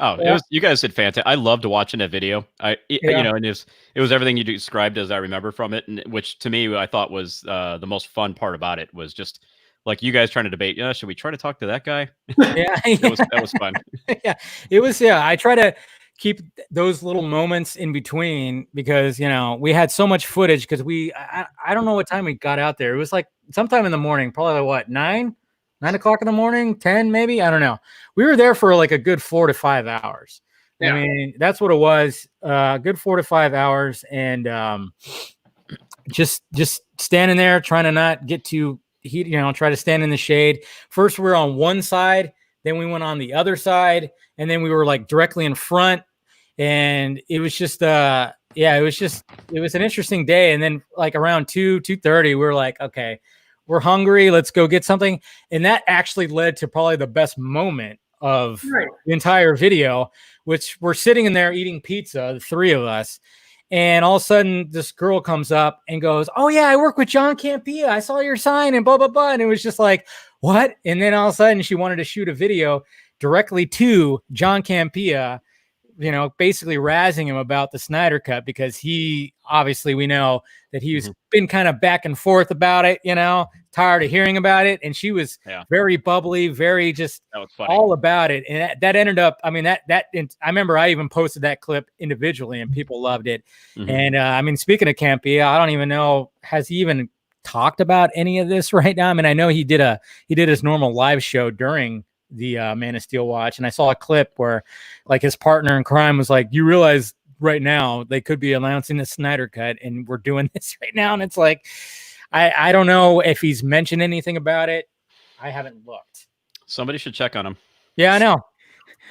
Oh, you guys did fantastic. I loved watching that video. You know, and it was everything you described as I remember from it, and which to me I thought was the most fun part about it was just like you guys trying to debate. Should we try to talk to that guy? That was fun. It was. I try to keep those little moments in between because, you know, we had so much footage because I don't know what time we got out there. It was like sometime in the morning, probably what, 9 o'clock in the morning, 10 maybe. I don't know. We were there for like a good 4 to 5 hours. I mean, that's what it was. Good 4 to 5 hours. And just standing there trying to not get too heat, you know, try to stand in the shade. First we were on one side, then we went on the other side, and then we were like directly in front. And it was just, it was an interesting day. And then like around 2:30, we were like, okay, we're hungry. Let's go get something. And that actually led to probably the best moment of the entire video, which we're sitting in there eating pizza, the three of us. And all of a sudden this girl comes up and goes, oh yeah, I work with John Campea. I saw your sign and blah, blah, blah. And it was just like, what? And then all of a sudden she wanted to shoot a video directly to John Campea you know, basically razzing him about the Snyder Cut because we know that he's been kind of back and forth about it, you know, tired of hearing about it. And she was very bubbly, very just all about it. And that ended up, I mean, I remember I even posted that clip individually and people loved it. And I mean, speaking of Campea, I don't even know, has he even talked about any of this right now? I mean, I know he did his normal live show during the Man of Steel watch, and I saw a clip where like his partner in crime was like, you realize right now they could be announcing the Snyder Cut and we're doing this right now. And it's like, I don't know if he's mentioned anything about it. I haven't looked. Somebody should check on him. Yeah, I know.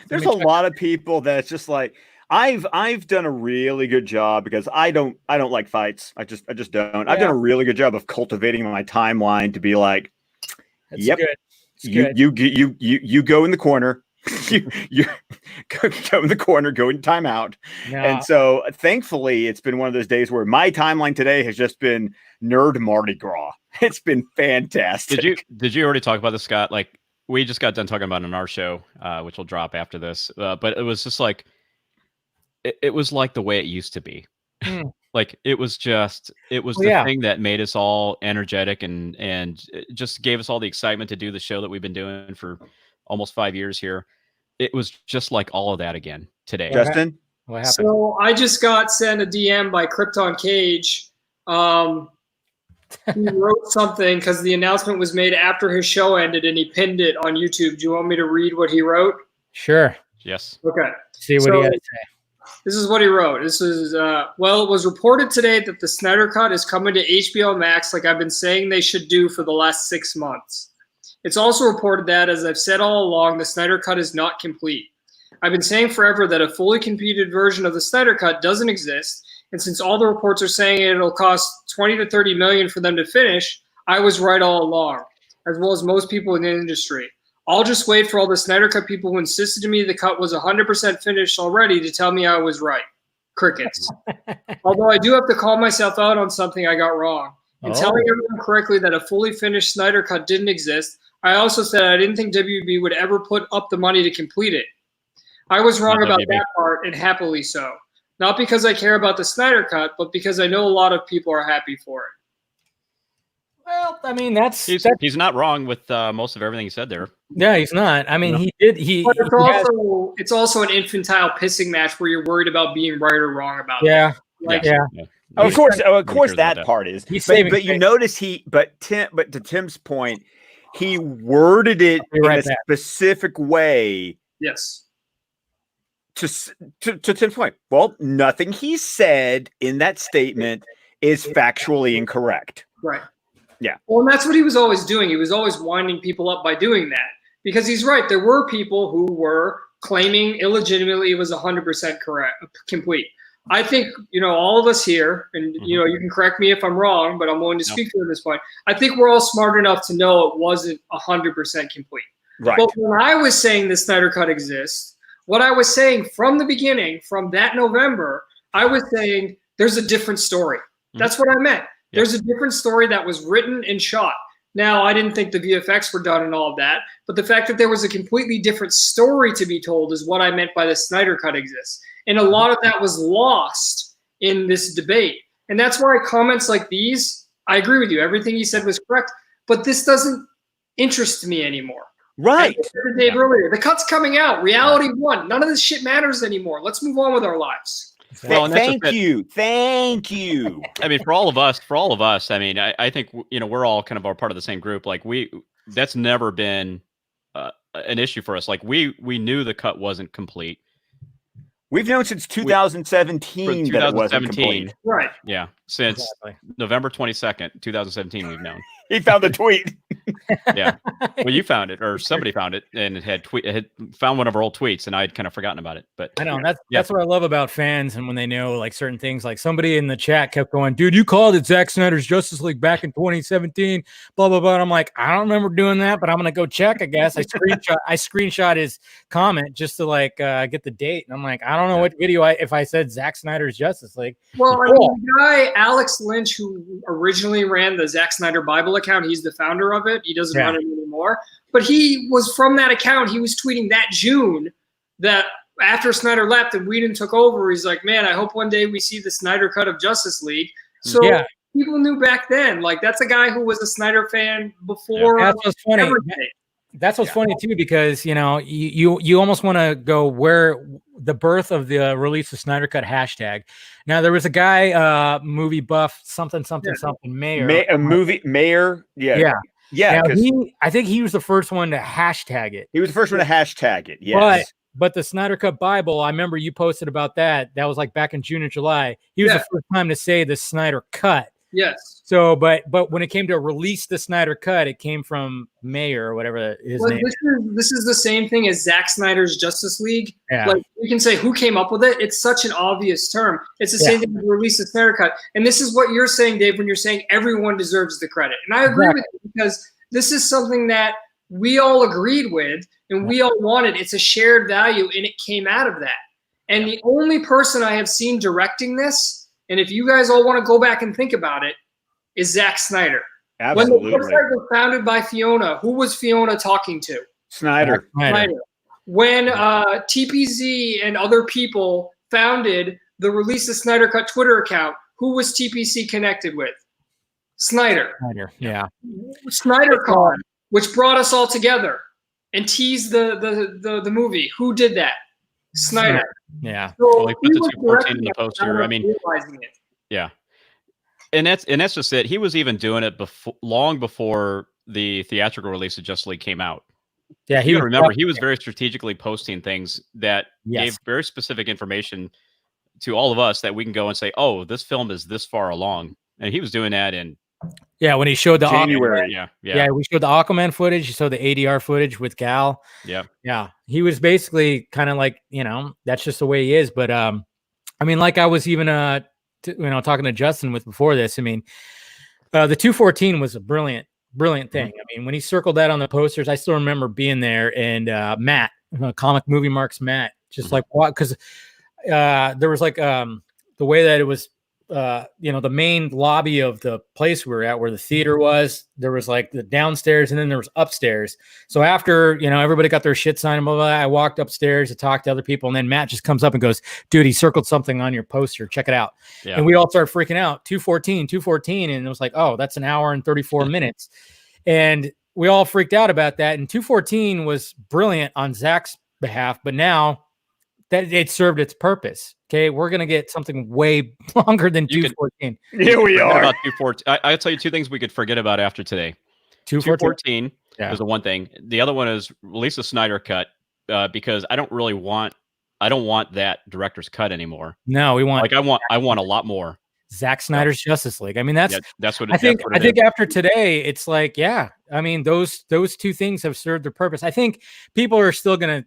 There's a lot of people that's just like, I've done a really good job because I don't like fights. I just don't. I've done a really good job of cultivating my timeline to be like, That's yep, good. you go in the corner, you go in the corner, go in timeout. No. And so thankfully it's been one of those days where my timeline today has just been nerd Mardi Gras. It's been fantastic. Did you already talk about this, Scott? Like we just got done talking about it in our show, which will drop after this. But it was just like, it was like the way it used to be. Like it was the thing that made us all energetic and it just gave us all the excitement to do the show that we've been doing for almost 5 years here. It was just like all of that again today. Justin, what happened? So I just got sent a DM by Krypton Cage. He wrote something because the announcement was made after his show ended and he pinned it on YouTube. Do you want me to read what he wrote? Sure. Yes. Okay. See what he had to say. This is what he wrote. This is, well, it was reported today that the Snyder Cut is coming to HBOMax like I've been saying they should do for the last 6 months. It's also reported that, as I've said all along, the Snyder Cut is not complete. I've been saying forever that a fully completed version of the Snyder Cut doesn't exist, and since all the reports are saying it'll cost 20 to 30 million for them to finish, I was right all along, as well as most people in the industry. I'll just wait for all the Snyder Cut people who insisted to me the cut was 100% finished already to tell me I was right. Crickets. Although I do have to call myself out on something I got wrong. In telling everyone correctly that a fully finished Snyder Cut didn't exist, I also said I didn't think WB would ever put up the money to complete it. I was wrong about that part, and happily so. Not because I care about the Snyder Cut, but because I know a lot of people are happy for it. Well, I mean, he's not wrong with most of everything he said there. Yeah, he's not. I mean, No. he did. But it's also an infantile pissing match where you're worried about being right or wrong about it. Yeah. Like, Of course, that that. part is. He's But saving you face. notice but to Tim's point, he worded it Be in right a back. specific way. Yes. To Tim's point, well, nothing he said in that statement is factually incorrect. Right. Yeah. Well, and that's what he was always doing. He was always winding people up by doing that. Because he's right. There were people who were claiming illegitimately it was 100% correct, complete. I think, all of us here, and, you can correct me if I'm wrong, but I'm willing to speak to it at this point. I think we're all smart enough to know it wasn't 100% complete. Right. But when I was saying the Snyder Cut exists, what I was saying from the beginning, from that November, I was saying there's a different story. That's what I meant. There's a different story that was written and shot. Now, I didn't think the VFX were done and all of that, but the fact that there was a completely different story to be told is what I meant by the Snyder Cut exists. And a lot of that was lost in this debate. And that's why comments like these, I agree with you. Everything you said was correct, but this doesn't interest me anymore. Right. Dave earlier, the cut's coming out. Reality won. None of this shit matters anymore. Let's move on with our lives. Well, and that's Thank you. I mean, for all of us, I mean, I think, we're all kind of a part of the same group. Like that's never been an issue for us. Like we knew the cut wasn't complete. We've known since 2017 that it wasn't complete. Right. Yeah. Since November 22nd, 2017, we've known. He found the tweet. Yeah. Well, you found it, or somebody found it, and it had found one of our old tweets, and I'd kind of forgotten about it. But I know that's what I love about fans, and when they know like certain things, like somebody in the chat kept going, "Dude, you called it Zack Snyder's Justice League back in 2017." Blah blah blah. And I'm like, I don't remember doing that, but I'm gonna go check. I guess I screenshot his comment just to get the date, and I'm like, I don't know what video if I said Zack Snyder's Justice League. Well, I mean, the guy Alex Lynch, who originally ran the Zack Snyder Bible account, he's the founder of it. He doesn't run it anymore. But he was from that account. He was tweeting that June that after Snyder left and Whedon took over, he's like, man, I hope one day we see the Snyder cut of Justice League. So people knew back then, like that's a guy who was a Snyder fan before. That's what's funny. Everything. That's what's funny too, because you almost want to go where the birth of the release of Snyder Cut hashtag. Now there was a guy, movie buff, something Mayer, a movie Mayer, yeah. Now, I think he was the first one to hashtag it. He was the first one to hashtag it. Yes. But the Snyder Cut Bible, I remember you posted about that. That was like back in June or July. He was the first time to say the Snyder Cut. Yes. So, but when it came to release the Snyder Cut, it came from Mayer or whatever his name. This is the same thing as Zack Snyder's Justice League. Yeah. Like we can say who came up with it. It's such an obvious term. It's the same thing with release the Snyder Cut. And this is what you're saying, Dave, when you're saying everyone deserves the credit. And I agree with you because this is something that we all agreed with and we all wanted. It's a shared value and it came out of that. And the only person I have seen directing this, and if you guys all want to go back and think about it, is Zack Snyder. Absolutely. When the website was founded by Fiona, who was Fiona talking to? Snyder. When TPZ and other people founded the Release the Snyder Cut Twitter account, who was TPC connected with? Snyder. SnyderCon, which brought us all together and teased the movie. Who did that? Snyder. Yeah. So well, he put the 214 in the poster. I mean, yeah. And that's just it. He was even doing it long before the theatrical release of Justice League came out. Yeah, he was very strategically posting things that gave very specific information to all of us that we can go and say, "Oh, this film is this far along." And he was doing that in when he showed the January. We showed the Aquaman footage. You saw the ADR footage with Gal. Yeah. He was basically kind of like, that's just the way he is. But I mean, like I was even talking to Justin with before this. I mean, the 214 was a brilliant thing. I mean, when he circled that on the posters, I still remember being there and Matt, Comic Movie Marks Matt, just like what? Because there was like the way that it was. The main lobby of the place we were at, where the theater was, there was like the downstairs and then there was upstairs. So after, everybody got their shit signed, blah, blah, blah, I walked upstairs to talk to other people. And then Matt just comes up and goes, dude, he circled something on your poster. Check it out. Yeah. And we all started freaking out. 214. And it was like, oh, that's an hour and 34 minutes. And we all freaked out about that. And 214 was brilliant on Zach's behalf, but now that it served its purpose. Okay, we're gonna get something way longer than 214. Here we are. About 214. I'll tell you two things we could forget about after today. 214 is the one thing. The other one is release a Snyder cut because I don't want that director's cut anymore. No, we want I want a lot more. Zack Snyder's Justice League. I mean, that's what I think after today, it's like, I mean, those two things have served their purpose. I think people are still gonna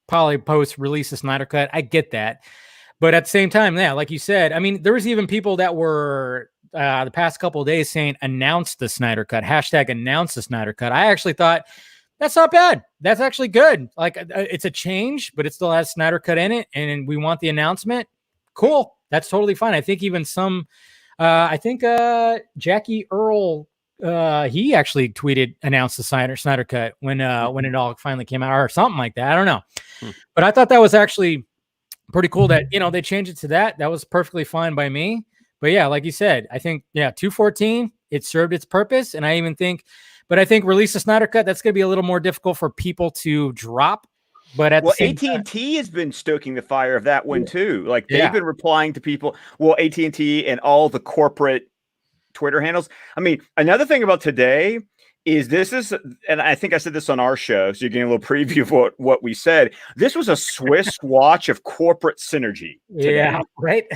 probably post release a Snyder cut. I get that. But at the same time, like you said, I mean, there was even people that were the past couple of days saying announce the Snyder cut, hashtag announce the Snyder cut. I actually thought that's not bad. That's actually good. Like it's a change, but it still has Snyder cut in it. And we want the announcement. Cool. That's totally fine. I think even Jackie Earl, he actually tweeted, announced the Snyder cut when it all finally came out or something like that. I don't know. But I thought that was actually pretty cool that, they changed it to that. That was perfectly fine by me. But yeah, like you said, I think, 214, it served its purpose. And I think release the Snyder cut, that's going to be a little more difficult for people to drop. But at the same AT&T has been stoking the fire of that one too. Like they've been replying to people. Well, AT&T and all the corporate Twitter handles. I mean, another thing about today is and I think I said this on our show, so you're getting a little preview of what we said. This was a Swiss watch of corporate synergy today. Yeah, right.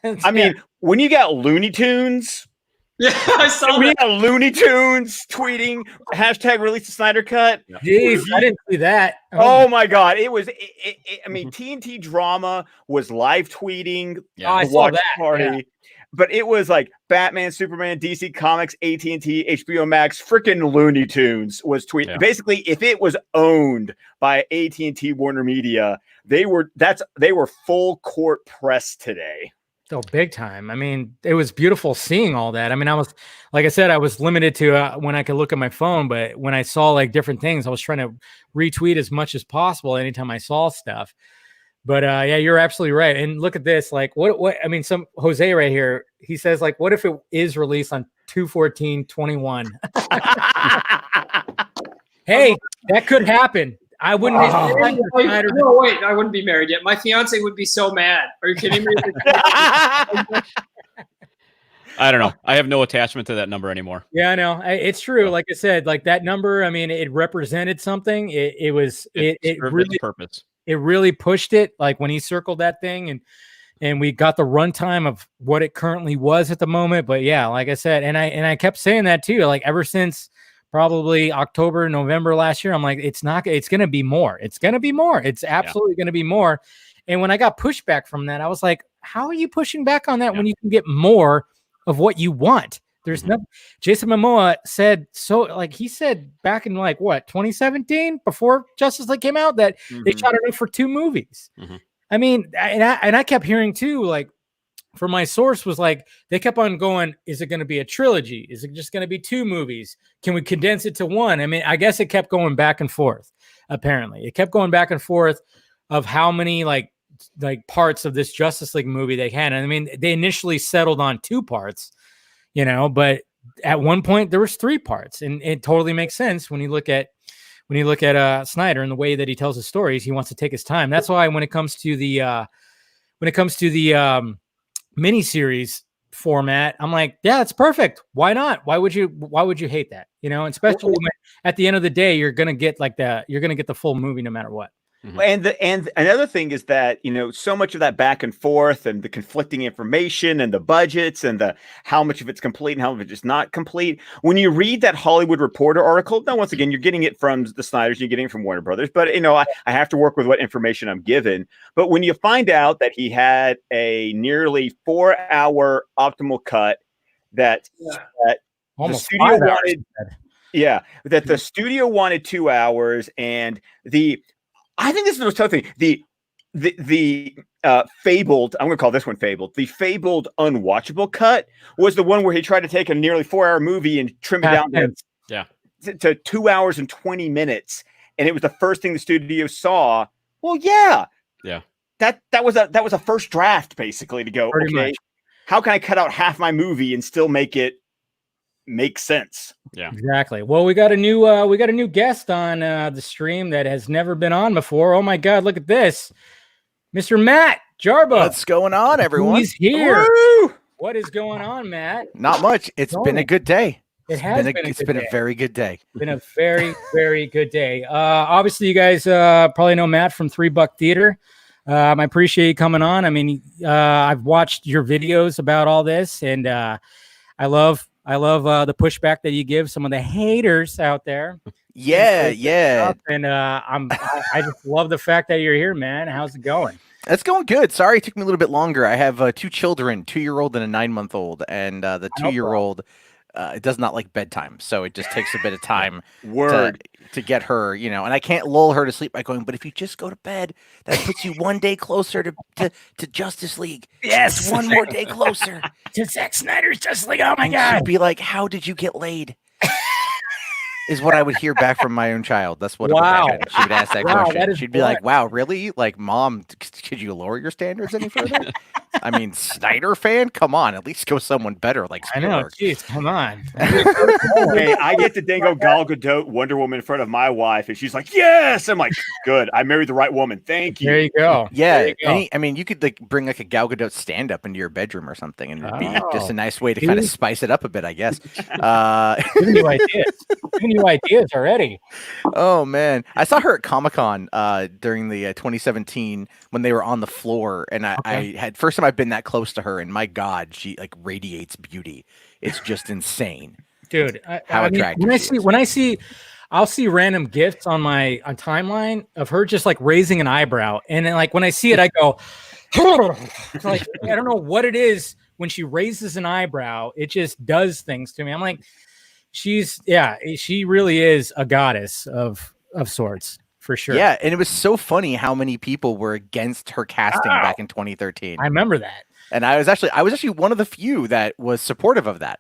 I mean, when you got Looney Tunes. Yeah, I saw we got Looney Tunes tweeting hashtag release the Snyder cut. Jeez, I didn't see that. Oh my God. It was, I mean, TNT Drama was live tweeting the watch party. Yeah. But it was like Batman, Superman, DC Comics, AT&T, HBOMax, freaking Looney Tunes was tweeting. Yeah. Basically, if it was owned by AT&T Warner Media, they were full court press today. Oh, big time. I mean, it was beautiful seeing all that. I mean, I was limited to when I could look at my phone, but when I saw like different things, I was trying to retweet as much as possible anytime I saw stuff. But yeah, you're absolutely right. And look at this. Like, what? I mean, some Jose right here. He says, like, what if it is released on 2/14/21? Hey, that could happen. I wouldn't. No, wait, I wouldn't be married yet. My fiance would be so mad. Are you kidding me? I don't know. I have no attachment to that number anymore. Yeah, I know. It's true. Like I said, like that number, I mean, it represented something. It really purpose. It really pushed it. Like when he circled that thing and we got the runtime of what it currently was at the moment. But yeah, like I said, and I kept saying that too, like ever since probably October, November last year, I'm like, it's going to be more. It's going to be more. It's absolutely going to be more. And when I got pushback from that, I was like, how are you pushing back on that when you can get more of what you want? There's nothing. Jason Momoa said, so like he said back in like what, 2017 before Justice League came out that they shot it for 2 movies. I mean, and I kept hearing too, like from my source was like, they kept on going, is it going to be a trilogy? Is it just going to be 2 movies? Can we condense it to 1? I mean, I guess it kept going back and forth. Apparently it kept going back and forth of how many like parts of this Justice League movie they had. And I mean, they initially settled on 2 parts, you know, but at one point there was 3 parts, and it totally makes sense when you look at Snyder and the way that he tells his stories. He wants to take his time. That's why when it comes to the miniseries format, I'm like, yeah, it's perfect. Why not? Why would you hate that? You know, and especially when at the end of the day, you're gonna get the full movie no matter what. And another thing is that, you know, so much of that back and forth and the conflicting information and the budgets and the how much of it's complete and how much of it's not complete. When you read that Hollywood Reporter article, now once again, you're getting it from the Snyders, you're getting it from Warner Brothers, but you know, I have to work with what information I'm given. But when you find out that he had a nearly 4-hour optimal cut that the studio wanted, that the studio wanted 2 hours, and I think this is the most tough thing. The fabled, I'm going to call this one fabled. The fabled unwatchable cut was the one where he tried to take a nearly 4-hour movie and trim it down to 2 hours and 20 minutes. And it was the first thing the studio saw. Well, yeah. That was a first draft basically to go, Pretty much. How can I cut out half my movie and still make it make sense? Exactly. Well, we got a new guest on the stream that has never been on before. Oh my God, look at this, Mr. Matt Jarba. What's going on, everyone? He's here. Woo! What is going on, Matt? Not much. It's been a good day. It's been a very good day. Been a very, very good day. Obviously, you guys probably know Matt from $3 Theater. I appreciate you coming on. I mean, I've watched your videos about all this, and I love the pushback that you give some of the haters out there. Yeah. And I just love the fact that you're here, man. How's it going? It's going good. Sorry, it took me a little bit longer. I have 2 children, 2-year-old and a 9-month-old, and the 2-year-old does not like bedtime, so it just takes a bit of time to get her, you know. And I can't lull her to sleep by going, but if you just go to bed, that puts you 1 day closer to Justice League. Yes, just 1 more day closer to Zack Snyder's Justice League. Oh my God! She'd be like, "How did you get laid?" Is what I would hear back from my own child. That's what. Wow. It would happen. She would ask that question. She'd be like, "Wow, really? Like, Mom, could you lower your standards any further?" I mean, Snyder fan? Come on, at least go someone better like Spielberg. I know, jeez, come on. Hey, I get to dangle Gal Gadot Wonder Woman in front of my wife, and she's like, "Yes!" I'm like, "Good, I married the right woman. Thank you." There you go. Yeah, you go. I mean, you could like bring like a Gal Gadot stand-up into your bedroom or something, and it'd be just a nice way to kind of spice it up a bit, I guess. Giving you ideas already. Oh man, I saw her at Comic-Con during the 2017 when they were on the floor, and I had first time I've been that close to her, and my God, she like radiates beauty. It's just insane, dude. How attractive I'll see random gifts on my timeline of her just like raising an eyebrow, and then like when I see it, I go, like I don't know what it is when she raises an eyebrow. It just does things to me. I'm like, she really is a goddess of sorts. For sure. Yeah, and it was so funny how many people were against her casting back in 2013. I remember that. And I was actually one of the few that was supportive of that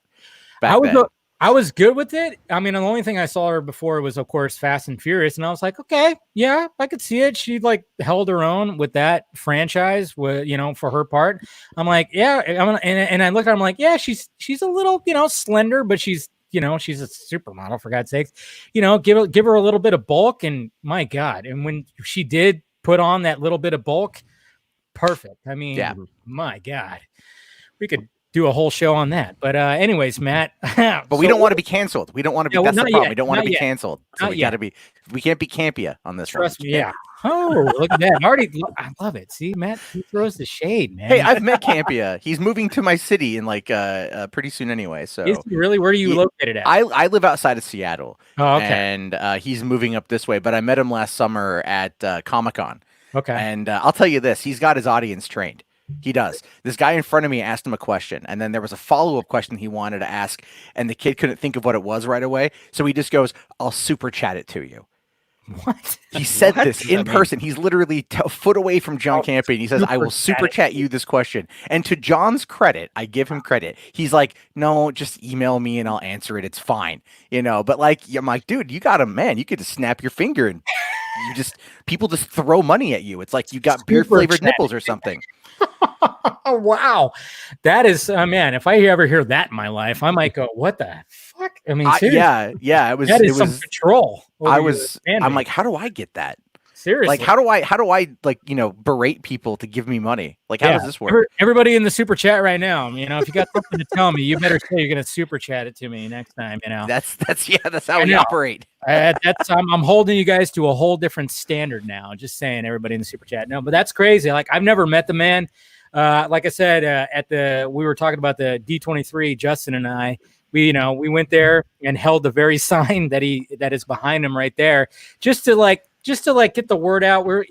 back then. I was good with it. I mean, the only thing I saw her before was, of course, Fast and Furious, and I was like, okay, yeah, I could see it. She like held her own with that franchise, with for her part. I'm like, yeah, and I looked at her, I'm like, yeah, she's a little, slender, but she's she's a supermodel, for God's sakes. Give her a little bit of bulk, and my God, and when she did put on that little bit of bulk, perfect. I mean, Yeah. my God, we could do a whole show on that. But anyways, Matt. But we don't want to be canceled. We don't want to be. That's the problem. We don't want to be yet. canceled. So Not we yet. got to be. We can't be Campia on this. Trust me. Yeah. Oh, look at that! I love it. See, Matt, he throws the shade, man. Hey, I've met Campia. He's moving to my city in like pretty soon anyway. So is he really? Where are you located at? I live outside of Seattle. Oh, okay. And he's moving up this way. But I met him last summer at Comic-Con. Okay. And I'll tell you this: he's got his audience trained. He does. This guy in front of me asked him a question, and then there was a follow-up question he wanted to ask, and the kid couldn't think of what it was right away. So he just goes, "I'll super chat it to you." What? He said this in person. He's literally a foot away from John Campia, and he says, "I will super chat you this question." And to John's credit, I give him credit. He's like, "No, just email me and I'll answer it. It's fine." But like, I'm like, dude, you got a man. You could just snap your finger and people just throw money at you. It's like you got beer flavored nipples or something. Oh, wow. That is, man, if I ever hear that in my life, I might go, what the fuck? I mean, seriously. Yeah. That is some control. I'm like, how do I get that? Seriously. Like, how do I like, berate people to give me money? Like, how does this work? Everybody in the super chat right now, if you got something to tell me, you better say you're going to super chat it to me next time, That's how we operate. I'm holding you guys to a whole different standard now. Just saying, everybody in the super chat. No, but that's crazy. Like, I've never met the man. Like I said, we were talking about the D23, Justin and I, we went there and held the very sign that is behind him right there, just to get the word out. When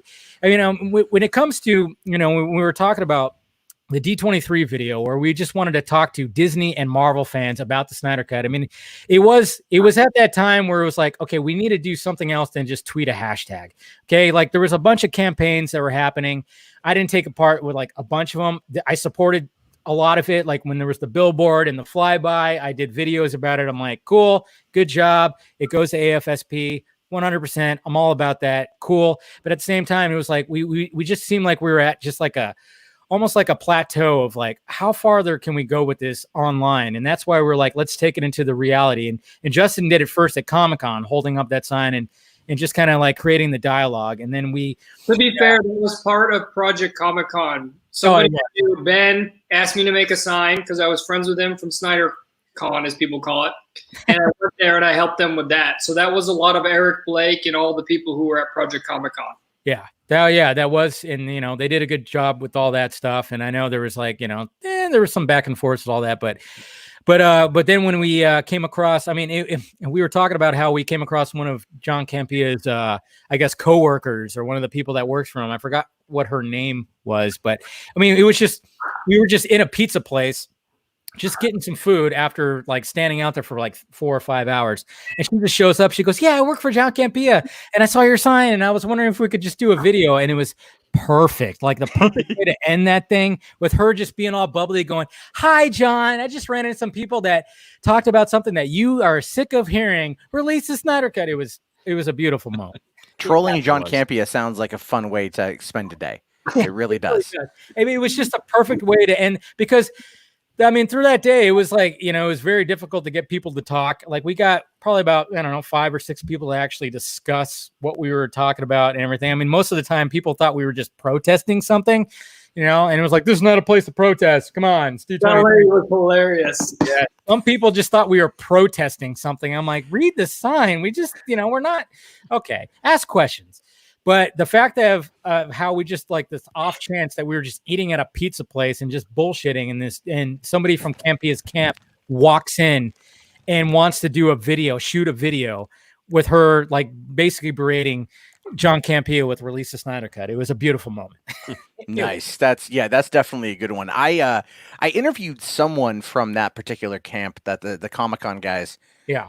it comes to, when we were talking about the D23 video, where we just wanted to talk to Disney and Marvel fans about the Snyder Cut. I mean, it was at that time where it was like, okay, we need to do something else than just tweet a hashtag. Okay. Like, there was a bunch of campaigns that were happening. I didn't take a part with like a bunch of them. I supported a lot of it. Like when there was the billboard and the flyby, I did videos about it. I'm like, cool, good job. It goes to AFSP. 100%. I'm all about that. Cool. But at the same time, it was like, we just seemed like we were at just like almost like a plateau of like, how farther can we go with this online? And that's why we're like, let's take it into the reality. And Justin did it first at Comic-Con, holding up that sign and just kind of like creating the dialogue. And then to be fair, that was part of Project Comic-Con. So Ben asked me to make a sign because I was friends with him from Snyder Con, as people call it. And I went there and I helped them with that. So that was a lot of Eric Blake and all the people who were at Project Comic-Con. Yeah. That was, and they did a good job with all that stuff. And I know there was like, there was some back and forth with all that, but then when we came across, I mean, we were talking about how we came across one of John Campia's, I guess, coworkers, or one of the people that works for him. I forgot what her name was, but I mean, we were just in a pizza place, just getting some food after like standing out there for like 4 or 5 hours. And she just shows up. She goes, "Yeah, I work for John Campia and I saw your sign and I was wondering if we could just do a video." And it was perfect. Like the perfect way to end that thing, with her just being all bubbly going, "Hi, John. I just ran into some people that talked about something that you are sick of hearing. Release the Snyder Cut." It was a beautiful moment. Trolling John Campia sounds like a fun way to spend a day. It really does. I mean, it was just a perfect way to end, because I mean, through that day, it was like, it was very difficult to get people to talk. Like, we got probably about, 5 or 6 people to actually discuss what we were talking about and everything. I mean, most of the time people thought we were just protesting something, and it was like, this is not a place to protest. Come on. That was hilarious. Yeah. Some people just thought we were protesting something. I'm like, read the sign. We just, we're not. Okay. Ask questions. But the fact of how we just, like, this off chance that we were just eating at a pizza place and just bullshitting, and somebody from Campia's camp walks in and wants to shoot a video with her, like, basically berating John Campia with Release the Snyder Cut. It was a beautiful moment. Nice. That's definitely a good one. I interviewed someone from that particular camp, that the Comic-Con guys. Yeah.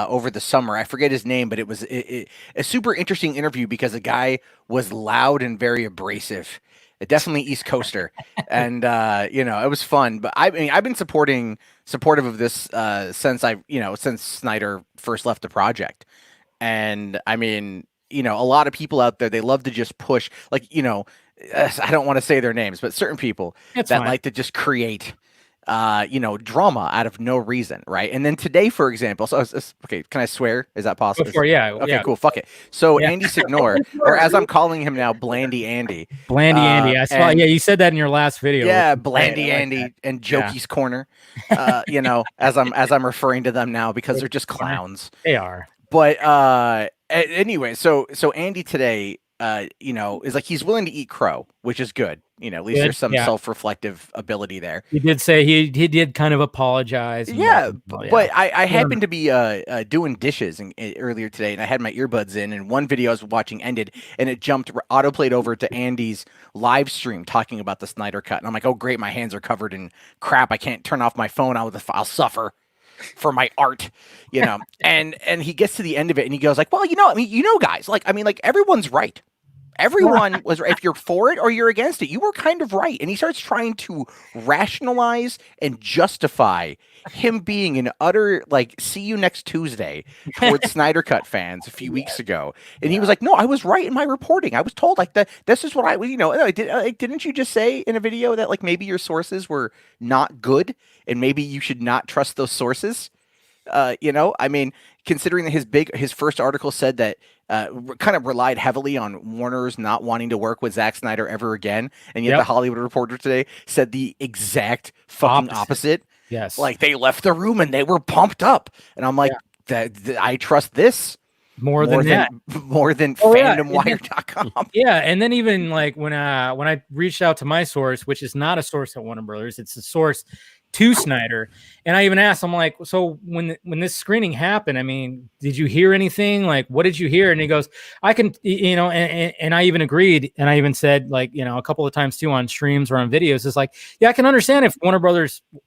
Over the summer. I forget his name, but it was a super interesting interview because the guy was loud and very abrasive. Definitely East Coaster. And, it was fun. But I've been supporting supportive of this since since Snyder first left the project. And I mean, a lot of people out there, they love to just push, like, I don't want to say their names, but certain people like to just create drama out of no reason, right? And then today, for example, okay, can I swear? Is that possible? Yeah. Okay, yeah. cool. Fuck it. So Andy Signor, or as I'm calling him now, Blandy Andy. Andy. I saw. Yeah, you said that in your last video. Yeah, Blandy Andy and Jokey's Corner. As I'm referring to them now because they're just clowns. They are. But anyway, so Andy today, is like he's willing to eat crow, which is good. At least there's some self-reflective ability there. He did say he did kind of apologize. Yeah, but I happened to be doing dishes earlier today, and I had my earbuds in, and one video I was watching ended, and it autoplayed over to Andy's live stream talking about the Snyder Cut, and I'm like, oh great, my hands are covered in crap. I can't turn off my phone. I'll suffer for my art, and he gets to the end of it and he goes like, well, guys, like everyone's right. Everyone was right. If you're for it or you're against it, you were kind of right. And he starts trying to rationalize and justify him being an utter, like, see you next Tuesday towards Snyder Cut fans a few weeks ago. And he was like, no, I was right in my reporting. I was told like that. This is what didn't you just say in a video that like maybe your sources were not good and maybe you should not trust those sources? I mean, considering that his first article said that kind of relied heavily on Warner's not wanting to work with Zack Snyder ever again, and yet the Hollywood Reporter today said the exact fucking opposite. Yes, like they left the room and they were pumped up, and I'm like, I trust this more than FandomWire.com. Yeah, and then even like when I reached out to my source, which is not a source at Warner Brothers, it's a source to Snyder, and I even asked, I'm like, so when this screening happened, I mean, did you hear anything? Like, what did you hear? And he goes, I can, and I even agreed, and I even said, like, a couple of times too on streams or on videos, is like, yeah, I can understand if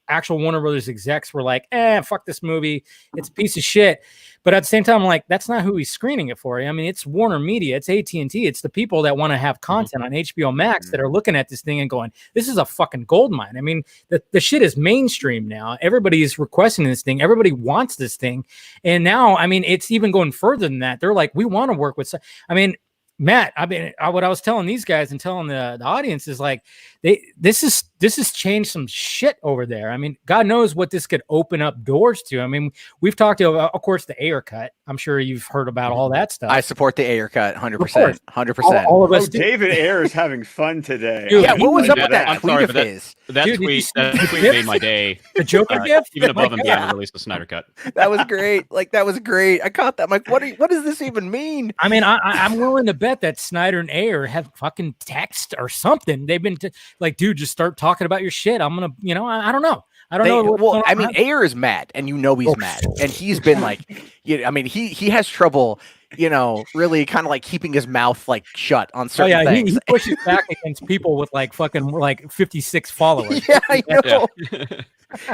actual Warner Brothers execs were like, fuck this movie, it's a piece of shit. But at the same time, I'm like, that's not who he's screening it for. I mean, it's Warner Media, it's AT&T, it's the people that want to have content on HBO Max that are looking at this thing and going, this is a fucking goldmine. I mean, the shit is mainstream now. Everybody's requesting this thing. Everybody wants this thing. And now, I mean, it's even going further than that. They're like, we want to work with, I mean, Matt, what I was telling these guys and telling the audience is like, this has changed some shit over there. I mean, God knows what this could open up doors to. I mean, we've talked about, of course, the Ayer cut. I'm sure you've heard about all that stuff. I support the Ayer cut 100%. 100%. All of us. David Ayer is having fun today. Dude, what was up with that? I'm sorry, but that tweet made my day. The Joker gift, even above and beyond the release of Snyder Cut. That was great. That was great. I caught that. I'm like, what does this even mean? I mean, I'm willing to bet that Snyder and Ayer have fucking text or something. They've been like, dude, just start talking about your shit. I'm gonna, I don't know. I don't know. Well, I mean, Ayer is mad, and he's mad, and he's been like, I mean, he has trouble, really kind of like keeping his mouth like shut on certain things. He pushes back against people with like fucking like 56 followers. Yeah, I know. Yeah.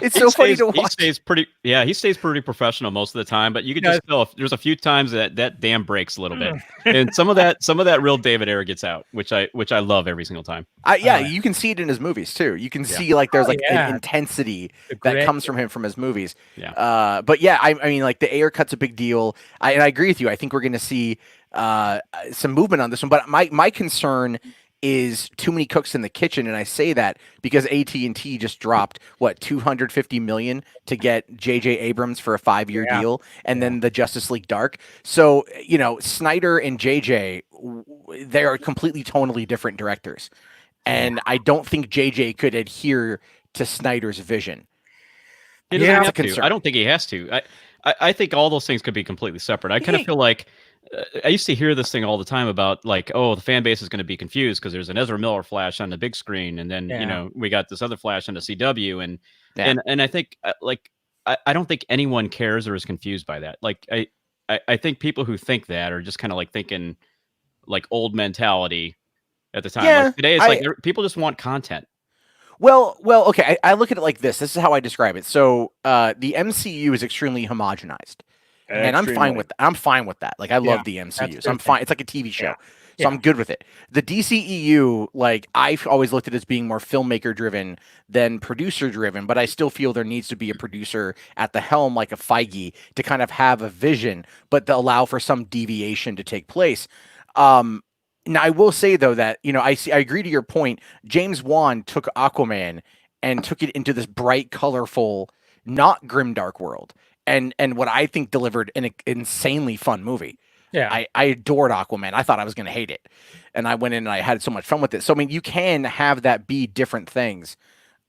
It's so funny to watch. He stays pretty professional most of the time, but you can just tell there's a few times that dam breaks a little bit, and some of that real David Ayer gets out, which I love every single time. You can see it in his movies too. You can see like there's like an intensity that comes from him from his movies. Yeah. But yeah, I mean, like the Ayer cut's a big deal. And I agree with you. I think we're going to see some movement on this one. But my concern is too many cooks in the kitchen, and I say that because AT&T just dropped $250 million to get J.J. Abrams for a 5-year deal, and then the Justice League Dark. So Snyder and J.J. they are completely tonally different directors, and I don't think J.J. could adhere to Snyder's vision. I don't think he has to. I think all those things could be completely separate. I kind of feel like. I used to hear this thing all the time about like, oh, the fan base is going to be confused because there's an Ezra Miller flash on the big screen, and then we got this other flash on the CW, and I think I don't think anyone cares or is confused by that. Like I think people who think that are just kind of like thinking like old mentality at the time. Yeah, like today, it's like people just want content. Well, okay. I look at it like this. This is how I describe it. So the MCU is extremely homogenized. And I'm fine with that. Like I love the MCU. So I'm fine. It's like a TV show. So I'm good with it. The DCEU, like, I've always looked at it as being more filmmaker driven than producer driven, but I still feel there needs to be a producer at the helm, like a Feige, to kind of have a vision, but to allow for some deviation to take place. Now, I will say, though, that, I agree to your point. James Wan took Aquaman and took it into this bright, colorful, not grimdark world, and what I think delivered an insanely fun movie. Yeah, I adored Aquaman. I thought I was going to hate it, and I went in and I had so much fun with it. So I mean, you can have that be different things.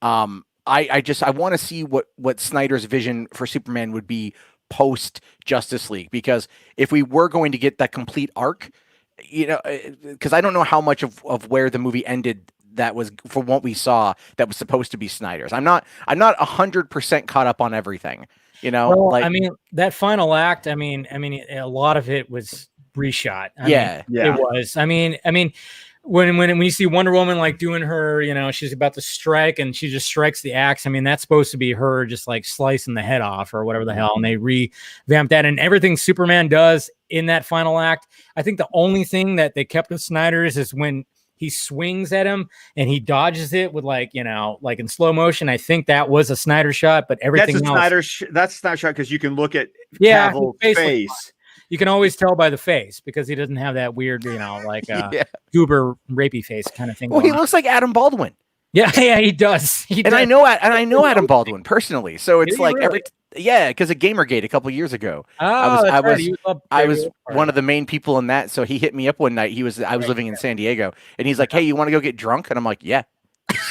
I want to see what Snyder's vision for Superman would be post Justice League, because if we were going to get that complete arc, because I don't know how much of where the movie ended that was, from what we saw, that was supposed to be Snyder's. I'm not 100% caught up on everything. Well, I mean, that final act, I mean, a lot of it was reshot. I mean, it was. I mean, when you see Wonder Woman like doing her, she's about to strike and she just strikes the axe. I mean, that's supposed to be her just like slicing the head off or whatever the hell. And they revamped that, and everything Superman does in that final act. I think the only thing that they kept with Snyder's is when he swings at him and he dodges it with like in slow motion. I think that was a Snyder shot, but everything else. That's a Snyder shot, because you can look at Cavill's face. You can always tell by the face, because he doesn't have that weird, goober rapey face kind of thing. Well, he looks like Adam Baldwin. Yeah, he does. I know Adam Baldwin personally, so it's like really? Because of Gamergate a couple years ago, I was one of the main people in that. So he hit me up one night. I was living in San Diego, and he's like, "Hey, you want to go get drunk?" And I'm like, "Yeah."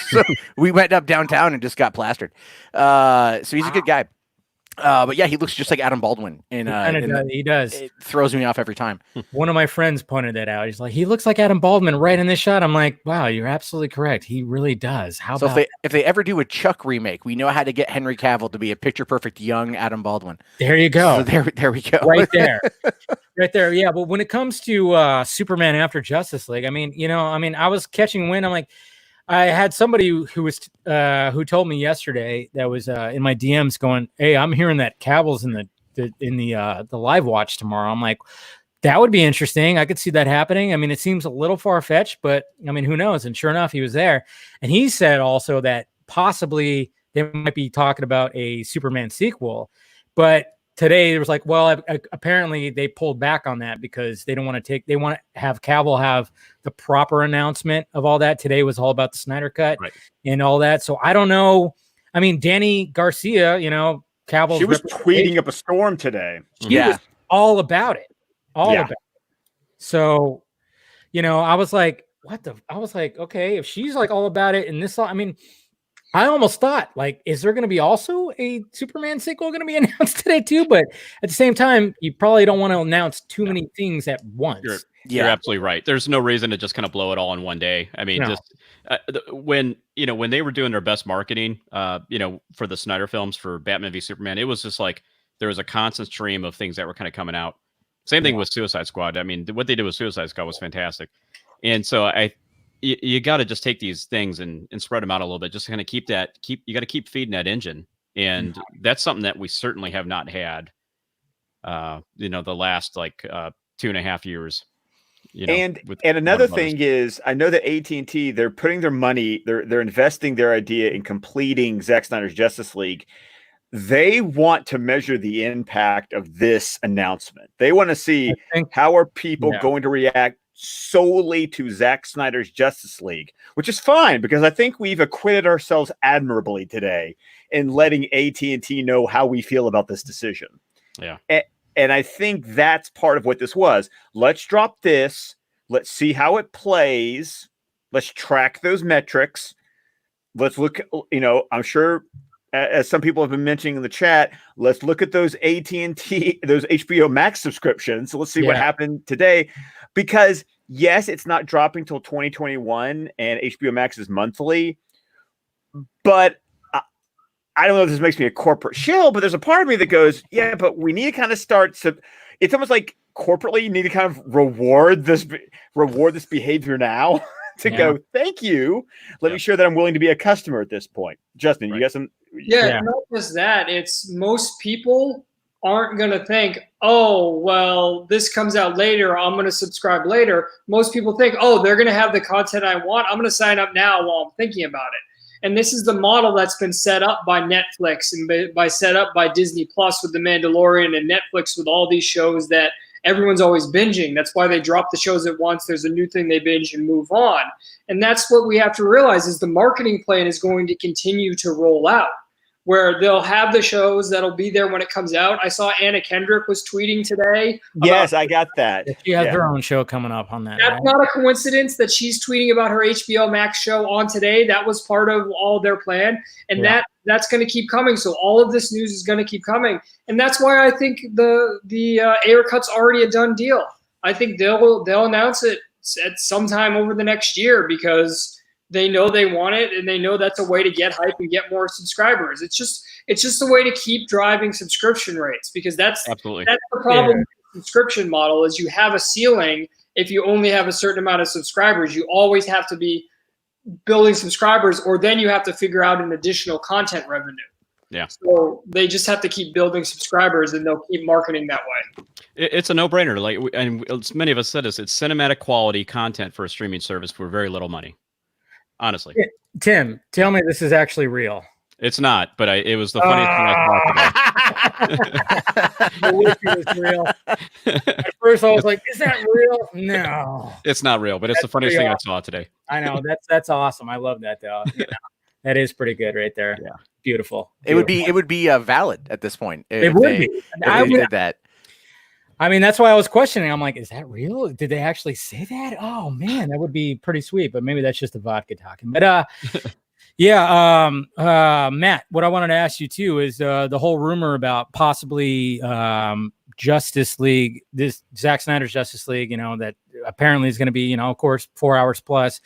So we went up downtown and just got plastered. So he's a good guy. But yeah, he looks just like Adam Baldwin. He does. It throws me off every time. One of my friends pointed that out. He's like, he looks like Adam Baldwin right in this shot. I'm like, wow, you're absolutely correct. He really does. If they ever do a Chuck remake, we know how to get Henry Cavill to be a picture perfect young Adam Baldwin. There you go. So there we go. Right there. Right there. Yeah. But when it comes to Superman after Justice League, I was catching wind. I'm like, I had somebody who told me yesterday that was in my DMs going, "Hey, I'm hearing that Cavill's in the live watch tomorrow." I'm like, that would be interesting. I could see that happening. I mean, it seems a little far fetched, but I mean, who knows? And sure enough, he was there. And he said also that possibly they might be talking about a Superman sequel, but today it was like, well, apparently they pulled back on that because they want to have Cavill have the proper announcement of all that. Today was all about the Snyder Cut and all that. So I don't know. I mean, Danny Garcia, Cavill. She was tweeting up a storm today. She was all about it. About it. So, I was like, okay, if she's like all about it and this, I almost thought, like, is there going to be also a Superman sequel going to be announced today too? But at the same time, you probably don't want to announce too many things at once. You're absolutely right. There's no reason to just kind of blow it all in one day. I mean, when they were doing their best marketing, for the Snyder films for Batman v Superman, it was just like there was a constant stream of things that were kind of coming out. Same thing with Suicide Squad. I mean, what they did with Suicide Squad was fantastic. And so you got to just take these things and spread them out a little bit. Just kind of you got to keep feeding that engine. And that's something that we certainly have not had, the last 2.5 years. And another thing is, I know that AT&T, they're putting their money, they're investing their idea in completing Zack Snyder's Justice League. They want to measure the impact of this announcement. They want to see how are people going to react solely to Zack Snyder's Justice League, which is fine, because I think we've acquitted ourselves admirably today in letting AT&T know how we feel about this decision. Yeah. And I think that's part of what this was. Let's drop this. Let's see how it plays. Let's track those metrics. Let's look, I'm sure, as some people have been mentioning in the chat, let's look at those AT&T, those HBOMax subscriptions. Let's see what happened today. Because, yes, it's not dropping till 2021, and HBOMax is monthly. But I don't know if this makes me a corporate shill, but there's a part of me that goes, yeah, but we need to kind of start. It's almost like corporately, you need to kind of reward this behavior now to go, thank you. Let me show that I'm willing to be a customer at this point. Justin, you got some? Yeah, not just that. It's most people aren't going to think, oh, well, this comes out later, I'm going to subscribe later. Most people think, oh, they're going to have the content I want, I'm going to sign up now while I'm thinking about it. And this is the model that's been set up by Netflix and by set up by Disney Plus with The Mandalorian, and Netflix with all these shows that everyone's always binging. That's why they drop the shows at once. There's a new thing they binge and move on. And that's what we have to realize is the marketing plan is going to continue to roll out, where they'll have the shows that'll be there when it comes out. I saw Anna Kendrick was tweeting today. Yes, I got that. She has her own show coming up on that. That's right? not a coincidence that she's tweeting about her HBO Max show on today. That was part of all their plan, and that's going to keep coming. So all of this news is going to keep coming, and that's why I think the air cut's already a done deal. I think they'll announce it at some time over the next year because they know they want it, and they know that's a way to get hype and get more subscribers. It's just a way to keep driving subscription rates, because that's Absolutely. the problem with the subscription model is you have a ceiling. If you only have a certain amount of subscribers, you always have to be building subscribers, or then you have to figure out an additional content revenue. Yeah. So they just have to keep building subscribers, and they'll keep marketing that way. It's a no-brainer. Like, and many of us said this, it's cinematic quality content for a streaming service for very little money. Honestly. Tim, tell me this is actually real. It's not, but it was the funniest thing I thought today. I wish it was real. At first, I was like, "Is that real?" No, it's not real, but it's the funniest thing I saw today. I know that's awesome. I love that though. You know, that is pretty good right there. Yeah, beautiful. It would be valid at this point. It would be. If they did that. I mean, that's why I was questioning. I'm like, is that real? Did they actually say that? Oh man, that would be pretty sweet. But maybe that's just the vodka talking. But yeah, Matt, what I wanted to ask you too is the whole rumor about possibly Justice League, this Zack Snyder's Justice League. You know, that apparently is going to be, you know, of course, 4 hours plus.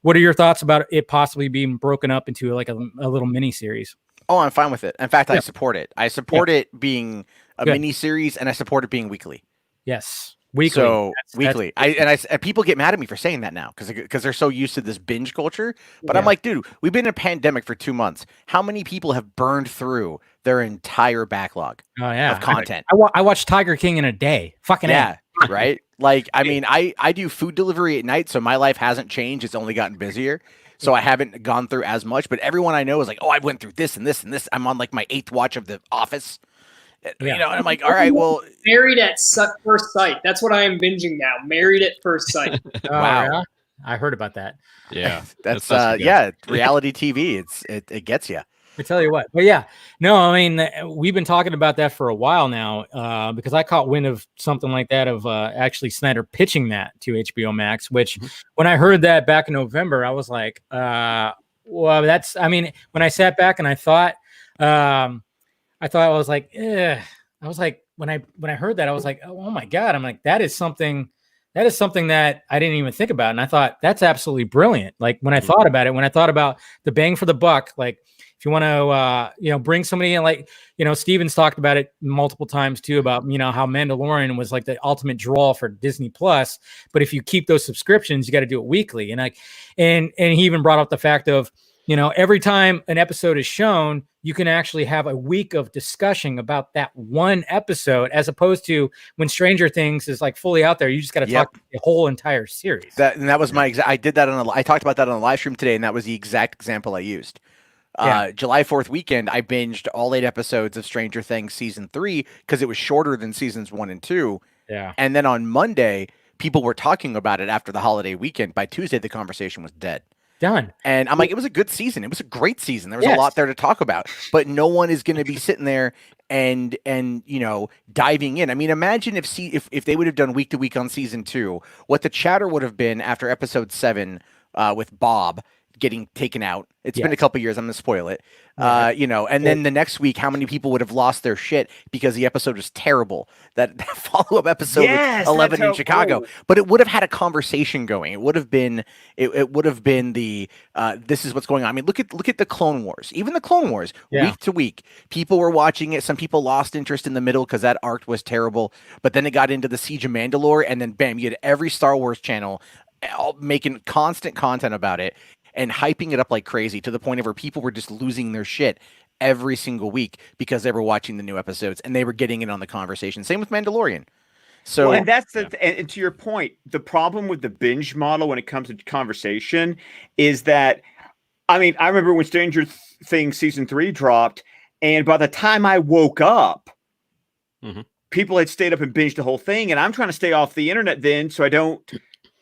What are your thoughts about it possibly being broken up into like a little mini series? Oh, I'm fine with it. In fact, I support it. I support it being a mini series, and I support it being weekly. Yes, weekly. So weekly. And people get mad at me for saying that now because they're so used to this binge culture. But I'm like, dude, we've been in a pandemic for 2 months. How many people have burned through their entire backlog of content? I watched Tiger King in a day. Fucking right. Like, I mean, I do food delivery at night, so my life hasn't changed. It's only gotten busier. So I haven't gone through as much, but everyone I know is like, oh, I went through this and this and this. I'm on like my 8th watch of The Office. You know, and I'm like, all right, well, Married at First Sight. That's what I am binging now. Married at First Sight. Wow. Yeah? I heard about that. Yeah. That's reality TV. It gets you. I tell you what, but yeah, no, I mean, we've been talking about that for a while now, because I caught wind of something like that of actually Snyder pitching that to HBOMax, which when I heard that back in November, I was like, well, that's, I mean, when I sat back and I thought, I was like, when I heard that, I was like, oh my God, I'm like, that is something that I didn't even think about. And I thought that's absolutely brilliant. Like when I thought about it, when I thought about the bang for the buck, like if you want to, bring somebody in, like, Steven's talked about it multiple times too, about, how Mandalorian was like the ultimate draw for Disney Plus. But if you keep those subscriptions, you got to do it weekly. And and he even brought up the fact of, every time an episode is shown, you can actually have a week of discussion about that one episode, as opposed to when Stranger Things is like fully out there. You just got to talk the whole entire series. That was my I did that I talked about that on the live stream today, and that was the exact example I used. July 4th weekend, I binged all 8 episodes of Stranger Things season 3 because it was shorter than seasons 1 and 2. Yeah. And then on Monday, people were talking about it after the holiday weekend. By Tuesday, the conversation was dead. Done. And I'm like, it was a good season. It was a great season. There was a lot there to talk about, but no one is going to be sitting there and diving in. I mean, imagine if they would have done week to week on season 2, what the chatter would have been after episode 7 with Bob getting taken out. It's been a couple years. I'm going to spoil it. And then the next week, how many people would have lost their shit because the episode was terrible? That follow-up episode with 11 in Chicago. Cool. But it would have had a conversation going. It would have been the this is what's going on. I mean, look at the Clone Wars. Even the Clone Wars, week to week, people were watching it. Some people lost interest in the middle because that arc was terrible. But then it got into the Siege of Mandalore, and then bam, you had every Star Wars channel making constant content about it and hyping it up like crazy to the point of where people were just losing their shit every single week because they were watching the new episodes and they were getting in on the conversation. Same with Mandalorian. So, well, and that's and to your point, the problem with the binge model when it comes to conversation is that, I mean, I remember when Stranger Things season 3 dropped, and by the time I woke up, people had stayed up and binged the whole thing, and I'm trying to stay off the internet then so I don't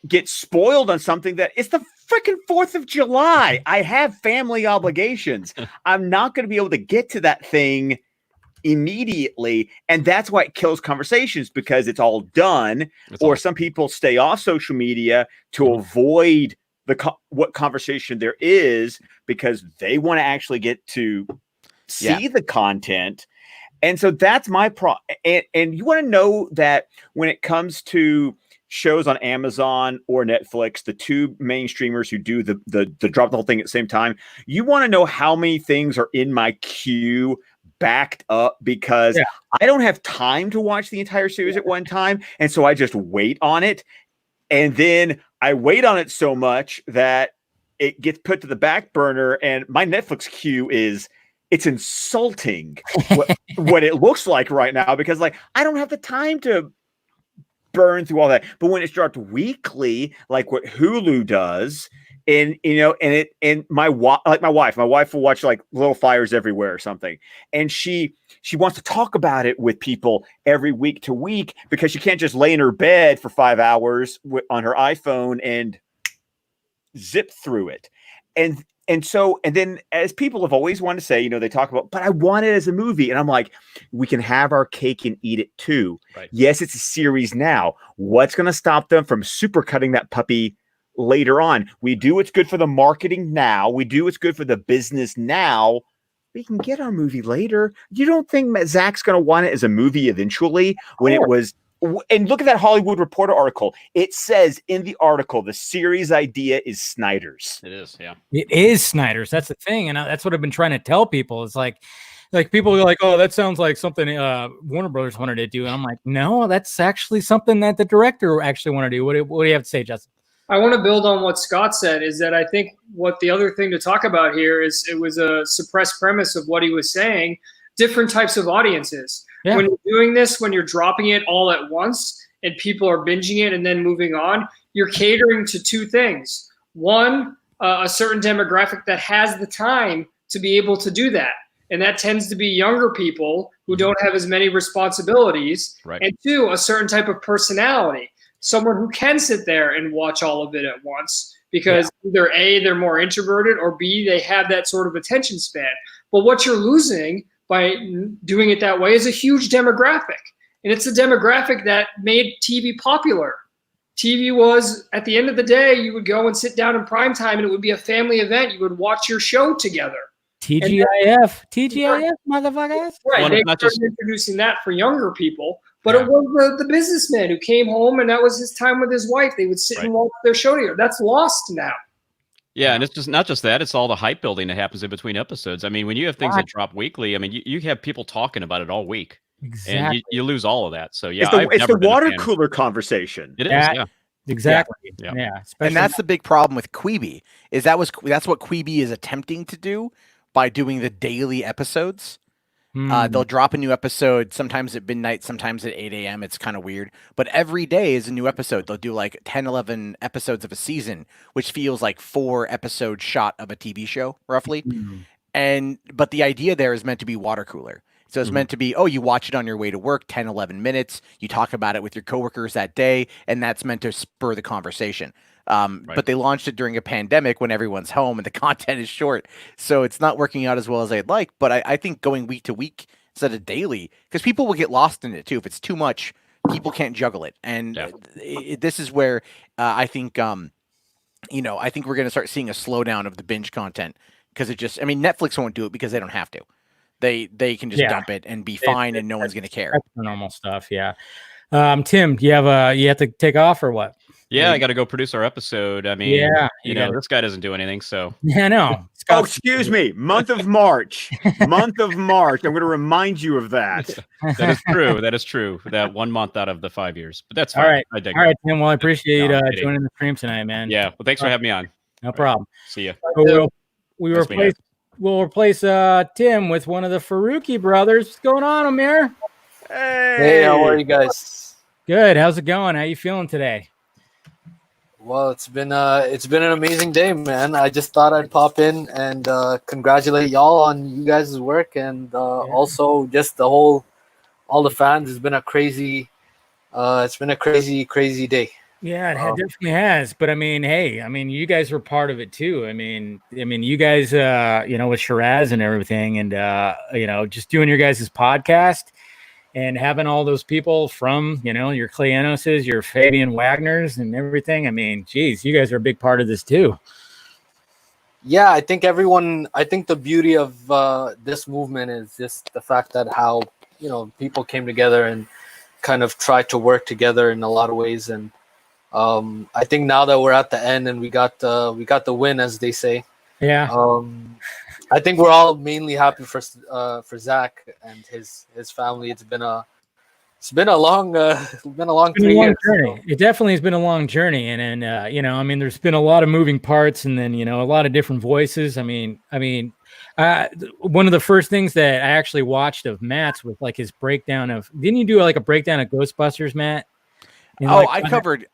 get spoiled on something that it's the freaking 4th of July. I have family obligations. I'm not going to be able to get to that thing immediately, and that's why it kills conversations, because it's all done. Some people stay off social media to avoid what conversation there is, because they want to actually get to see the content. And so that's my and you want to know that when it comes to shows on Amazon or Netflix, the two main streamers who do the drop the whole thing at the same time, you want to know how many things are in my queue backed up, because I don't have time to watch the entire series at one time. And so I just wait on it. And then I wait on it so much that it gets put to the back burner, and my Netflix queue it's insulting what it looks like right now, because like I don't have the time to burn through all that. But when it's dropped weekly, like what Hulu does, and my wife will watch like Little Fires Everywhere or something, and she wants to talk about it with people every week to week, because she can't just lay in her bed for 5 hours on her iPhone and zip through it. And then, as people have always wanted to say, they talk about, but I want it as a movie. And I'm like, we can have our cake and eat it too. Right. Yes, it's a series now. What's going to stop them from super cutting that puppy later on? We do what's good for the marketing now. We do what's good for the business now. We can get our movie later. You don't think Zack's going to want it as a movie eventually when it was... And look at that Hollywood Reporter article. It says in the article, the series idea is Snyder's. It is, yeah. It is Snyder's. That's the thing. And that's what I've been trying to tell people. It's like people are like, oh, that sounds like something Warner Brothers wanted to do. And I'm like, no, that's actually something that the director actually wanted to do. What do you have to say, Justin? I want to build on what Scott said, is that I think what the other thing to talk about here is it was a suppressed premise of what he was saying, different types of audiences. Yeah. When you're doing this, when you're dropping it all at once and people are binging it and then moving on, you're catering to two things. One, a certain demographic that has the time to be able to do that. And that tends to be younger people who don't have as many responsibilities. Right. And two, a certain type of personality, someone who can sit there and watch all of it at once, because either A, they're more introverted, or B, they have that sort of attention span. But what you're losing by doing it that way is a huge demographic. And it's a demographic that made TV popular. TV was, at the end of the day, you would go and sit down in prime time and it would be a family event. You would watch your show together. TGIF, motherfuckers. Right, they started introducing that for younger people. But it was the businessman who came home and that was his time with his wife. They would sit and watch their show together. That's lost now. Yeah, and it's just not just that; it's all the hype building that happens in between episodes. I mean, when you have things that drop weekly, I mean, you have people talking about it all week, and you lose all the that. So yeah, it's the water cooler conversation. It is, yeah, exactly, yeah. And that's the big problem with Quibi. That's what Quibi is attempting to do by doing the daily episodes. They'll drop a new episode sometimes at midnight, sometimes at 8 a.m. It's kind of weird. But every day is a new episode. They'll do like 10, 11 episodes of a season, which feels like 4 episode shot of a TV show, roughly. But the idea there is meant to be water cooler. So it's meant to be, you watch it on your way to work, 10, 11 minutes. You talk about it with your coworkers that day, and that's meant to spur the conversation. But they launched it during a pandemic when everyone's home and the content is short. So it's not working out as well as I'd like. But I think going week to week instead of daily, because people will get lost in it too. If it's too much, people can't juggle it. And this is where I think, I think we're going to start seeing a slowdown of the binge content, because Netflix won't do it because they don't have to. They can just dump it and be fine, and no one's going to care. That's the normal stuff. Yeah. Tim, do you have to take off or what? Yeah, I got to go produce our episode. I mean, this guy doesn't do anything, so. Yeah, no. Oh, excuse me. Month of March. Month of March. I'm going to remind you of that. That is true. That is true. That 1 month out of the 5 years. But that's fine. All right. All right, Tim. Well, I appreciate joining the stream tonight, man. Yeah. Well, thanks for having me on. No problem. See ya. We replaced we'll replace Tim with one of the Faruqi brothers. What's going on, Amir? Hey, how are you guys? Good. How's it going? How you feeling today? Well, it's been an amazing day, man. I just thought I'd pop in and congratulate y'all on you guys' work, and also just all the fans. It's been a crazy day. Yeah, it definitely has. But I mean, hey, I mean, you guys were part of it too. I mean, you guys, you know, with Shiraz and everything, and you know, just doing your guys' podcast and having all those people from, you know, your Cleanoses, your Fabian Wagners, and everything. I mean, geez, you guys are a big part of this too. Yeah, I think the beauty of this movement is just the fact that how, you know, people came together and kind of tried to work together in a lot of ways. And I think now that we're at the end and we got the win, as they say. Yeah. I think we're all mainly happy for Zack and his family. It's been a long 3 years. Journey. So. It definitely has been a long journey, and you know, I mean, there's been a lot of moving parts, and then, you know, a lot of different voices. I mean, one of the first things that I actually watched of Matt's was like his breakdown of. Didn't you do like a breakdown of Ghostbusters, Matt? I covered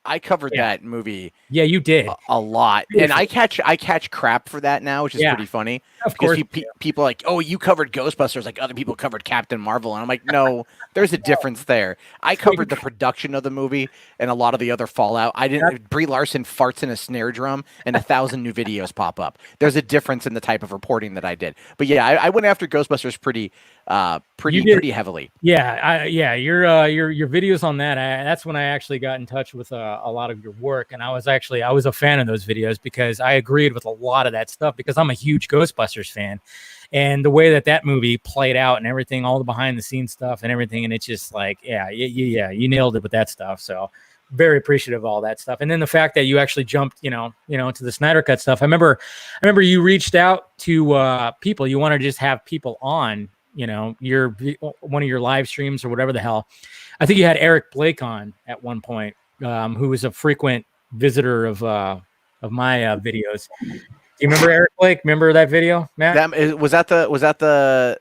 that movie. Yeah, you did a lot, and I catch crap for that now, which is pretty funny. Of course, people are like, "Oh, you covered Ghostbusters," like other people covered Captain Marvel, and I'm like, "No, there's a difference there." I covered the production of the movie and a lot of the other fallout. I didn't. Brie Larson farts in a snare drum, and 1,000 new videos pop up. There's a difference in the type of reporting that I did. But yeah, I went after Ghostbusters pretty heavily. Yeah, your videos on that. That's when I actually got in touch with a lot of your work, and I was a fan of those videos because I agreed with a lot of that stuff because I'm a huge Ghostbusters fan, and the way that movie played out and everything, all the behind the scenes stuff and everything, and it's just like, you nailed it with that stuff. So very appreciative of all that stuff, and then the fact that you actually jumped, into the Snyder Cut stuff. I remember you reached out to people. You want to just have people on. Your one of your live streams or whatever the hell. I think you had Eric Blake on at one point, who was a frequent visitor of my videos. Do you remember Eric Blake? Remember that video, Matt? Was that the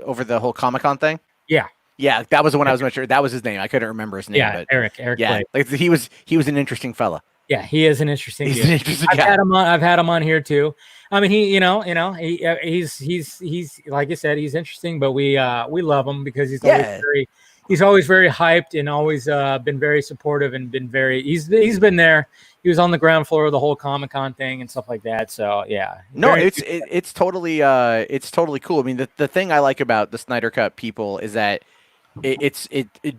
over the whole Comic-Con thing? Yeah. Yeah, that was the one I was not sure. That was his name. I couldn't remember his name. Yeah, but Eric yeah, Blake. like he was an interesting fella. Yeah, he is an interesting. He's an interesting guy. I've had him on here too. I mean, he's like you said, he's interesting, but we love him because he's always very hyped and always been very supportive and been very. He's been there. He was on the ground floor of the whole Comic-Con thing and stuff like that. So yeah. No, it's totally cool. I mean, the thing I like about the Snyder Cut people is that it's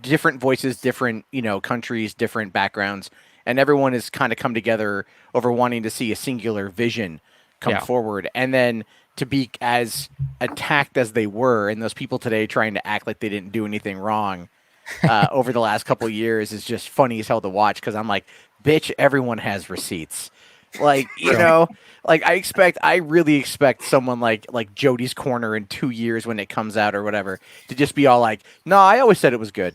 different voices, different countries, different backgrounds. And everyone has kind of come together over wanting to see a singular vision come forward. And then to be as attacked as they were, and those people today trying to act like they didn't do anything wrong over the last couple of years is just funny as hell to watch, because I'm like, bitch, everyone has receipts. Like, like I really expect someone like Jody's Corner in 2 years when it comes out or whatever to just be all like, no, I always said it was good.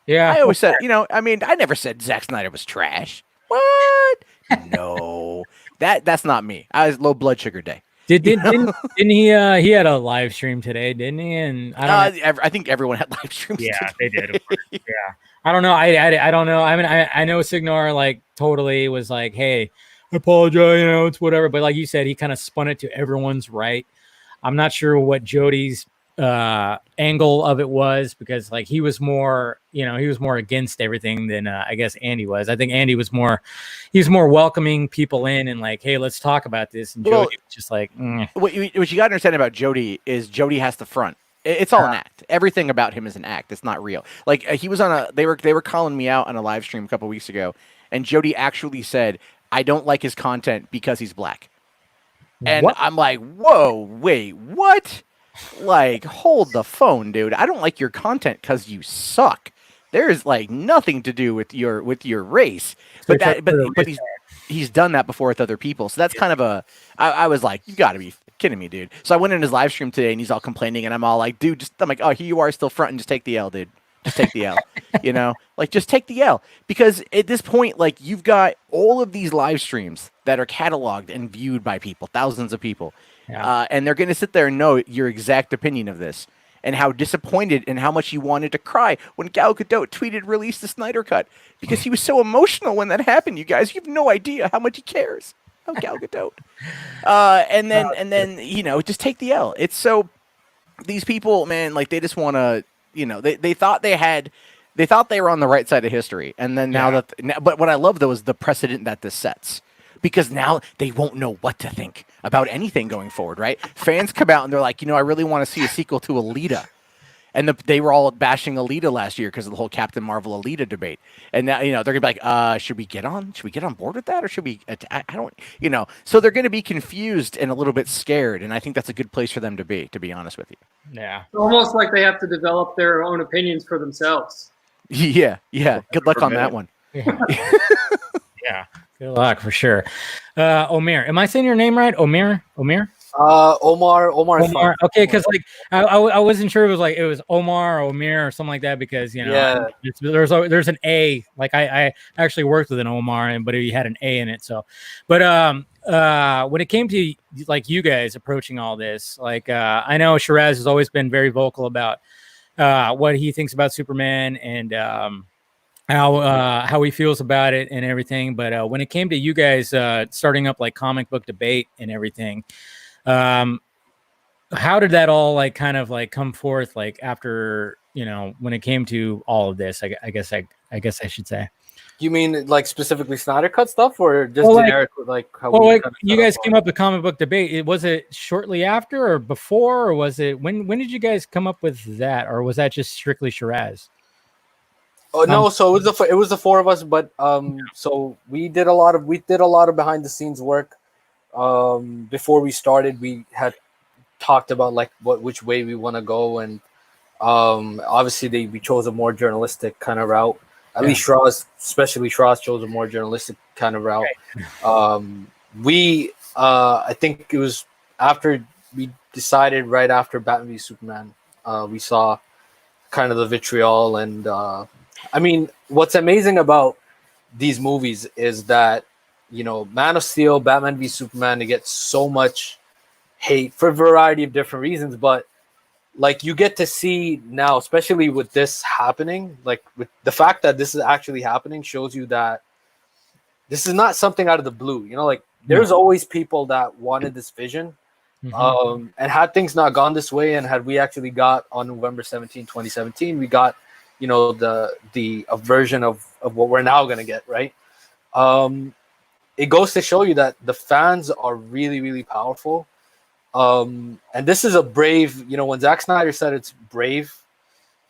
Yeah, I always said, I mean, I never said Zack Snyder was trash. What? No, that's not me. I was low blood sugar day. Didn't he? He had a live stream today, didn't he? And I think everyone had live streams. Yeah, today. they did. Of course. Yeah, I don't know. I don't know. I mean, I know Signor like totally was like, hey, I apologize. It's whatever. But like you said, he kind of spun it to everyone's right. I'm not sure what Jody's angle of it was, because like he was more against everything than I guess Andy was. I think Andy was more welcoming people in and like, hey, let's talk about this. And Jody was just like, what you got to understand about Jody is Jody has the front. It's all an act. Everything about him is an act. It's not real. Like he was on they were calling me out on a live stream a couple weeks ago, and Jody actually said, I don't like his content because he's black. And what? I'm like, whoa, wait, what? Like, hold the phone, dude. I don't like your content because you suck. There's like nothing to do with your race. But he's done that before with other people. So that's kind of I was like, you got to be kidding me, dude. So I went in his live stream today, and he's all complaining, and I'm all like, dude, I'm like, oh, here you are, still fronting. Just take the L, dude. Just take the L. You know, like just take the L, because at this point, like you've got all of these live streams that are cataloged and viewed by people, thousands of people, and they're going to sit there and know your exact opinion of this and how disappointed and how much you wanted to cry when Gal Gadot tweeted release the Snyder Cut because he was so emotional when that happened. You guys, you have no idea how much he cares about Gal Gadot. And then you know, just take the L. It's so these people, man, like they just want to, you know, they thought they were on the right side of history, and then but what I love though is the precedent that this sets, because now they won't know what to think about anything going forward, right? Fans come out and they're like, you know, I really want to see a sequel to Alita, and they were all bashing Alita last year because of the whole Captain Marvel Alita debate, and now, you know, they're gonna be like, should we get on board with that, or should we? I don't, you know, so they're gonna be confused and a little bit scared, and I think that's a good place for them to be honest with you. Yeah, It's almost like they have to develop their own opinions for themselves. Yeah. Good luck on that one. Yeah. Good luck for sure. Omer, am I saying your name right? Omer. Omar. Okay, because like I wasn't sure it was Omar or Omer or something like that, because you know there's an A. Like I actually worked with an Omar, but he had an A in it. So, but when it came to like you guys approaching all this, like I know Shiraz has always been very vocal about what he thinks about Superman and how he feels about it and everything. But when it came to you guys starting up like comic book debate and everything, how did that all like kind of like come forth like after, you know, when it came to all of this? I guess I should say. You mean like specifically Snyder Cut stuff, or just generic like how? Well, like you guys came up with comic book debate. Was it shortly after or before, or was it when did you guys come up with that, or was that just strictly Shiraz? Oh no, so it was the four of us, but so we did a lot of behind the scenes work. Before we started, we had talked about like which way we want to go, and obviously we chose a more journalistic kind of route. At least especially Shiraz chose a more journalistic kind of route. I think it was after we decided right after Batman v Superman, we saw kind of the vitriol, and I mean, what's amazing about these movies is that, you know, Man of Steel, Batman v Superman, they get so much hate for a variety of different reasons, but like you get to see now, especially with this happening, like with the fact that this is actually happening shows you that this is not something out of the blue. You know, like there's always people that wanted this vision. And had things not gone this way, and had we actually got on November 17, 2017, we got, you know, a version of what we're now going to get, right? It goes to show you that the fans are really, really powerful. And this is a brave, you know, when Zack Snyder said it's brave,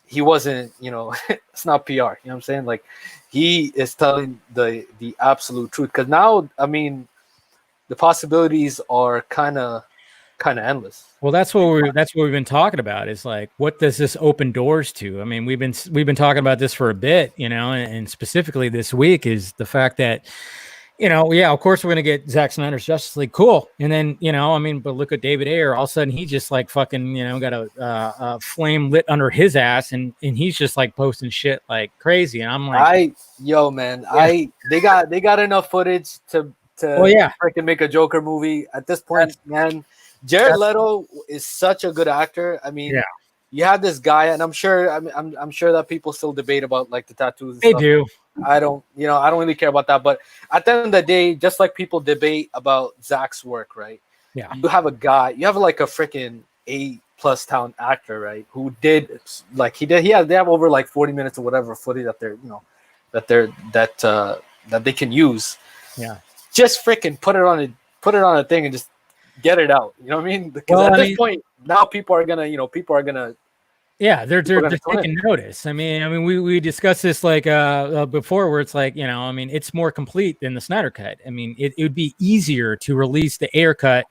he wasn't, you know, it's not PR, you know what I'm saying? Like he is telling the absolute truth. Cause now, I mean, the possibilities are kind of endless. Well, that's what we've been talking about. Is like, what does this open doors to? I mean, we've been talking about this for a bit, you know, and specifically this week is the fact that, you know, yeah, of course we're gonna get Zack Snyder's Justice League, cool, and then, you know, I mean, but look at David Ayer. All of a sudden, he just like fucking, you know, got a flame lit under his ass, and he's just like posting shit like crazy, and I'm like, they got enough footage to freaking make a Joker movie at this point, man. Jared Leto is such a good actor. I mean, you have this guy, and I'm sure that people still debate about like the tattoos. They do. I don't really care about that. But at the end of the day, just like people debate about Zack's work, right? Yeah. You have like a freaking A+ talent actor, right? Who did like they have over like 40 minutes or whatever footage that they're, you know, that they can use. Yeah. Just freaking put it on a thing and just get it out. You know what I mean? Because at this point, now people are gonna. Yeah, they're taking notice. I mean, we discussed this like before, where it's like, you know, I mean, it's more complete than the Snyder Cut. I mean, it would be easier to release the Ayer Cut,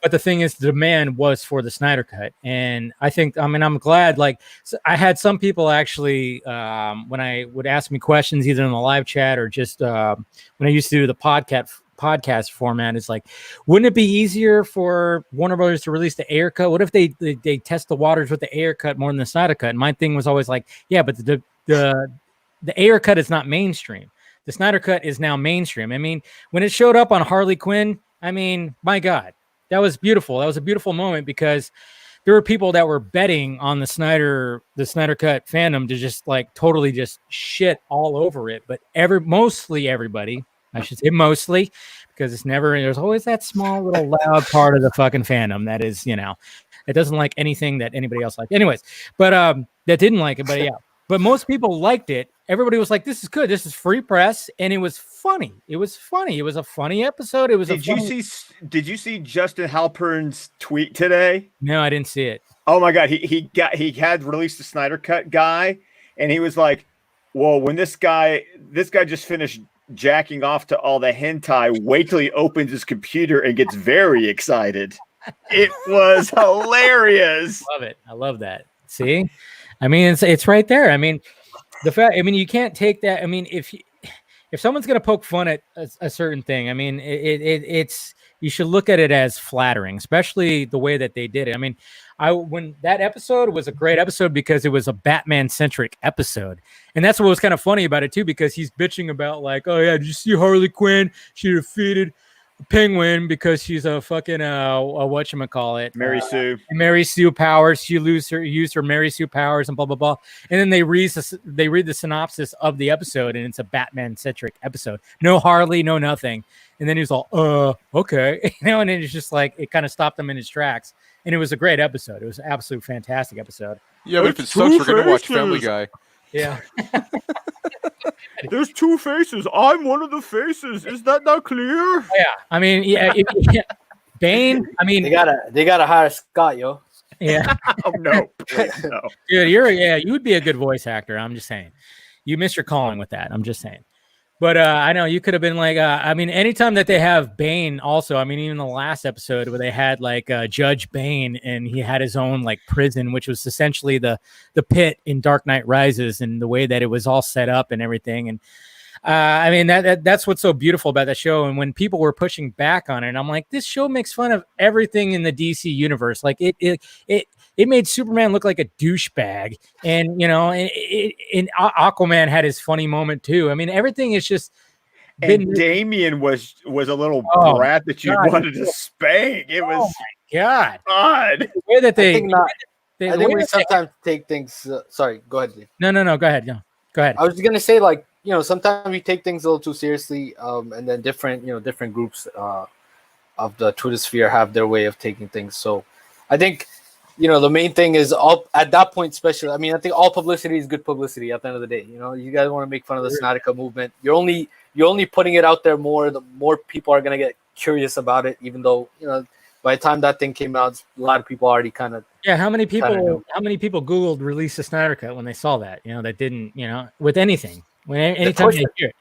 but the thing is, the demand was for the Snyder Cut, and I think, I mean, I'm glad. Like, I had some people actually when I would ask me questions, either in the live chat or just when I used to do the podcast format is like, wouldn't it be easier for Warner Brothers to release the Ayer cut? What if they test the waters with the Ayer cut more than the Snyder cut? And my thing was always like, yeah, but the Ayer cut is not mainstream. The Snyder cut is now mainstream. I mean, when it showed up on Harley Quinn, I mean, my God, that was beautiful. That was a beautiful moment because there were people that were betting on the Snyder cut fandom to just like totally just shit all over it. But mostly everybody, I should say mostly, because there's always that small little loud part of the fucking fandom that is, it doesn't like anything that anybody else liked. Anyways, but that didn't like it, but yeah. But most people liked it. Everybody was like, this is good. This is free press. And it was funny. It was funny. It was a funny episode. Did you see Justin Halpern's tweet today? No, I didn't see it. Oh my God. He had released the Snyder Cut guy. And he was like, well, when this guy just finished jacking off to all the hentai, wait till he opens his computer and gets very excited. It was hilarious. Love it. I love that. See? I mean, it's right there. I mean, you can't take that. I mean, if someone's going to poke fun at a certain thing, I mean, it's you should look at it as flattering, especially the way that they did it. I mean, when that episode was a great episode because it was a Batman-centric episode. And that's what was kind of funny about it, too, because he's bitching about like, oh, yeah, did you see Harley Quinn? She defeated Penguin because she's a fucking whatchamacallit, Mary Sue powers. She used her Mary Sue powers and blah blah blah. And then they read the synopsis of the episode, and it's a Batman-centric episode. No Harley, no nothing. And then he was all, okay, and it's just like it kind of stopped him in his tracks. And it was a great episode. It was an absolute fantastic episode. Yeah, but if it sucks, we're gonna watch Family Guy. Yeah. There's two faces. I'm one of the faces. Is that not clear? Yeah. I mean, yeah. Bane. I mean, they gotta hire Scott, yo. Yeah. Oh no, please, no. Dude, you would be a good voice actor. I'm just saying. You missed your calling with that. I'm just saying. But I know you could have been like, I mean, anytime that they have Bane also, I mean, even the last episode where they had like Judge Bane and he had his own like prison, which was essentially the pit in Dark Knight Rises, and the way that it was all set up and everything. And I mean, that's what's so beautiful about that show. And when people were pushing back on it, I'm like, this show makes fun of everything in the DC universe. Like it made Superman look like a douchebag, and and Aquaman had his funny moment too. I mean, everything is just. And Damien was a little brat that you wanted to spank. It was God. God. The way that I think we sometimes take things. Sorry, go ahead, Lee. No, go ahead. No, go ahead. I was gonna say, like, sometimes we take things a little too seriously, and then different groups of the Twitter sphere have their way of taking things. So, I think. The main thing is at that point, especially. I mean, I think all publicity is good publicity. At the end of the day, you guys want to make fun of the Snyder Cut movement. You're only putting it out there more. The more people are gonna get curious about it. Even though by the time that thing came out, a lot of people already kind of. Yeah, how many people Googled release the Snyder Cut when they saw that? That didn't. With anything. Anytime they hear it.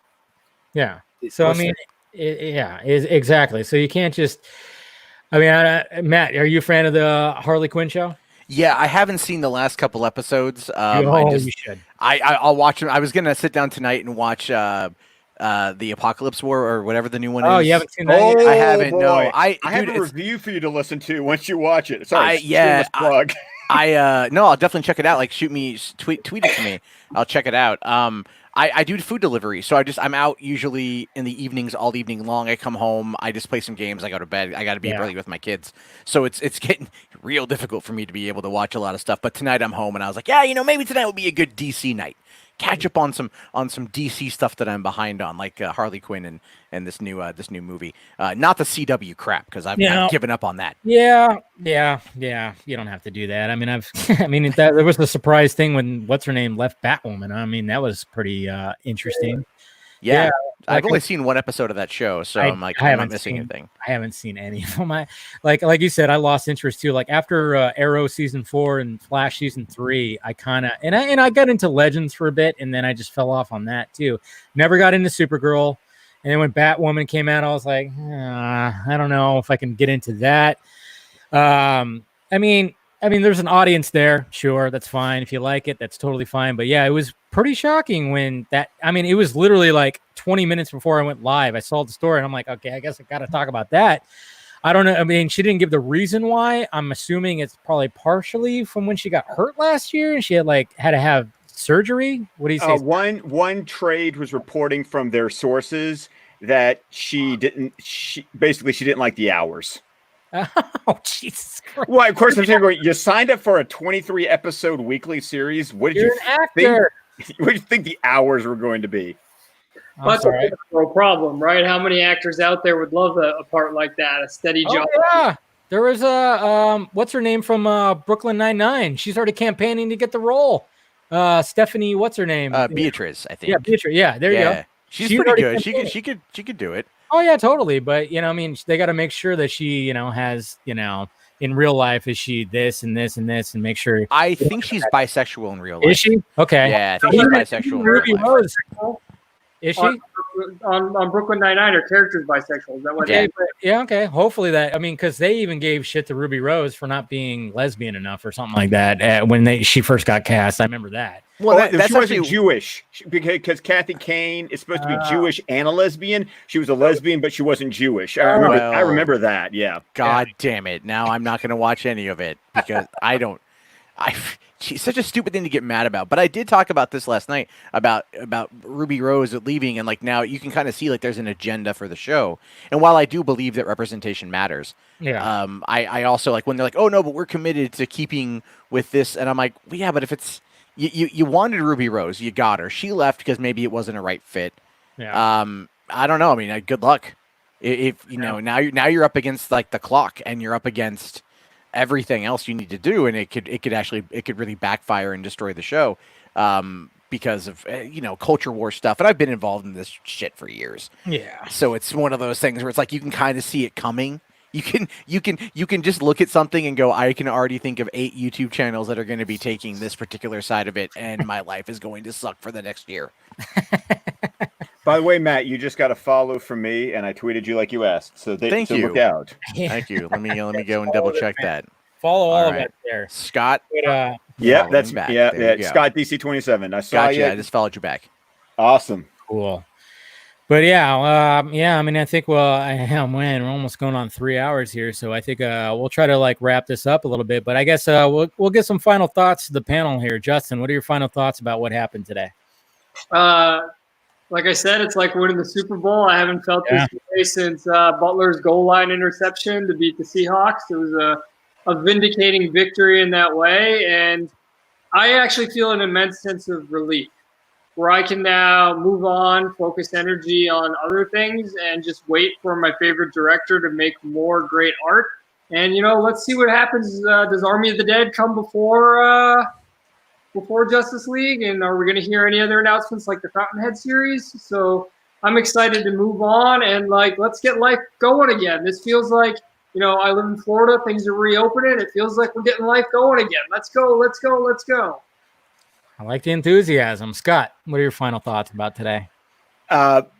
Yeah. So I mean, exactly. So you can't just. I mean, Matt, are you a fan of the Harley Quinn show? Yeah, I haven't seen the last couple episodes. You should. I'll watch them. I was gonna sit down tonight and watch the Apocalypse War or whatever the new one is. Oh, you haven't seen that yet? I haven't. Boy. No, I have a review for you to listen to once you watch it. Sorry, plug. No, I'll definitely check it out. Like, tweet it to me. I'll check it out. I do food delivery, so I'm out usually in the evenings all evening long. I come home, I just play some games, I go to bed. I got to be early with my kids, so it's getting real difficult for me to be able to watch a lot of stuff. But tonight I'm home, and I was like, yeah, maybe tonight will be a good DC night. Catch up on some DC stuff that I'm behind on, like Harley Quinn and this new movie. Not the CW crap, because I've given up on that. Yeah. You don't have to do that. I mean, there was the surprise thing when what's her name left Batwoman. I mean, that was pretty interesting. Yeah. I've only seen one episode of that show, so I'm like, I'm not missing anything. I haven't seen any of them. Like you said, I lost interest too. Like after Arrow season 4 and Flash season 3, I kind of and I got into Legends for a bit, and then I just fell off on that too. Never got into Supergirl, and then when Batwoman came out, I was like, I don't know if I can get into that. I mean, there's an audience there. Sure, that's fine. If you like it, that's totally fine. But yeah, it was pretty shocking when that. I mean, it was literally like 20 minutes before I went live. I saw the story and I'm like, okay, I guess I got to talk about that. I don't know. I mean, she didn't give the reason why. I'm assuming it's probably partially from when she got hurt last year and she had to have surgery. What do you say? One trade was reporting from their sources that she didn't like the hours. Oh, Jesus Christ. Well, of course, I'm saying you signed up for a 23 episode weekly series. What did You're you an actor. think? What do you think the hours were going to be? That's a problem, right? How many actors out there would love a part like that, a steady job? Yeah. There was a what's her name from Brooklyn Nine-Nine? She's already campaigning to get the role. Stephanie, what's her name? Beatrice, I think. Yeah, Beatrice. Yeah, there you go. She's pretty good. She could do it. Oh yeah, totally. But I mean, they got to make sure that she, has, in real life, is she this and this and this, and make sure. I think she's bisexual in real life. Is she? Okay. Yeah, I think she's bisexual in real life. Rose. Is she? On Brooklyn Nine-Nine, her character's bisexual. Is that what? Yeah. Okay. Hopefully that. I mean, because they even gave shit to Ruby Rose for not being lesbian enough or something like that when she first got cast. I remember that. Well, she wasn't Jewish because Kathy Kane is supposed to be Jewish and a lesbian. She was a lesbian, but she wasn't Jewish. I remember that. Yeah. God damn it! Now I'm not going to watch any of it because she's such a stupid thing to get mad about. But I did talk about this last night about Ruby Rose leaving, and like now you can kind of see like there's an agenda for the show. And while I do believe that representation matters, I also like when they're like, oh no, but we're committed to keeping with this, and I'm like, well, yeah, but if it's you wanted Ruby Rose, you got her. She left because maybe it wasn't a right fit. Yeah. I don't know. I mean, good luck. If now you're up against like the clock, and you're up against everything else you need to do, and it could really backfire and destroy the show because of culture war stuff. And I've been involved in this shit for years. Yeah. So it's one of those things where it's like you can kind of see it coming. You can just look at something and go, I can already think of 8 YouTube channels that are going to be taking this particular side of it, and my life is going to suck for the next year. By the way, Matt, you just got a follow from me, and I tweeted you like you asked. So thank you. Look out. Thank you. Let me go and double check that. Follow all of it there, Scott. Yeah, that's back. Yeah. Scott DC27. I saw you. I just followed you back. Awesome. Cool. But I mean, I think we're almost going on 3 hours here, so I think we'll try to like wrap this up a little bit. But I guess we'll get some final thoughts to the panel here. Justin, what are your final thoughts about what happened today? Like I said, it's like winning the Super Bowl. I haven't felt this way since Butler's goal line interception to beat the Seahawks. It was a vindicating victory in that way, and I actually feel an immense sense of relief, where I can now move on, focus energy on other things, and just wait for my favorite director to make more great art. And, let's see what happens. Does Army of the Dead come before Justice League? And are we going to hear any other announcements like the Fountainhead series? So I'm excited to move on and, let's get life going again. This feels like, I live in Florida. Things are reopening. It feels like we're getting life going again. Let's go, let's go, let's go. I like the enthusiasm. Scott, what are your final thoughts about today?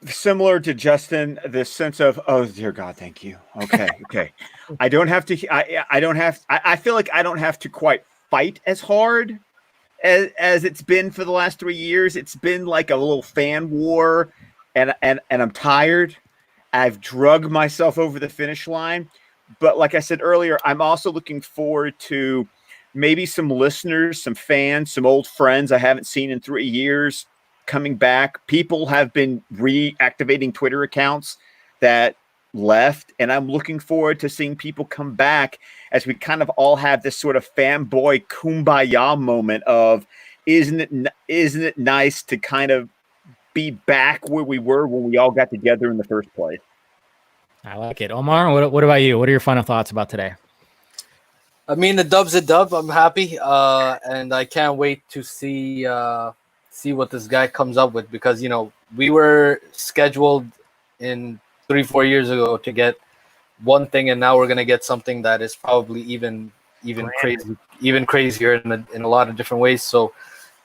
Similar to Justin, this sense of, oh dear God, thank you. Okay. I don't have to, I feel like I don't have to quite fight as hard as it's been for the last 3 years. It's been like a little fan war, and I'm tired. I've drugged myself over the finish line. But like I said earlier, I'm also looking forward to maybe some listeners, some fans, some old friends I haven't seen in 3 years coming back. People have been reactivating Twitter accounts that left, and I'm looking forward to seeing people come back as we kind of all have this sort of fanboy kumbaya moment of, isn't it nice to kind of be back where we were when we all got together in the first place? I like it. Omar, what about you? What are your final thoughts about today? I mean, the dub's a dub. I'm happy, and I can't wait to see what this guy comes up with, because we were scheduled in 3-4 years ago to get one thing, and now we're gonna get something that is probably even crazier in a lot of different ways. So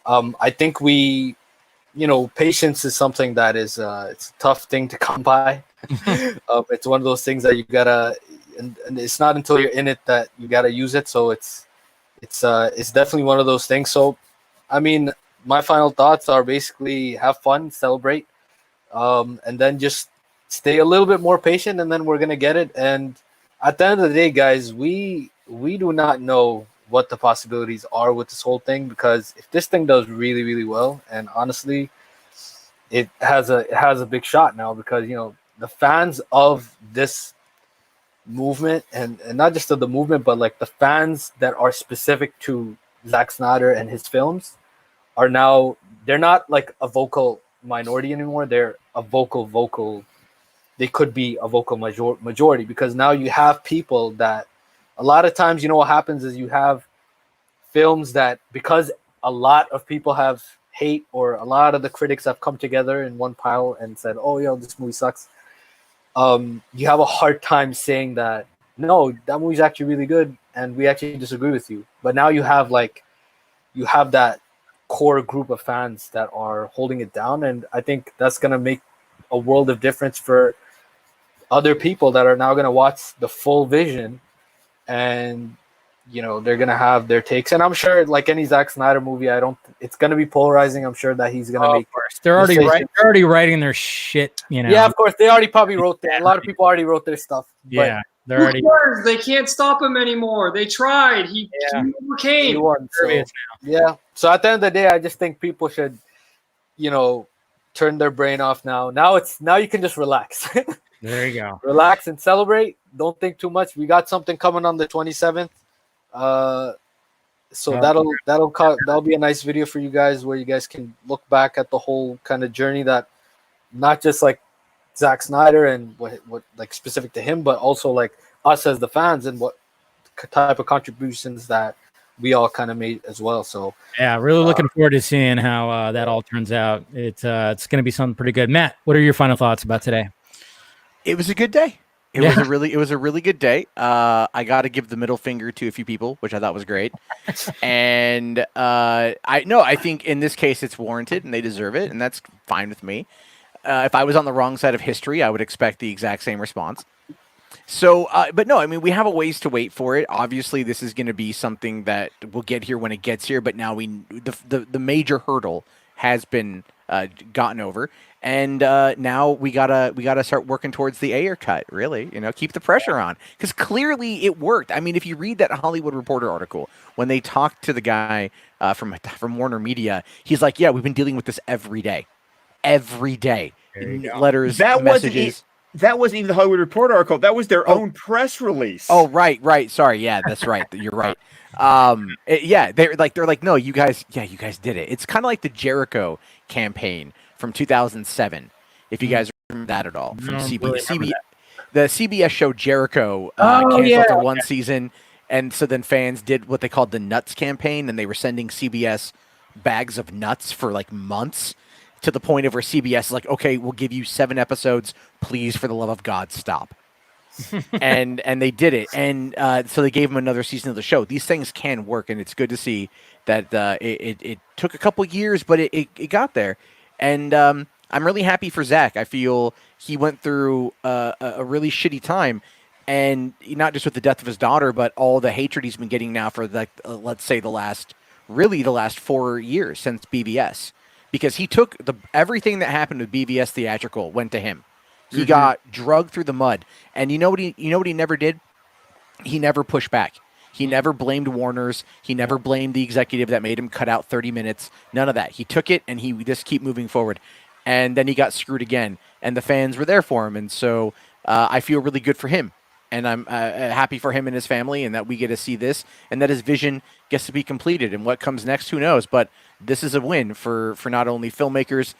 I think patience is something that is it's a tough thing to come by. It's one of those things that you gotta, and it's not until you're in it that you gotta use it. So it's definitely one of those things. So I mean, my final thoughts are basically have fun, celebrate, and then just stay a little bit more patient, and then we're gonna get it. And at the end of the day, guys, we do not know what the possibilities are with this whole thing, because if this thing does really, really well, and honestly, it has a big shot now, because the fans of this movement, and not just of the movement, but like the fans that are specific to Zack Snyder and his films are now, they're not like a vocal minority anymore. They're a vocal. They could be a vocal majority, because now you have people that a lot of times, what happens is you have films that, because a lot of people have hate, or a lot of the critics have come together in one pile and said, oh, this movie sucks. You have a hard time saying that, no, that movie's actually really good and we actually disagree with you. But now you have that core group of fans that are holding it down, and I think that's going to make a world of difference for other people that are now going to watch the full vision, and they're going to have their takes. And I'm sure, like any Zack Snyder movie, it's going to be polarizing. I'm sure that he's going to make, of course, they're already writing their shit, Yeah, of course, they already probably wrote that. A lot of people already wrote their stuff. Yeah, they're already. They can't stop him anymore. They tried. He overcame. He won, yeah. So at the end of the day, I just think people should, turn their brain off now. Now you can just relax. There you go. Relax and celebrate. Don't think too much. We got something coming on the 27th. So that'll be a nice video for you guys, where you guys can look back at the whole kind of journey, that not just like Zack Snyder and what like specific to him, but also like us as the fans, and what type of contributions that we all kind of made as well. So yeah, really looking forward to seeing how that all turns out. It's going to be something pretty good. Matt, what are your final thoughts about today? It was a good day. It was a really good day. I got to give the middle finger to a few people, which I thought was great. And I think in this case it's warranted and they deserve it, and that's fine with me. If I was on the wrong side of history, I would expect the exact same response. So, but no, I mean, we have a ways to wait for it. Obviously, this is going to be something that will get here when it gets here. But now the major hurdle has been gotten over, and now we gotta start working towards the Ayer cut. Really, keep the pressure on, because clearly it worked. I mean, if you read that Hollywood Reporter article, when they talked to the guy from Warner Media, he's like, "Yeah, we've been dealing with this every day. Letters, messages." That wasn't even the Hollywood Reporter article. That was their own press release. Oh, right. Sorry. Yeah, that's right. You're right. They're like, no, you guys did it. It's kind of like the Jericho campaign from 2007. If you guys remember that at all, from the CBS show Jericho canceled after one season, and so then fans did what they called the Nuts campaign, and they were sending CBS bags of nuts for like months, to the point of where CBS is like, okay, we'll give you 7 episodes. Please, for the love of God, stop. and they did it. And so they gave him another season of the show. These things can work, and it's good to see that it took a couple years, but it got there. And I'm really happy for Zack. I feel he went through a really shitty time, and not just with the death of his daughter, but all the hatred he's been getting now for, let's say, the last 4 years since BVS. Because he took everything that happened with BVS theatrical went to him. He got drugged through the mud, and you know what he never did? He never pushed back. He never blamed Warner's. He never blamed the executive that made him cut out 30 minutes. None of that. He took it, and he just keep moving forward. And then he got screwed again, and the fans were there for him. And so I feel really good for him, and I'm happy for him and his family, and that we get to see this, and that his vision gets to be completed. And what comes next, who knows? But this is a win for not only filmmakers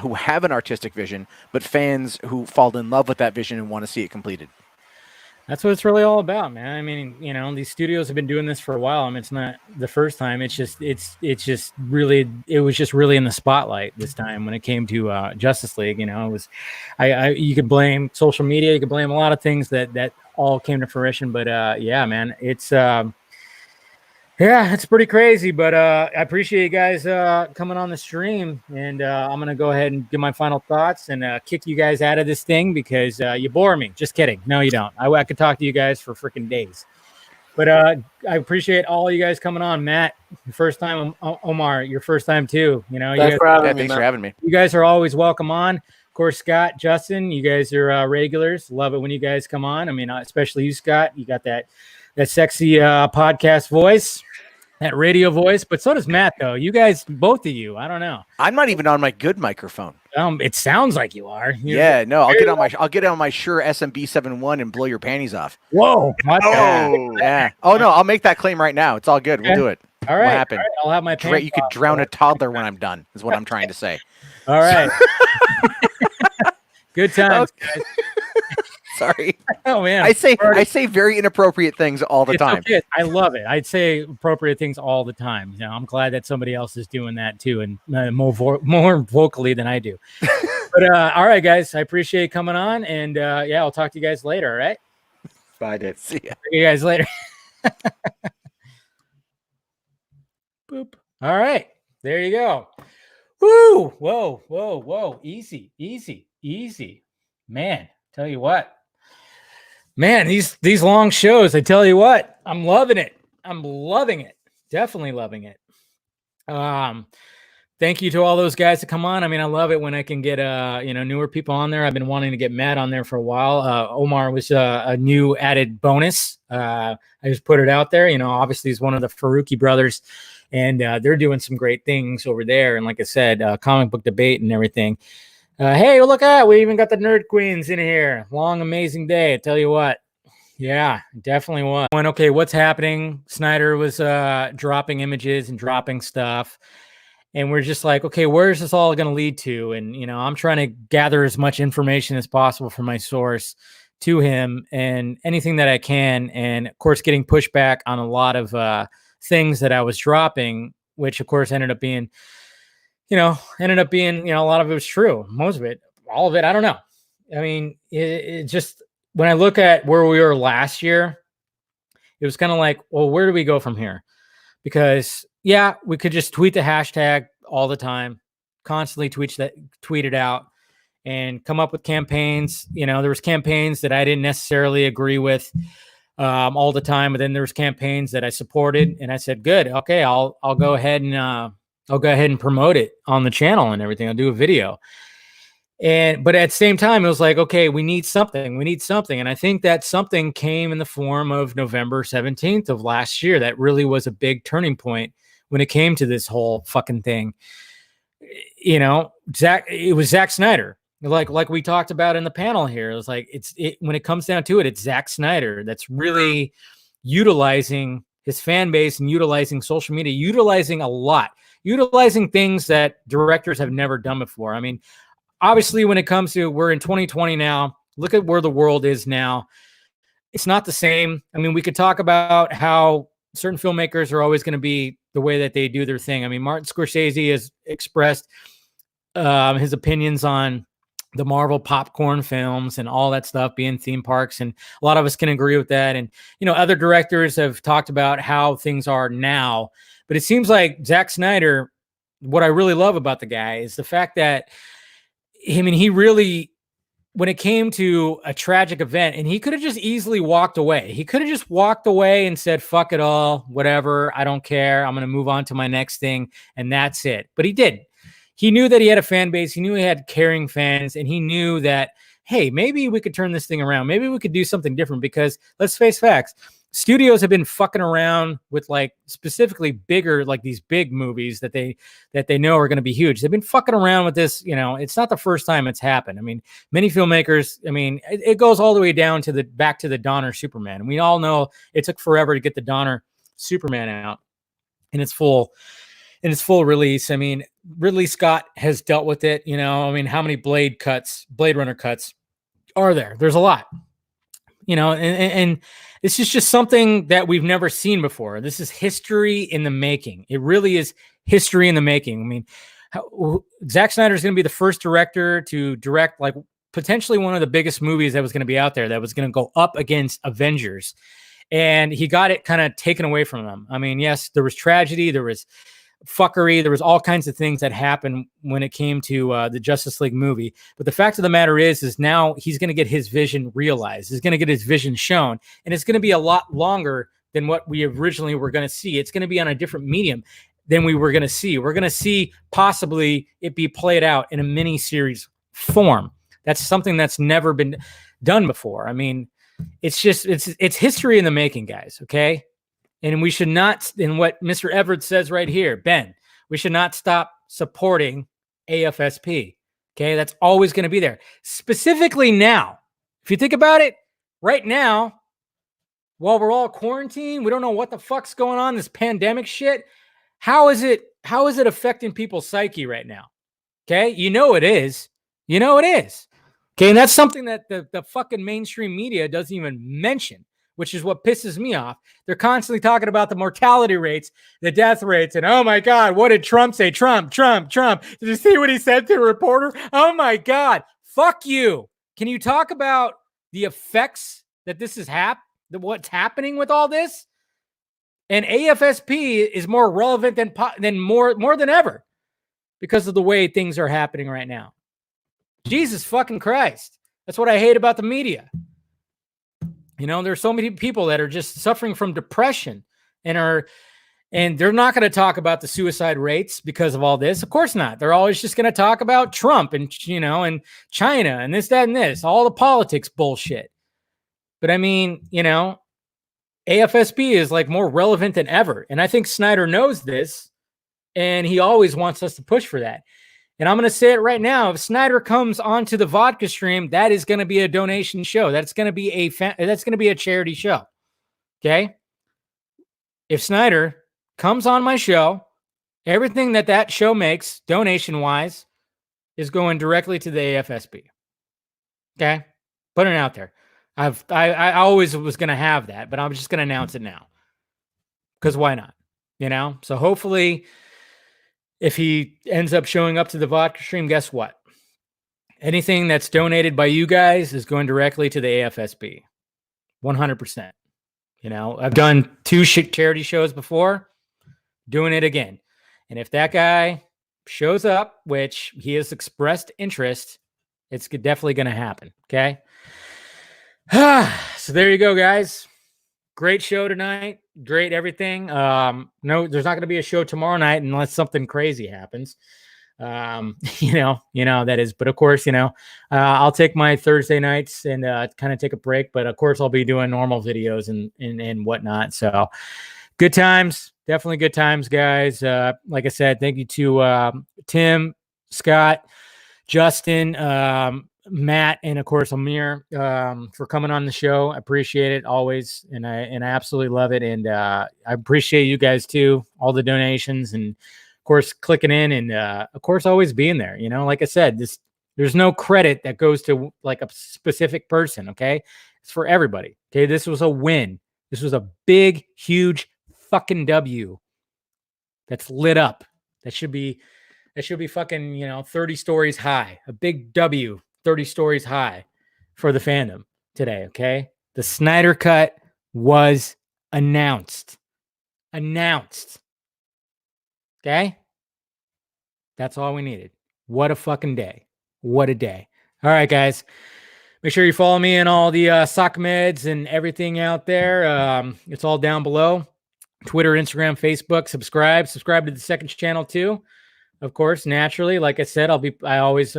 who have an artistic vision, but fans who fall in love with that vision and want to see it completed. That's what it's really all about, man. I mean, these studios have been doing this for a while. I mean, it's not the first time. It was just really in the spotlight this time when it came to Justice League. It was, you could blame social media, you could blame a lot of things that all came to fruition. But yeah, man, it's pretty crazy. But I appreciate you guys coming on the stream, and I'm gonna go ahead and give my final thoughts and kick you guys out of this thing because you bore me. Just kidding. No, you don't. I could talk to you guys for freaking days. But I appreciate all you guys coming on. Matt, your first time. Omar, your first time too. You know, Thanks for having me. You guys are always welcome on. Of course, Scott, Justin, you guys are regulars. Love it when you guys come on. I mean, especially you, Scott. You got that sexy podcast voice, that radio voice. But so does Matt, though. You guys, both of you. I don't know. I'm not even on my good microphone. It sounds like you are. I'll get on my Shure SMB71 and blow your panties off. Whoa! Yeah. Oh no, I'll make that claim right now. It's all good. We'll do it. All right. What happened? All right. I'll have my You could drown a toddler when I'm done. Is what I'm trying to say. All right. Good times, guys. Sorry. Oh man, I say very inappropriate things all the time. Okay. I love it. I'd say appropriate things all the time. You know, I'm glad that somebody else is doing that too, and more vocally than I do. But all right, guys, I appreciate coming on, and yeah, I'll talk to you guys later. All right. Bye, Dave. See ya. See you guys later. Boop. All right, there you go. Woo! Whoa! Easy. Man, tell you what. Man, these long shows, I tell you what, I'm loving it. Definitely loving it. Thank you to all those guys that come on. I mean, I love it when I can get newer people on there. I've been wanting to get Matt on there for a while. Omar was a new added bonus. I just put it out there. You know, obviously he's one of the Faruqi brothers, and they're doing some great things over there. And like I said, comic book debate and everything. Hey, look at that. We even got the Nerd Queens in here. Long, amazing day. I tell you what. Yeah, definitely was. Okay, what's happening? Snyder was dropping images and dropping stuff. And we're just like, okay, where's this all going to lead to? And, you know, I'm trying to gather as much information as possible from my source to him and anything that I can. And, of course, getting pushback on a lot of things that I was dropping, which, of course, ended up being, a lot of it was true. Most of it, all of it, I don't know. I mean, it just, when I look at where we were last year, it was kind of like, well, where do we go from here? Because, yeah, we could just tweet the hashtag all the time, constantly tweet it out and come up with campaigns. You know, there was campaigns that I didn't necessarily agree with all the time, but then there was campaigns that I supported, and I said, good, okay, I'll go ahead and promote it on the channel and everything. I'll do a video. But at the same time, it was like, okay, we need something. And I think that something came in the form of November 17th of last year. That really was a big turning point when it came to this whole fucking thing. You know, it was Zack Snyder. Like we talked about in the panel here. It was like, when it comes down to it, it's Zack Snyder that's really utilizing his fan base and utilizing social media, utilizing things that directors have never done before. I mean, obviously, when it comes to, we're in 2020 now, look at where the world is now. It's not the same. I mean, we could talk about how certain filmmakers are always going to be the way that they do their thing. I mean, Martin Scorsese has expressed his opinions on the Marvel popcorn films and all that stuff being theme parks. And a lot of us can agree with that. And, you know, other directors have talked about how things are now. But it seems like Zack Snyder, what I really love about the guy is the fact that he really, when it came to a tragic event, and he could have just easily walked away. He could have just walked away and said, fuck it all, whatever, I don't care. I'm going to move on to my next thing. And that's it. But he did. He knew that he had a fan base. He knew he had caring fans. And he knew that, hey, maybe we could turn this thing around. Maybe we could do something different, because let's face facts. Studios have been fucking around with, like, specifically bigger, like these big movies that they know are going to be huge. They've been fucking around with this. You know, it's not the first time it's happened. I mean, many filmmakers, I mean, it goes all the way down to back to the Donner Superman. And we all know it took forever to get the Donner Superman out in its full release. I mean, Ridley Scott has dealt with it. You know, I mean, how many Blade Runner cuts are there? There's a lot. You know, and this is just something that we've never seen before. This is history in the making. It really is history in the making. I mean, Zack Snyder is going to be the first director to direct, like, potentially one of the biggest movies that was going to be out there, that was going to go up against Avengers. And he got it kind of taken away from him. I mean, yes, there was tragedy, there was fuckery, there was all kinds of things that happened when it came to the Justice League movie. But the fact of the matter is now he's going to get his vision realized. He's going to get his vision shown, and it's going to be a lot longer than what we originally were going to see. It's going to be on a different medium than we were going to see. We're going to see possibly it be played out in a mini series form. That's something that's never been done before. I mean, it's history in the making, guys. Okay. And we should not, in what Mr. Everett says right here, Ben, we should not stop supporting AFSP. Okay. That's always going to be there. Specifically now, if you think about it, right now, while we're all quarantined, we don't know what the fuck's going on, this pandemic shit. How is it affecting people's psyche right now? Okay. You know it is. You know it is. Okay. And that's something that the fucking mainstream media doesn't even mention, which is what pisses me off. They're constantly talking about the mortality rates, the death rates, and oh my God, what did Trump say? Trump. Did you see what he said to a reporter? Oh my God, fuck you. Can you talk about the effects that this is what's happening with all this? And AFSP is more relevant than more than ever because of the way things are happening right now. Jesus fucking Christ. That's what I hate about the media. You know, there's so many people that are just suffering from depression and they're not going to talk about the suicide rates because of all this. Of course not. They're always just going to talk about Trump and, and China and this, that, and this, all the politics bullshit. But I mean, AFSP is like more relevant than ever. And I think Snyder knows this and he always wants us to push for that. And I'm going to say it right now. If Snyder comes onto the vodka stream, that is going to be a donation show. That's going to be a charity show. Okay. If Snyder comes on my show, everything that show makes donation wise is going directly to the AFSP. Okay. Putting it out there. I always was going to have that, but I'm just going to announce it now because why not? So hopefully if he ends up showing up to the vodka stream, guess what? Anything that's donated by you guys is going directly to the AFSP. 100%. I've done 2 charity shows before, doing it again. And if that guy shows up, which he has expressed interest, it's definitely going to happen. Okay. So there you go, guys. Great show tonight. Great everything. No, there's not going to be a show tomorrow night unless something crazy happens. That is. But of course, I'll take my Thursday nights and kind of take a break. But of course, I'll be doing normal videos and whatnot. So good times. Definitely good times, guys. Like I said, thank you to Tim, Scott, Justin, Matt, and of course Amir for coming on the show. I appreciate it always, and I absolutely love it. And I appreciate you guys too, all the donations, and of course clicking in, and of course always being there. Like I said, there's no credit that goes to like a specific person. Okay, it's for everybody. Okay, this was a win. This was a big, huge fucking W. That's lit up. That should be fucking 30 stories high. A big W. 30 stories high for the fandom today, okay? The Snyder Cut was announced. Okay? That's all we needed. What a fucking day. What a day. All right, guys. Make sure you follow me in all the sock meds and everything out there. It's all down below. Twitter, Instagram, Facebook. Subscribe to the second channel too. Of course, naturally, like I said, I'm always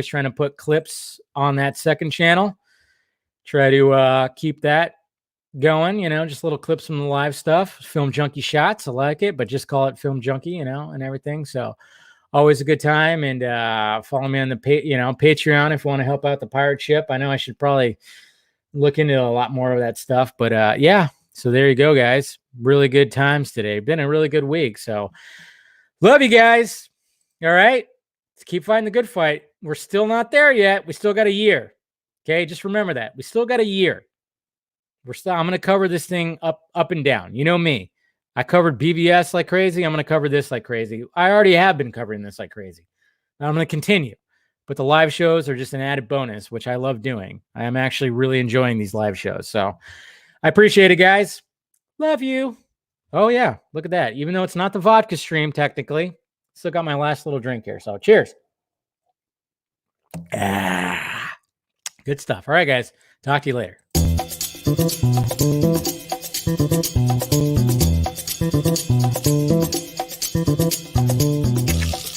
trying to put clips on that second channel. Try to keep that going, just little clips from the live stuff. Film Junkie shots, I like it, but just call it Film Junkie, and everything. So always a good time. And follow me on the Patreon if you want to help out the pirate ship. I know I should probably look into a lot more of that stuff, but yeah. So there you go, guys. Really good times today. Been a really good week. So love you guys. All right. Let's keep fighting the good fight. We're still not there yet. We still got a year. Okay. Just remember that. We still got a year. I'm going to cover this thing up and down. You know me. I covered BBS like crazy. I'm going to cover this like crazy. I already have been covering this like crazy. I'm going to continue. But the live shows are just an added bonus, which I love doing. I am actually really enjoying these live shows. So I appreciate it, guys. Love you. Oh, yeah. Look at that. Even though it's not the vodka stream, technically, still got my last little drink here. So cheers. Good stuff. All right, guys. Talk to you later.